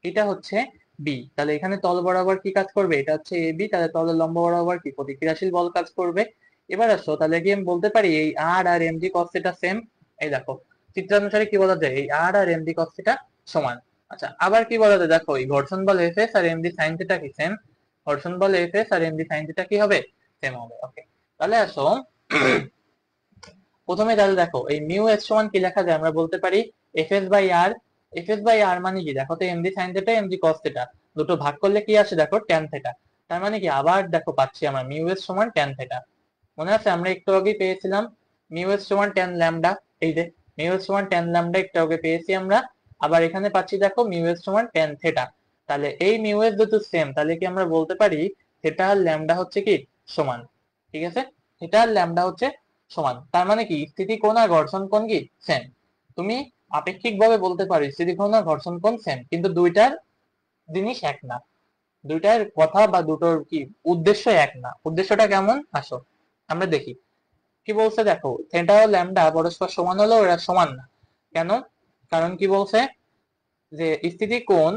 S1: এটা হচ্ছে বি। তাহলে এখানে তল বরাবর কি কাজ করবে, এটা হচ্ছে এ বি, তাহলে তলের লম্ব বরাবর কি প্রতিক্রিয়াশীল বল কাজ করবে। এবার আসো, তাহলে কি আমি বলতে পারি এই আর আর M G cos theta same. এই দেখো চিত্রানুসারে কি বলা যায়, এই আর আর এম জি কস থিটা সমান। আচ্ছা, আবার কি বলা যায়, দেখো এই ঘর্ষণ বল এফ এস আর এম জি সাইন থিটা কি সেম। ঘর্ষণ বল এফ এস আর এম জি সাইন থিটা কি হবে, সেম হবে। ওকে, তাহলে আসো প্রথমে তাহলে দেখো এই মিউ এস সমান কি লেখা যায়, আমরা বলতে পারি F S by R. F S by R মানে কি, দেখো তো M G sine theta M G cos theta, দুটো ভাগ করলে কি আসে, দেখো ট্যান থিটা। তার মানে কি, আবার দেখো পাচ্ছি আমরা মিউ এস সমান ট্যান থিটা। মনে আছে আমরা একটু আগে পেয়েছিলাম মিউ এস সমান ট্যান ল্যামডা। এই যে মিউ এস সমান ট্যান ল্যামডা একটু আগে পেয়েছি আমরা। আবার এখানে পাচ্ছি দেখো মিউ এস সমান ট্যান থিটা। তাহলে এই মিউ এস যেহেতু সেম, তাহলে কি আমরা বলতে পারি থিটা আর ল্যামডা হচ্ছে কি সমান। ঠিক আছে, থিটা আর ল্যামডা হচ্ছে সমান। তার মানে কি স্থিতি কোণ আর ঘর্ষণ কোণ কি সেম। তুমি আপেক্ষিক ভাবে বলতে পারো স্থিতি কোণ আর ঘর্ষণ কোণ সেম, কিন্তু দুইটার জিনিস এক না, দুইটার কথা বা দুটোর কি উদ্দেশ্য এক না। উদ্দেশ্যটা কেমন, আসো আমরা দেখি কি বলছে। দেখো থিটা ও ল্যামডা পরস্পর সমান হলেও এরা সমান না। কেন, কারণ কি বলছে যে স্থিতি কোণ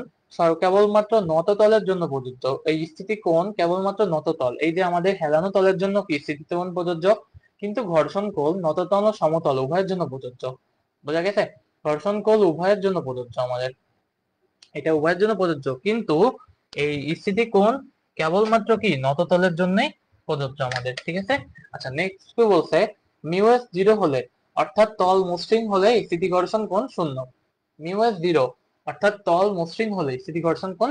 S1: কেবলমাত্র নত তলের জন্য প্রযোজ্য। এই স্থিতি কোণ কেবলমাত্র নত তল, এই যে আমাদের হেলানো তলের জন্য কি স্থিতি কোণ প্রযোজ্য, কিন্তু ঘর্ষণ কোণ নত তল ও সমতল উভয়ের জন্য প্রযোজ্য। বোঝা গেছে, ঘর্ষণ কোণ উভয়ের জন্য প্রযোজ্য আমাদের, এটা উভয়ের জন্য প্রযোজ্য, কিন্তু এই স্থিতি কোণ কেবলমাত্র কি নত তলের জন্যই প্রযোজ্য আমাদের। ঠিক আছে, আচ্ছা নেক্সট কি বলছে, মিউ এস জিরো হলে অর্থাৎ তল মসৃণ হলে স্থিতি ঘর্ষণ কোণ শূন্য। মিউ এস জিরো অর্থাৎ তল মসৃণ হলে স্থিতি ঘর্ষণ কোণ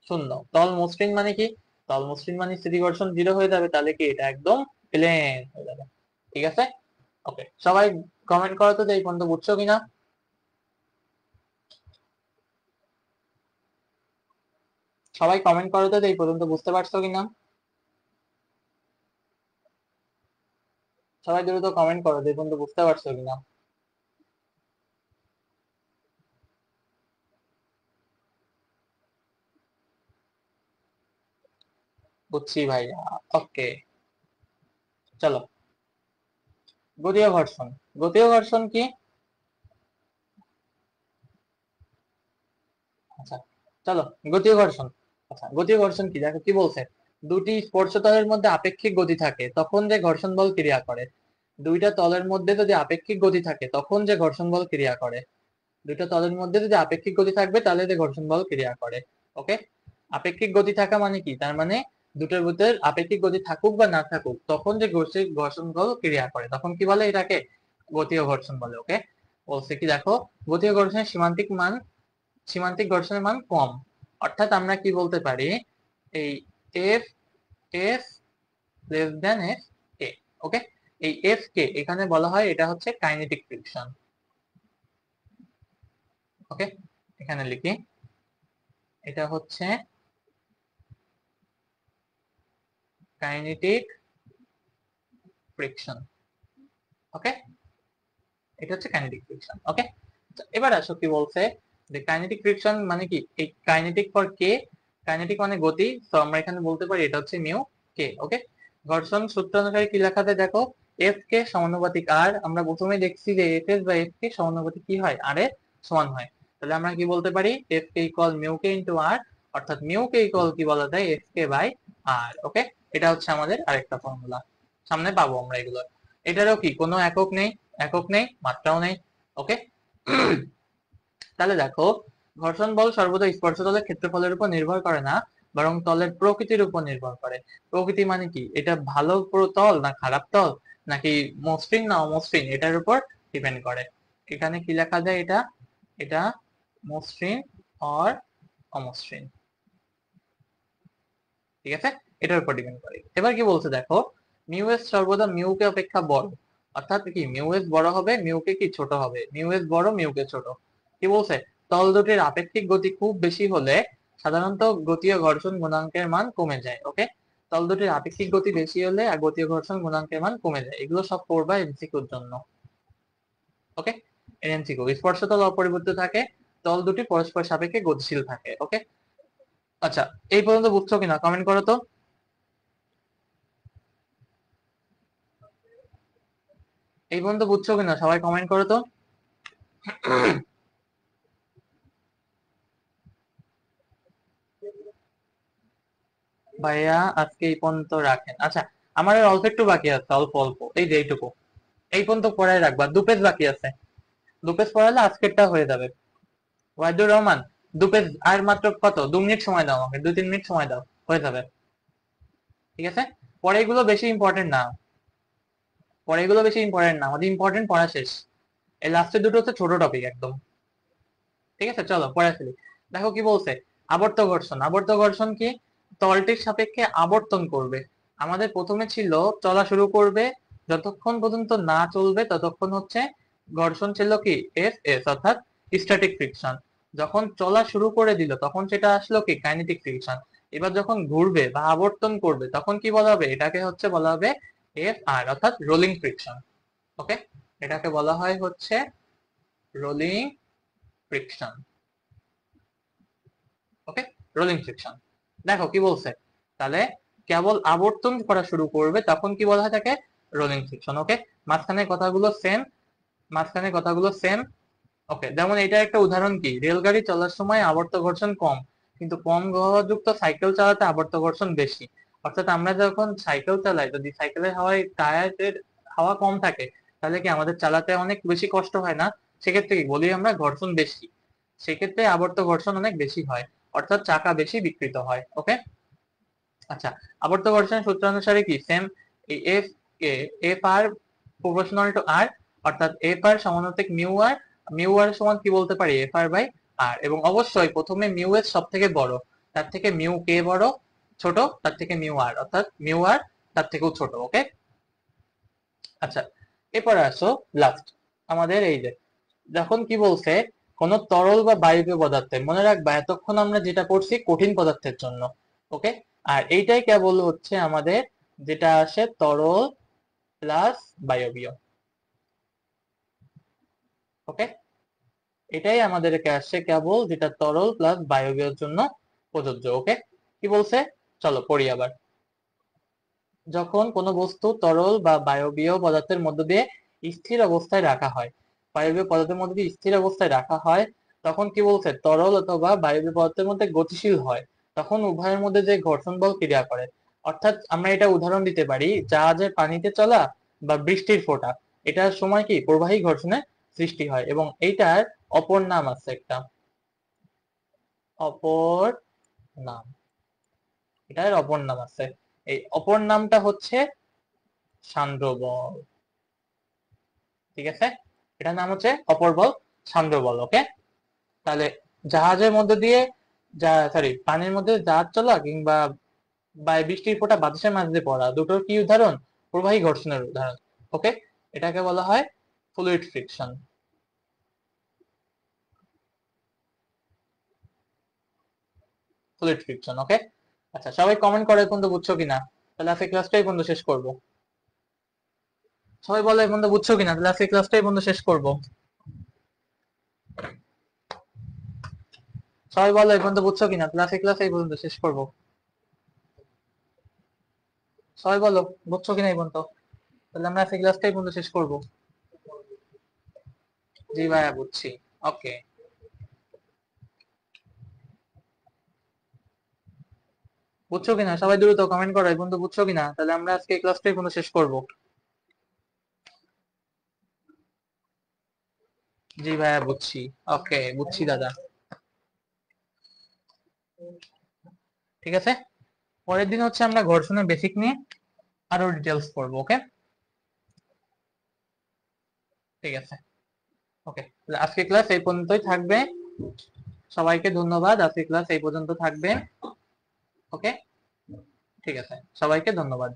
S1: শূন্য। তল মসৃণ মানে কি, তল মসৃণ মানে স্থিতি ঘর্ষণ জিরো হয়ে যাবে, তাহলে কি এটা একদম প্লেন হয়ে যাবে। ঠিক আছে, ওকে সবাই কমেন্ট করো তো যে এই পর্যন্ত বুঝছো কিনা। সবাই কমেন্ট করো তো যে এই পর্যন্ত বুঝতে পারছো কিনা। সবাই দ্রুত কমেন্ট করো যে এই পর্যন্ত বুঝতে পারছো কিনা। বুঝছি ভাইয়া, ওকে চলো। গতীয় ঘর্ষণ, গতীয় ঘর্ষণ কি, আচ্ছা চলো গতীয় ঘর্ষণ। আচ্ছা গতীয় ঘর্ষণ কি, দেখো কি বলছে, দুটি স্পর্শতলের মধ্যে আপেক্ষিক গতি থাকে তখন যে ঘর্ষণ বল ক্রিয়া করে। দুইটা তলের মধ্যে যদি আপেক্ষিক গতি থাকে তখন যে ঘর্ষণ বল ক্রিয়া করে। দুইটা তলের মধ্যে যদি আপেক্ষিক গতি থাকবে তাহলে যে ঘর্ষণ বল ক্রিয়া করে। ওকে, আপেক্ষিক গতি থাকা মানে কি, তার মানে দুটোর ভিতর আপেক্ষিক গতি থাকুক বা না থাকুক তখন যে ঘর্ষণ বল ক্রিয়া করে তখন কি বলে, এটাকে গতীয় ঘর্ষণ বলে। ওকে, বলছে কি দেখো, গতীয় ঘর্ষণের সীমান্তিক মান, সীমান্তিক ঘর্ষণের মান কম। অর্থাৎ আমরা কি বলতে পারি, এই F F less than F কে। ওকে, এই এফ কে এখানে বলা হয় এটা হচ্ছে কাইনেটিক ফ্রিকশন। ওকে, এখানে লিখি এটা হচ্ছে কাইনেটিক ফ্রিকশন। ওকে, এটা হচ্ছে কাইনেটিক ফ্রিকশন। ওকে, এবার আসো কি বলছে যে কাইনেটিক ফ্রিকশন মানে কি, এই কাইনেটিক ফর কে, কাইনেটিক মানে গতি, তো আমরা এখানে বলতে পারি এটা হচ্ছে মিউ কে। ওকে, ঘর্ষণ সূত্র অনুসারে কি লেখা যায় দেখো, এফ কে সমানুপাতিক আর। আমরা প্রথমে দেখছি যে এফ এস বা এফ কে সমানুপাতিক কি হয়, আর এর সমান হয়। তাহলে আমরা কি বলতে পারি, এফ কে ইকুয়াল মিউ কে ইনটু আর, অর্থাৎ মিউ কে ইকুয়াল কি বলা যায়, এফ কে বাই আর। ওকে, এটা হচ্ছে আমাদের আরেকটা ফর্মুলা, সামনে পাবো আমরা এগুলো। এটারও কি কোনো একক নেই, একক নেই, মাত্রাও নেই। ওকে, তাহলে দেখো, ঘর্ষণ বল সর্বদা স্পর্শতলের ক্ষেত্রফলের উপর নির্ভর করে না, বরং তলের প্রকৃতির উপর নির্ভর করে। প্রকৃতি মানে কি, এটা ভালো তল না খারাপ তল, নাকি মসৃণ না অমসৃণ, এটার উপর ডিপেন্ড করে। এখানে কি লেখা যায়, এটা এটা মসৃণ অর অমসৃণ, ঠিক আছে, এটার উপর ডিপেন্ড করে। এবার কি বলছে দেখো, মিউ এস সর্বদা মিউ কে অপেক্ষা বড়, অর্থাৎ কি মিউ এস বড় হবে, মিউ কে কি ছোট হবে, মিউ এস বড় মিউ কে ছোট। কি বলছে, তল দুটির আপেক্ষিক গতি খুব বেশি হলে সাধারণত গতীয় ঘর্ষণ গুণাঙ্কের মান কমে যায়। ওকে, তল দুটির আপেক্ষিক গতি বেশি হলে আর গতীয় ঘর্ষণ গুণাঙ্কের মান কমে যায়। এগুলো সব পড়বা এমসিকিউর জন্য। ওকে, এমসিকিউ, স্পর্শতল অপরিবর্তিত থাকে, তল দুটি পরস্পর সাপেক্ষে গতিশীল থাকে। ওকে, আচ্ছা, এই পর্যন্ত বুঝছো কিনা কমেন্ট করো তো। এই পর্যন্ত বুঝছো কিনা সবাই কমেন্ট করো তো। ভাইয়া আজকে এই পর্যন্ত রাখেন। আচ্ছা, আমার আর অল্প একটু বাকি আছে, অল্প অল্প, এই যে এইটুকু, এই পর্যন্ত পড়াই রাখবা। দু পেজ বাকি আছে, দু পেজ পড়ালে আজকেরটা হয়ে যাবে। ওয়াহিদুর রহমান, দু পেজ আর মাত্র কত, 2 মিনিট সময় দাও আমাকে, 2-3 মিনিট সময় দাও, হয়ে যাবে। ঠিক আছে, পরে এগুলো বেশি ইম্পর্টেন্ট না, পরে এগুলো বেশি ইম্পর্টেন্ট না, আমাদের ইম্পর্টেন্ট পড়া শেষ। এই লাস্টের দুটো হচ্ছে ছোট টপিক একদম। ঠিক আছে, চলো পড়া ফেলি। দেখো কি বলছে, আবর্ত ঘর্ষণ। আবর্ত ঘর্ষণ কি, তলটির সাপেক্ষে আবর্তন করবে। আমাদের প্রথমে ছিল চলা শুরু করবে, যতক্ষণ পর্যন্ত না চলবে ততক্ষণ হচ্ছে ঘর্ষণ ছিল কি এফ এস, অর্থাৎ স্ট্যাটিক ফ্রিকশন। যখন চলা শুরু করে দিল তখন সেটা আসলো কি কাইনেটিক ফ্রিকশন। এবার যখন ঘুরবে বা আবর্তন করবে তখন কি বলা হবে, এটাকে হচ্ছে বলা হবে এফ আর, অর্থাৎ রোলিং ফ্রিকশন। ওকে, এটাকে বলা হয় হচ্ছে রোলিং ফ্রিকশন। ওকে, রোলিং ফ্রিকশন। দেখো কি বলছে, তাহলে কেবল আবর্তন করা শুরু করবে তখন কি বলা হয় থাকে, রোলিং ফ্রিকশন। ওকে, মাঝখানে কথাগুলো সেম, মাঝখানে কথাগুলো সেম। ওকে, যেমন এটা একটা উদাহরণ, কি রেলগাড়ি চলার সময় আবর্ত ঘর্ষণ কম, কিন্তু কম গহ্বরযুক্ত সাইকেল চালাতে আবর্ত ঘর্ষণ বেশি। অর্থাৎ আমরা যখন সাইকেল চালাই, যদি সাইকেলের হাওয়ায় টায়ারের হাওয়া কম থাকে, তাহলে কি আমাদের চালাতে অনেক বেশি কষ্ট হয় না, সেক্ষেত্রে কি বলি আমরা ঘর্ষণ বেশি, সেক্ষেত্রে আবর্ত ঘর্ষণ অনেক বেশি হয়, অর্থাৎ চাকা বেশি বিকৃত হয়। ওকে, আচ্ছা, আবর্ত ঘর্ষণের সূত্র অনুসারে কি same, F F R proportional to R, অর্থাৎ এফ আর সমানুপাতিক মিউ আর, মিউ আর সমান কি বলতে পারি, এফ আর বাই আর। এবং অবশ্যই প্রথমে মিউ এস সব থেকে বড়, তার থেকে মিউ কে বড়, ছোট তার থেকে মিউ আর, অর্থাৎ মিউ আর তার থেকেও ছোট। ওকে, আচ্ছা, এরপরে আসো লাস্ট আমাদের এই যে, যখন কি বলছে কোন তরল বা বায়বীয় পদার্থে, মনে রাখবা এতক্ষণ আমরা যেটা করছি কঠিন পদার্থের জন্য। ওকে, আর এইটাই কেবল হচ্ছে আমাদের যেটা আসে তরল প্লাস বায়বীয়। ওকে, এটাই আমাদেরকে আসছে কেবল যেটা তরল প্লাস বায়বীয়র জন্য প্রযোজ্য। ওকে, কি বলছে, চলো পড়ি আবার। যখন কোনো বস্তু তরল বা বায়বীয় পদার্থের মধ্য দিয়ে স্থির অবস্থায় রাখা হয়, বায়বীয় পদার্থের মধ্যে দিয়ে স্থির অবস্থায় রাখা হয়, তখন কি বলছে, তরল অথবা বায়বীয় পদার্থের মধ্যে গতিশীল হয়, তখন উভয়ের মধ্যে যে ঘর্ষণ বল ক্রিয়া করে। অর্থাৎ আমরা এটা উদাহরণ দিতে পারি, জাহাজের পানিতে চলা বা বৃষ্টির ফোঁটা, এটার সময় কি প্রবাহী ঘর্ষণের সৃষ্টি হয়, এবং এইটার অপর নাম আছে একটা, অপর নাম, এটার অপর নাম আছে। এই অপর নামটা হচ্ছে সান্দ্র বল। ঠিক আছে, এটার নাম হচ্ছে অপর বল, সান্দ্র বল। ওকে, তাহলে জাহাজের মধ্যে দিয়ে, যা সরি পানির মধ্যে জাহাজ চলা কিংবা বা বৃষ্টির ফোঁটা বাতাসের মাঝে দিয়ে পড়া, দুটোর কি উদাহরণ, প্রবাহী ঘর্ষণের উদাহরণ। ওকে, এটাকে বলা হয় fluid friction. Fluid friction. Okay, আচ্ছা, সবাই কমেন্ট করে পর্যন্ত বুঝছো কিনা, তাহলে আজকে ক্লাসটাই পর্যন্ত শেষ করব। সবাই বলো এই পর্যন্ত বুঝছো কিনা, তাহলে আজকে ক্লাসটাই পর্যন্ত শেষ করব। সবাই বলো এই পর্যন্ত বুঝছো কিনা, তাহলে আজকে ক্লাস এই পর্যন্ত শেষ করব। সবাই বলো বুঝছো কিনা এই পর্যন্ত? তাহলে আমরা আজকে ক্লাসটা এই পর্যন্ত শেষ করবো। জি ভাইয়া বুঝছি। ওকে, বুঝছো কিনা সবাই দ্রুত কমেন্ট করো এই পর্যন্ত বুঝছো কিনা, তাহলে আমরা আজকে এই ক্লাসটা এই পর্যন্ত শেষ করবো। জি ভাইয়া বুঝছি। ওকে বুঝছি দাদা। ঠিক আছে, পরের দিন হচ্ছে আমরা ঘর্ষণের বেসিক নিয়ে আরো ডিটেলস পড়বো। ওকে, ঠিক আছে। ওকে, আজকে ক্লাস এই পর্যন্তই থাকবে। সবাইকে ধন্যবাদ, আজকে ক্লাস এই পর্যন্ত থাকবে। ওকে, ঠিক আছে, সবাইকে ধন্যবাদ।